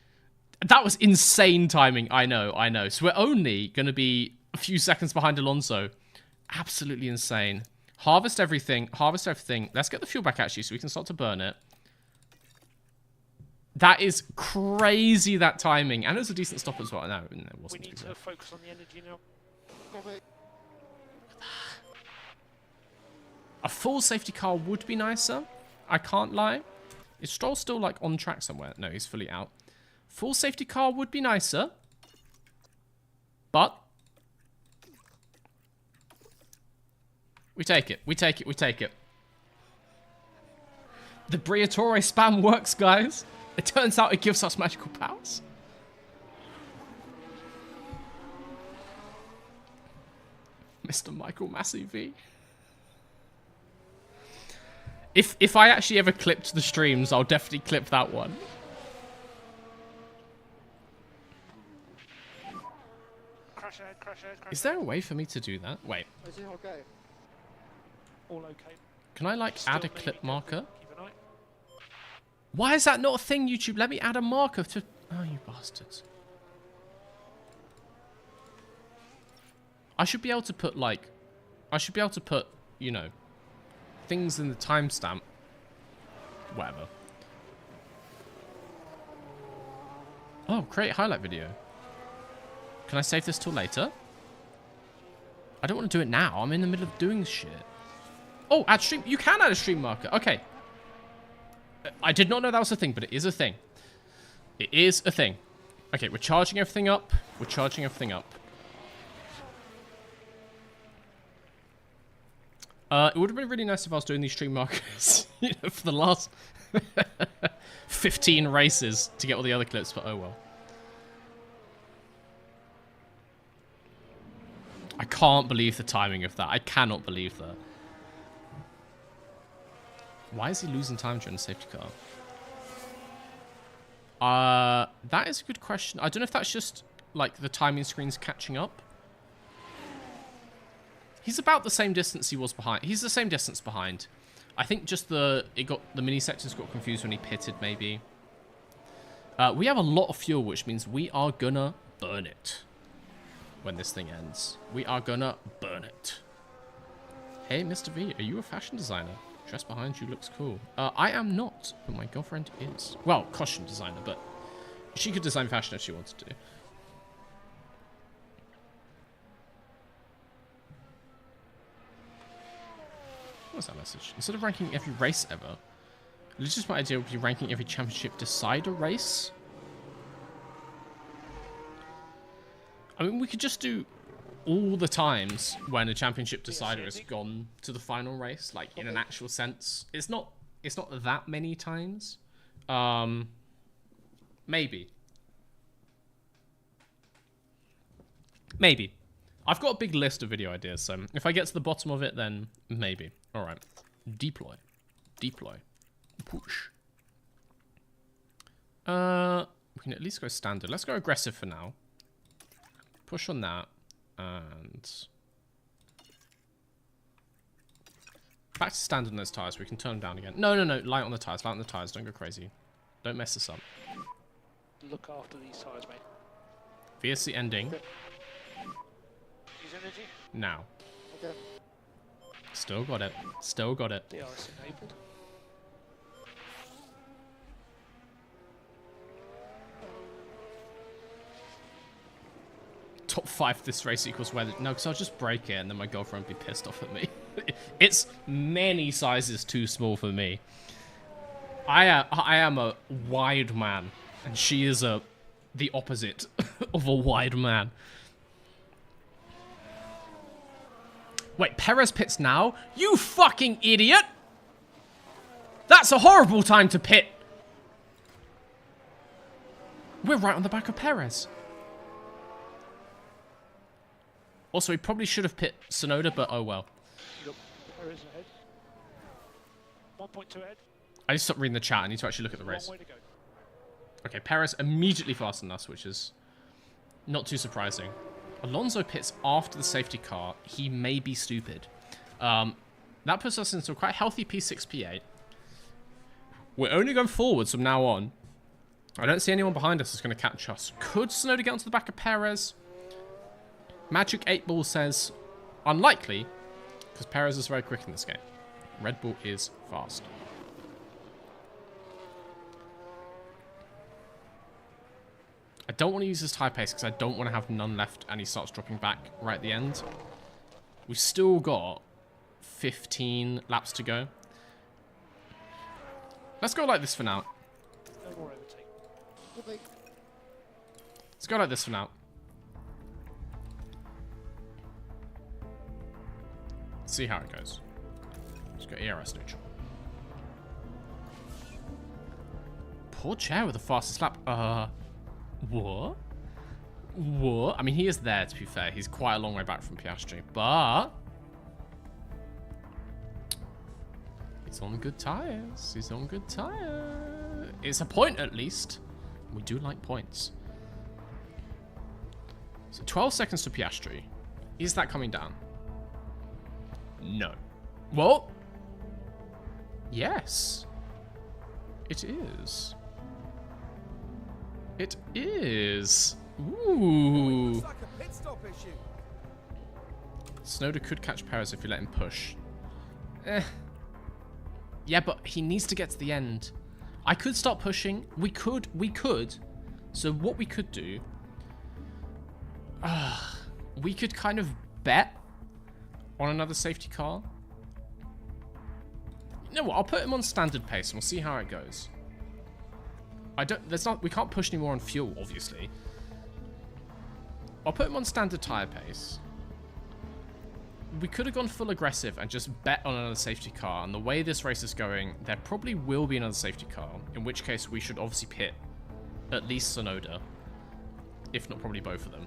That was insane timing. I know. So we're only going to be a few seconds behind Alonso. Absolutely insane. Harvest everything. Let's get the fuel back, actually, so we can start to burn it. That is crazy, that timing. And it was a decent stop as well. No, it wasn't. We need to focus on the energy now. Copy. A full safety car would be nicer. I can't lie. Is Stroll still, like, on track somewhere? No, he's fully out. Full safety car would be nicer. But we take it. We take it. The Briatore spam works, guys. It turns out it gives us magical powers. Mr. Michael Massey V. If I actually ever clipped the streams, I'll definitely clip that one. Crash ahead. Is there a way for me to do that? Wait. Is it okay? All okay. Can I, like, Still add a maybe clip marker? Keep an eye. Why is that not a thing, YouTube? Let me add a marker to... Oh, you bastards. I should be able to put, like... you know, things in the timestamp. Whatever. Oh, create highlight video. Can I save this till later? I don't want to do it now. I'm in the middle of doing shit. Oh, add stream. You can add a stream marker. Okay. I did not know that was a thing, but it is a thing. It is a thing. Okay, we're charging everything up. It would have been really nice if I was doing these stream markers, you know, for the last 15 races to get all the other clips, but oh well. I can't believe the timing of that. I cannot believe that. Why is he losing time during the safety car? That is a good question. I don't know if that's just, like, the timing screen's catching up. He's about the same distance he was behind. He's the same distance behind. I think just the mini sectors got confused when he pitted, maybe. We have a lot of fuel, which means we are gonna burn it when this thing ends. We are gonna burn it. Hey, Mr. V, are you a fashion designer? Dress behind you looks cool. I am not, but my girlfriend is. Well, costume designer, but she could design fashion if she wanted to. What's that message? Instead of ranking every race ever, the legitimate idea would be ranking every championship decider race. I mean, we could just do all the times when a championship decider has gone to the final race, like in an actual sense. It's not that many times. Maybe. I've got a big list of video ideas, so if I get to the bottom of it, then maybe. All right. Deploy. Push. We can at least go standard. Let's go aggressive for now. Push on that. And back to standard on those tires. We can turn them down again. No. Light on the tires. Don't go crazy. Don't mess this up. Look after these tires, mate. VSC ending. Use energy. Now. Okay. Still got it. DRS enabled. Top 5 this race equals weather. No, because I'll just break it and then my girlfriend will be pissed off at me. It's many sizes too small for me. I am a wide man, and she is the opposite of a wide man. Wait, Perez pits now? You fucking idiot! That's a horrible time to pit. We're right on the back of Perez. Also, he probably should have pit Sonoda, but oh well. Look, there is ahead. 1.2 ahead. I need to stop reading the chat. I need to actually look at the race. Long way to go. Okay, Perez immediately faster than us, which is not too surprising. Alonso pits after the safety car. He may be stupid. That puts us into a quite healthy P6, P8. We're only going forwards from now on. I don't see anyone behind us that's going to catch us. Could Sonoda get onto the back of Perez? Magic 8 Ball says unlikely, because Perez is very quick in this game. Red Bull is fast. I don't want to use his tyre pace because I don't want to have none left and he starts dropping back right at the end. We've still got 15 laps to go. Let's go like this for now. No more overtake. Copy. Let's go like this for now. See how it goes. Let's go ERS neutral. Poor Chair with the fastest lap. What? What? I mean, he is there, to be fair. He's quite a long way back from Piastri, but he's on good tyres. He's on good tyres. It's a point, at least. We do like points. So 12 seconds to Piastri. Is that coming down? No. Well, yes. It is. It is. Ooh. Looks like a pit stop issue. Sonoda could catch Perez if you let him push. Yeah, but he needs to get to the end. I could start pushing. We could. So what we could do... we could kind of bet on another safety car. You know what? I'll put him on standard pace and we'll see how it goes. We can't push anymore on fuel, obviously. I'll put him on standard tire pace. We could have gone full aggressive and just bet on another safety car. And the way this race is going, there probably will be another safety car. In which case, we should obviously pit at least Sonoda. If not, probably both of them.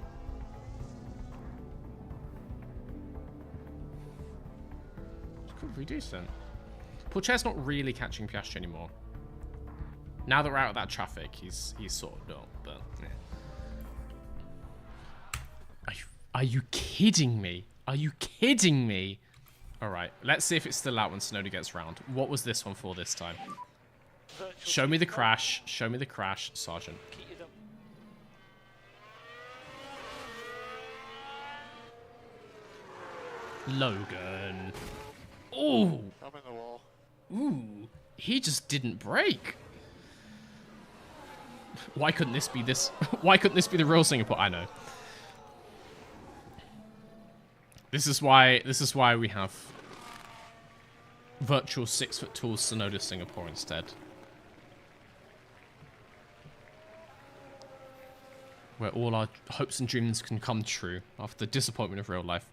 could be decent. Pourchaire's not really catching Piastri anymore. Now that we're out of that traffic, he's sort of not, but yeah. Are you kidding me? Are you kidding me? All right, let's see if it's still out when Tsunoda gets round. What was this one for this time? Virtual Show me the safety car. crash. Show me the crash, Sergeant. Keep it up. Logan. Ooh. I'm in the wall. Ooh. He just didn't brake. Why couldn't this be this? Why couldn't this be the real Singapore? I know. This is why we have virtual 6-foot tall Tsunoda Singapore instead. Where all our hopes and dreams can come true after the disappointment of real life.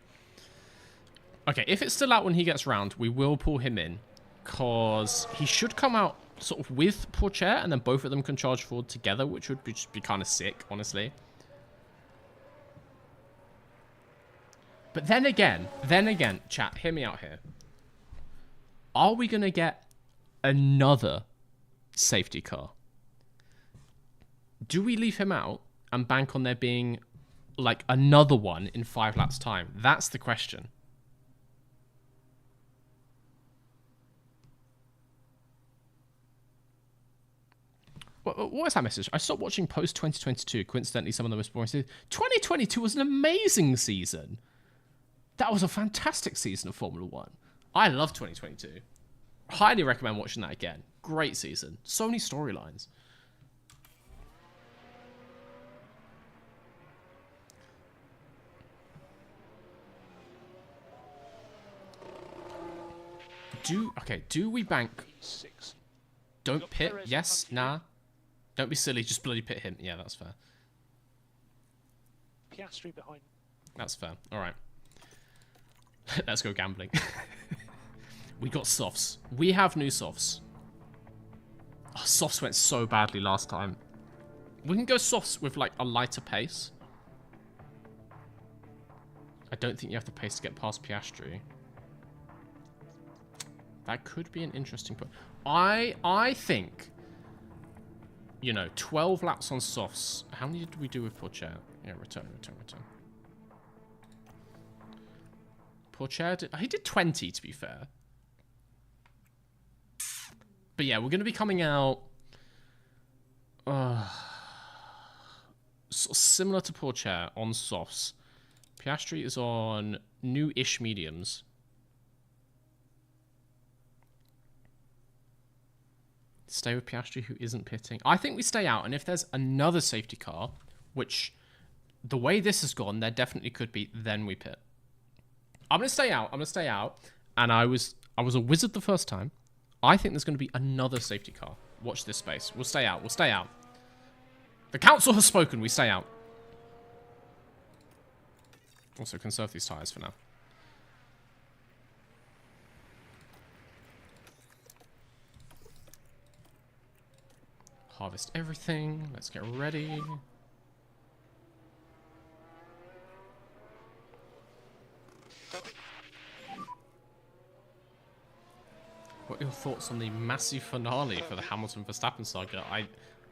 Okay, if it's still out when he gets round, we will pull him in. Because he should come out sort of with Pourchaire, and then both of them can charge forward together, which would just be kind of sick, honestly. But then again, chat, hear me out here. Are we going to get another safety car? Do we leave him out and bank on there being like another one in 5 laps time? That's the question. What is that message? I stopped watching post 2022. Coincidentally, some of them were boring. 2022 was an amazing season. That was a fantastic season of Formula 1. I love 2022. Highly recommend watching that again. Great season. So many storylines. Do we bank? P6. Don't Got pit. Perez Yes. in front of Nah. Don't be silly. Just bloody pit him. Yeah, that's fair. Piastri behind. That's fair. All right. Let's go gambling. We got softs. We have new softs. Oh, softs went so badly last time. We can go softs with like a lighter pace. I don't think you have the pace to get past Piastri. That could be an interesting point. I think, you know, 12 laps on softs. How many did we do with Pourchaire? Yeah, return. Pourchaire he did 20, to be fair. But yeah, we're going to be coming out sort of similar to Pourchaire on softs. Piastri is on new-ish mediums. Stay with Piastri, who isn't pitting. I think we stay out, and if there's another safety car, which the way this has gone, there definitely could be, then we pit. I'm going to stay out. And I was a wizard the first time. I think there's going to be another safety car. Watch this space. We'll stay out. The council has spoken. We stay out. Also, conserve these tyres for now. Harvest everything. Let's get ready. What are your thoughts on the massive finale for the Hamilton Verstappen saga?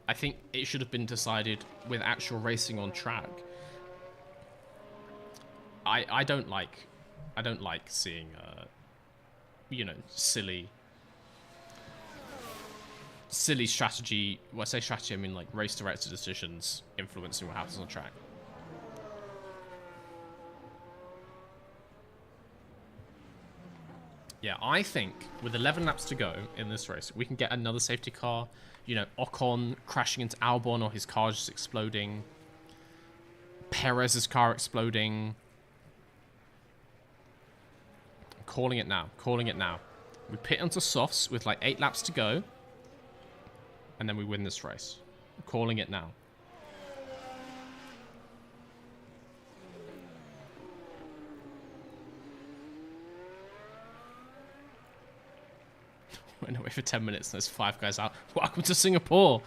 I think it should have been decided with actual racing on track. I don't like seeing you know, silly strategy. When I say strategy, I mean like race director decisions influencing what happens on track. Yeah, I think with 11 laps to go in this race, we can get another safety car. You know, Ocon crashing into Albon or his car just exploding. Perez's car exploding. I'm calling it now. We pit onto softs with like 8 laps to go. And then we win this race. I'm calling it now. Went away for 10 minutes and there's 5 guys out. Welcome to Singapore.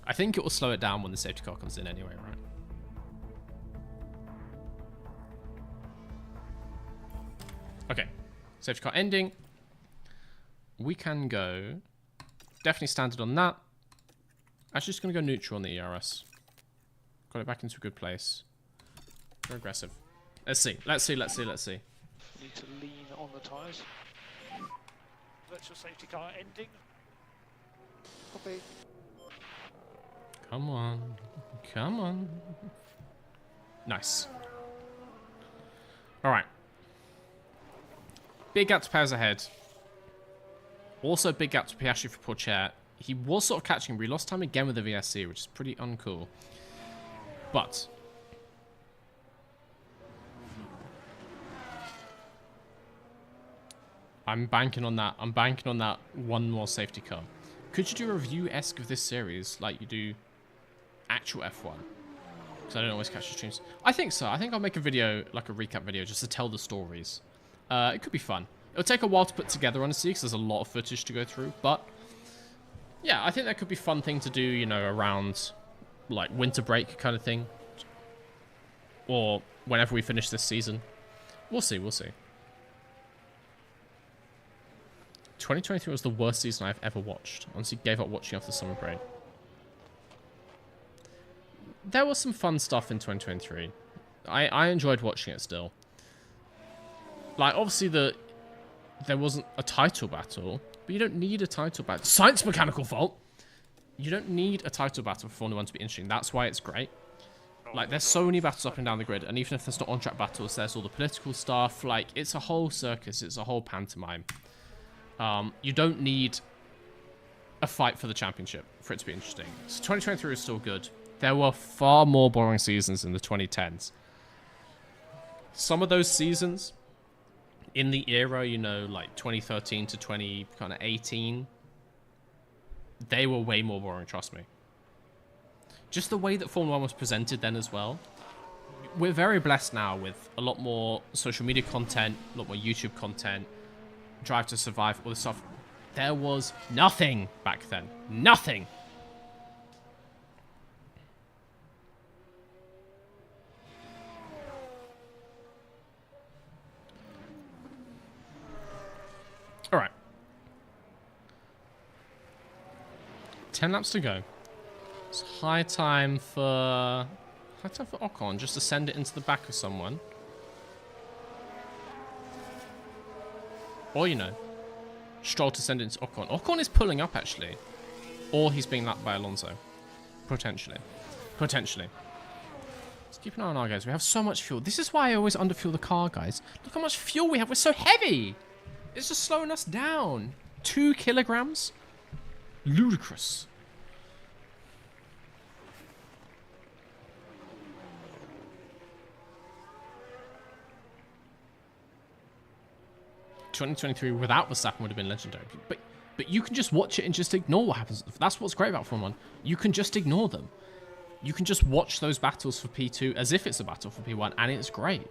I think it will slow it down when the safety car comes in anyway, right? Okay. Safety car ending. We can go... Definitely standard on that. Actually, just going to go neutral on the ERS. Got it back into a good place. Very aggressive. Let's see. Let's see. Let's see. Let's see. Need to lean on the tyres. Virtual safety car ending. Copy. Come on. Come on. Nice. Alright. Big gap to Perez ahead. Also big gap to Piastri for Pourchaire. He was sort of catching him, but he lost time again with the VSC, which is pretty uncool. But... I'm banking on that. I'm banking on that one more safety car. Could you do a review-esque of this series like you do actual F1? Because I don't always catch the streams. I think so. I think I'll make a video, like a recap video, just to tell the stories. It could be fun. It'll take a while to put together, honestly, because there's a lot of footage to go through. But, yeah, I think that could be a fun thing to do, you know, around, like, winter break kind of thing. Or whenever we finish this season. We'll see, we'll see. 2023 was the worst season I've ever watched. Honestly, gave up watching after summer break. There was some fun stuff in 2023. I enjoyed watching it still. Like, obviously, there wasn't a title battle, but you don't need a title battle. Science mechanical fault! You don't need a title battle for Formula 1 to be interesting. That's why it's great. Like, there's so many battles up and down the grid, and even if there's not on-track battles, there's all the political stuff. Like, it's a whole circus. It's a whole pantomime. You don't need a fight for the championship for it to be interesting. So 2023 is still good. There were far more boring seasons in the 2010s. Some of those seasons in the era, you know, like 2013 to 2018, they were way more boring, trust me. Just the way that Formula 1 was presented then as well. We're very blessed now with a lot more social media content, a lot more YouTube content, Drive to Survive, all this stuff. There was nothing back then. Nothing. All right. 10 laps to go. It's high time for Ocon just to send it into the back of someone. Or, you know, Stroll to send it into Ocon. Ocon is pulling up, actually. Or he's being lapped by Alonso. Potentially. Potentially. Let's keep an eye on our guys. We have so much fuel. This is why I always underfuel the car, guys. Look how much fuel we have. We're so heavy. It's just slowing us down. 2 kilograms? Ludicrous. ...2023 without Verstappen would have been legendary. But you can just watch it and just ignore what happens. That's what's great about Formula 1. You can just ignore them. You can just watch those battles for P2 as if it's a battle for P1, and it's great.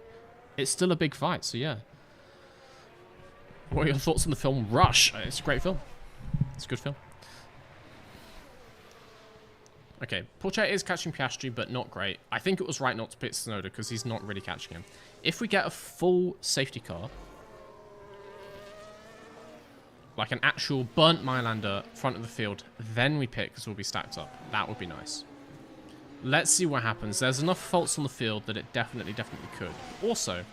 It's still a big fight, so yeah. What are your thoughts on the film Rush? It's a great film. It's a good film. Okay, Pourchaire is catching Piastri, but not great. I think it was right not to pit Tsunoda because he's not really catching him. If we get a full safety car, like an actual burnt Mylander front of the field, then we pit because we'll be stacked up. That would be nice. Let's see what happens. There's enough faults on the field that it definitely could. Also,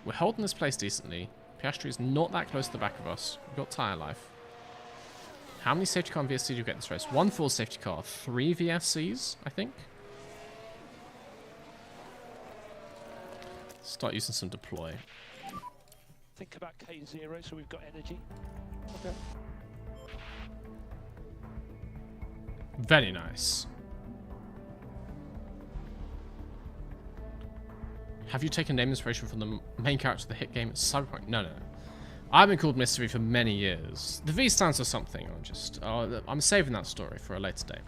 we're holding this place decently. Piastri is not that close to the back of us. We've got tyre life. How many safety car and VSC do you get this race? 1 full safety car, 3 VSCs, I think. Start using some deploy. Think about K0, so we've got energy. Okay. Very nice. Have you taken name inspiration from the main character of the hit game Cyberpunk? No. I've been called Mystery for many years. The V stands for something. I'm saving that story for a later day.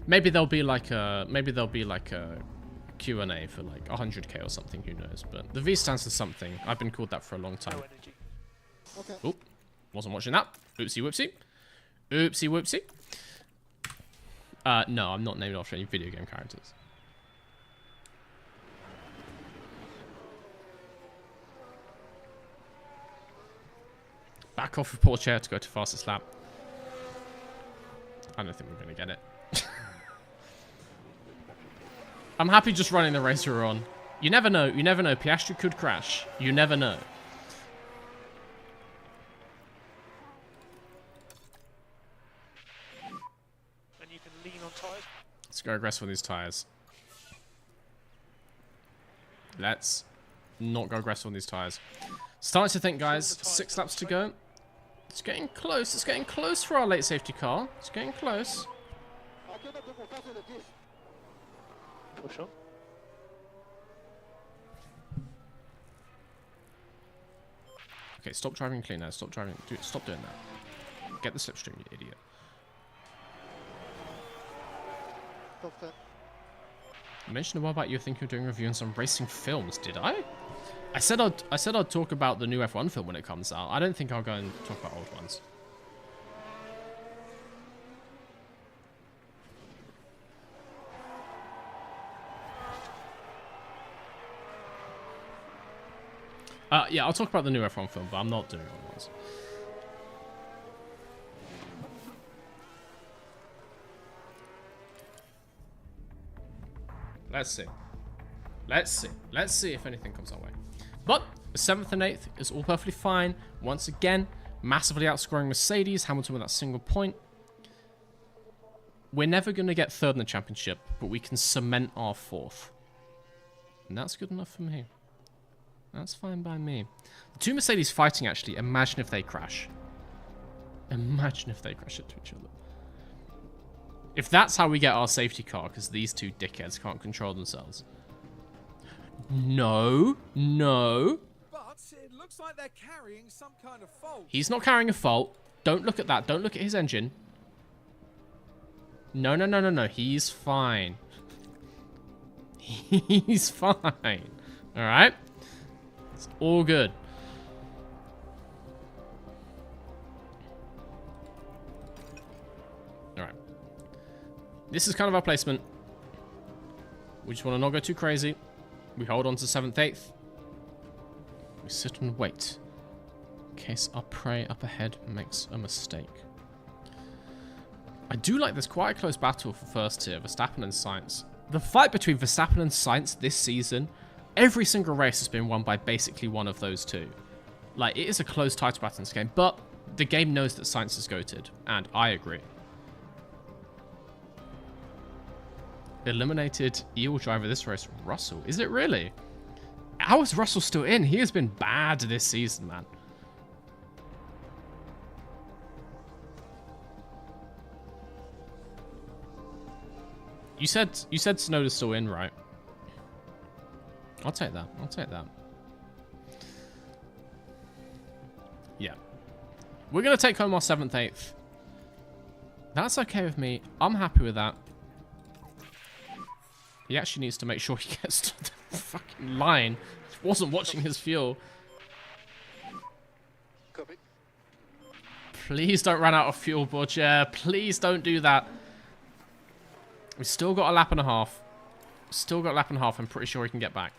Maybe there'll be like a Q&A for like 100k or something. Who knows? But the V stands for something. I've been called that for a long time. No energy. Okay. Oh, wasn't watching that. Oopsie whoopsie. Oopsie whoopsie. No, I'm not named after any video game characters. back off with Porsche to go to fastest lap. I don't think we're going to get it. I'm happy just running the race we're on. You never know. You never know. Piastri could crash. You never know. And you can lean on tyres. Let's go aggressive on these tyres. Let's not go aggressive on these tyres. Starting to think, guys. 6 laps to go. It's getting close. It's getting close for our late safety car. It's getting close. Push on. Okay, stop driving clean now. Stop driving. Stop doing that. Get the slipstream, you idiot. Top 10. You mentioned a while back you were thinking of doing reviewing some racing films, did I? I said I'd talk about the new F1 film when it comes out. I don't think I'll go and talk about old ones. Yeah, I'll talk about the new F1 film, but I'm not doing old ones. Let's see. Let's see. Let's see if anything comes our way. But the 7th and 8th is all perfectly fine. Once again, massively outscoring Mercedes. Hamilton with that single point. We're never going to get 3rd in the championship, but we can cement our 4th. And that's good enough for me. That's fine by me. The 2 Mercedes fighting, actually. Imagine if they crash. Imagine if they crash into each other. If that's how we get our safety car, because these 2 dickheads can't control themselves. No. No. But it looks like they're carrying some kind of fault. He's not carrying a fault. Don't look at that. Don't look at his engine. No, no, no, no, no. He's fine. He's fine. Alright? It's all good. Alright. This is kind of our placement. We just want to not go too crazy. We hold on to 7th, 8th. We sit and wait. In case our prey up ahead makes a mistake. I do like this quite a close battle for first here, Verstappen and Sainz. The fight between Verstappen and Sainz this season, every single race has been won by basically one of those 2. Like, it is a close title battle in this game, but the game knows that Sainz is goated, and I agree. Eliminated eel driver this race, Russell. Is it really? How is Russell still in? He has been bad this season, man. You said Tsunoda's still in, right? I'll take that. I'll take that. Yeah. We're going to take home our 7th, 8th. That's okay with me. I'm happy with that. He actually needs to make sure he gets to the fucking line. He wasn't watching his fuel. Copy. Please don't run out of fuel, Butcher. Please don't do that. We've still got a lap and a half. Still got a lap and a half. I'm pretty sure he can get back.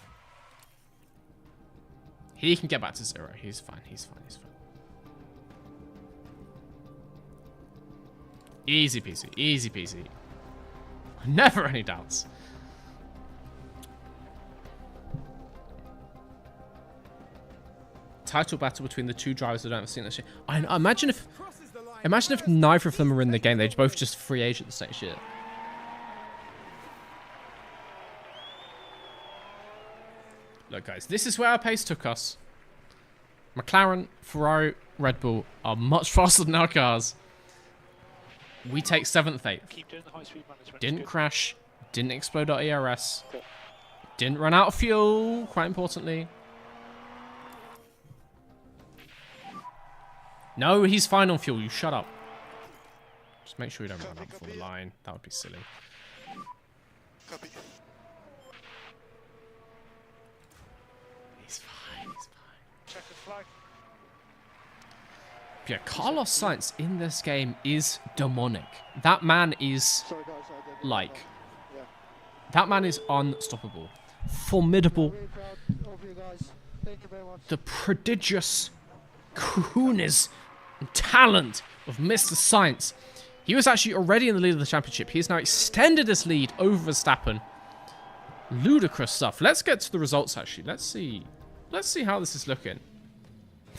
He can get back to 0. He's fine. He's fine. He's fine. Easy peasy. Easy peasy. Never any doubts. Title battle between the 2 drivers that don't have seen that shit. I imagine if neither of them are in the game, they'd both just free agents next year. Look, guys, this is where our pace took us. McLaren, Ferrari, Red Bull are much faster than our cars. We take 7th, 8th. Keep doing the high speed management. Didn't crash. Didn't explode our ERS. Didn't run out of fuel, quite importantly. No, he's fine on fuel. You shut up. Just make sure you don't run up before the line. That would be silly. Copy. He's fine. He's fine. Checkered flag. Yeah, Carlos Sainz in this game is demonic. That man is Sorry, guys. I did like... Yeah. That man is unstoppable. Formidable. Really proud of you guys. Thank you very much. The prodigious cojones talent of Mr. Sainz. He was actually already in the lead of the championship. He has now extended his lead over Verstappen. Ludicrous stuff. Let's get to the results, actually. Let's see how this is looking.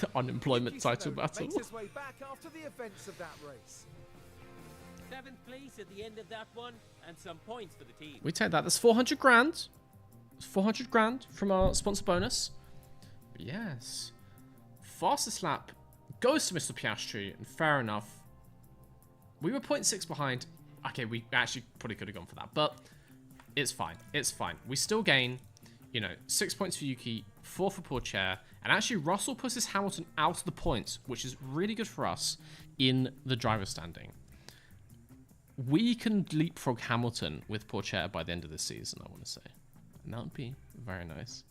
The unemployment title battle. Makes his way back after the events of that race. 7th place at the end of that one, and some points for the team. We take that. That's 400 grand. It's 400 grand from our sponsor bonus. But yes. Fastest lap goes to Mr. Piastri, and fair enough. We were 0.6 behind. Okay, we actually probably could have gone for that, but it's fine. It's fine. We still gain, 6 points for Yuki, 4 for Pourchaire, and actually Russell pushes Hamilton out of the points, which is really good for us in the driver standing. We can leapfrog Hamilton with Pourchaire by the end of this season, I want to say. And that would be very nice.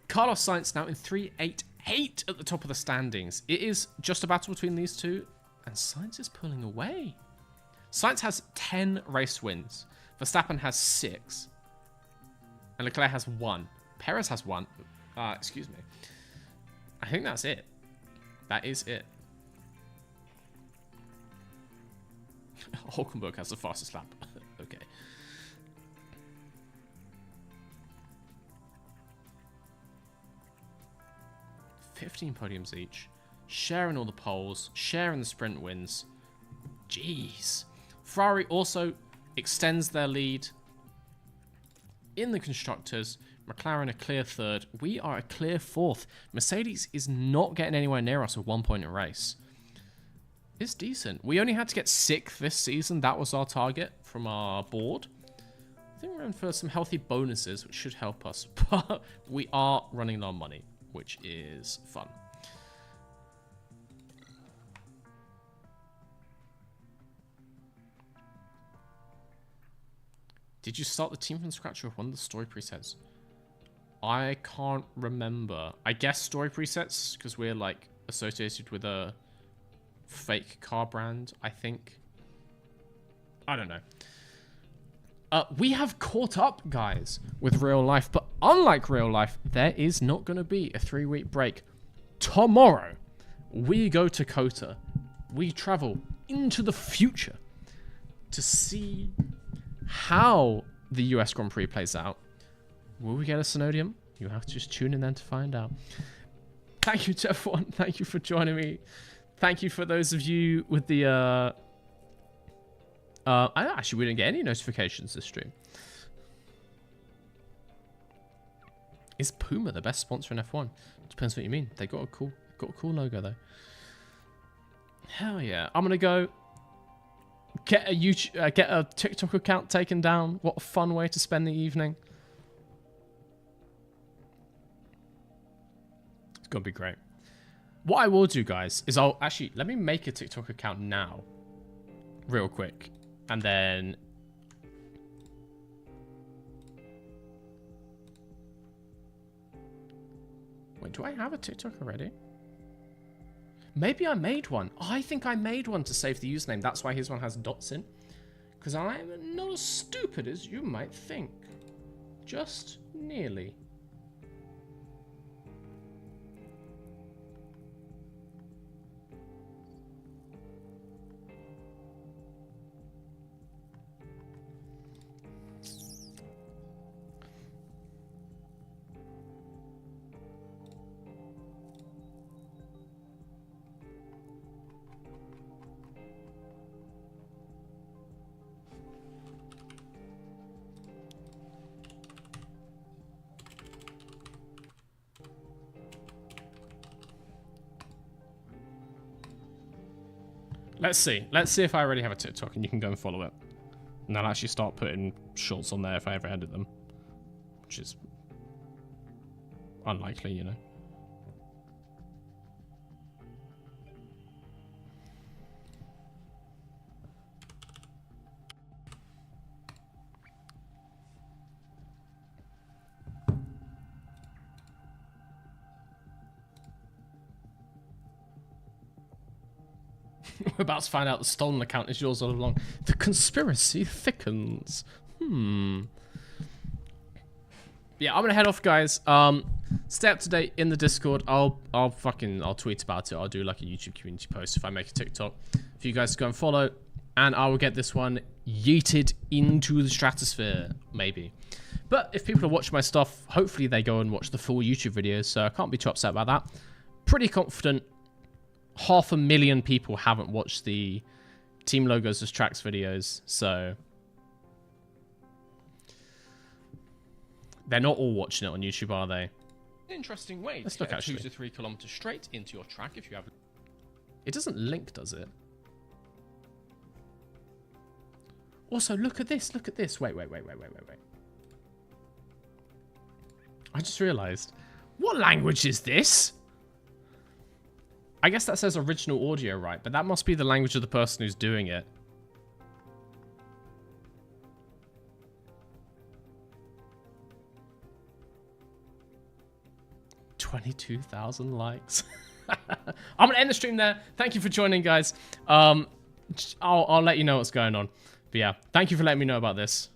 Carlos Sainz now in 388 at the top of the standings. It is just a battle between these two, and Sainz is pulling away. Sainz has 10 race wins. Verstappen has 6. And Leclerc has 1. Perez has 1. Excuse me. I think that's it. That is it. Hulkenberg has the fastest lap. Okay. $15 podiums each. Sharing all the poles. Sharing the sprint wins. Jeez. Ferrari also extends their lead in the constructors. McLaren a clear 3rd. We are a clear 4th. Mercedes is not getting anywhere near us with 1 point in race. It's decent. We only had to get 6th this season. That was our target from our board. I think we're in for some healthy bonuses, which should help us. But we are running low on money, which is fun. Did you start the team from scratch with one of the story presets? I can't remember. I guess story presets, because we're like associated with a fake car brand, I think. I don't know. We have caught up, guys, with real life. But unlike real life, there is not going to be a 3-week break. Tomorrow, we go to COTA. We travel into the future to see how the US Grand Prix plays out. Will we get a Synodium? You have to just tune in then to find out. Thank you to everyone. Thank you for joining me. Thank you for those of you with the... actually, we didn't get any notifications this stream. Is Puma the best sponsor in F1? Depends what you mean. They got a cool logo though. Hell yeah! I'm gonna go get a YouTube, get a TikTok account taken down. What a fun way to spend the evening. It's gonna be great. What I will do, guys, is I'll actually let me make a TikTok account now, real quick. And then wait, do I have a TikTok already? Maybe I made one. I think I made one to save the username. That's why his one has dots in. Because I'm not as stupid as you might think. Just nearly. Let's see. Let's see if I already have a TikTok and you can go and follow it. And I'll actually start putting shorts on there if I ever edit them. Which is unlikely, you know. We're about to find out the stolen account is yours all along. The conspiracy thickens. Yeah, I'm gonna head off, guys. Stay up to date in the Discord. I'll tweet about it. I'll do like a YouTube community post if I make a TikTok for you guys to go and follow. And I will get this one yeeted into the stratosphere, maybe. But if people are watching my stuff, hopefully they go and watch the full YouTube videos, so I can't be too upset about that. Pretty confident 500,000 people haven't watched the Team Logos as Tracks videos, so they're not all watching it on YouTube, are they? Interesting way. Let's look actually. 2 to 3 kilometers straight into your track if you have. It doesn't link, does it? Also, look at this. Look at this. Wait. I just realized. What language is this? I guess that says original audio, right? But that must be the language of the person who's doing it. $22,000 likes. I'm gonna end the stream there. Thank you for joining, guys. I'll let you know what's going on. But yeah, thank you for letting me know about this.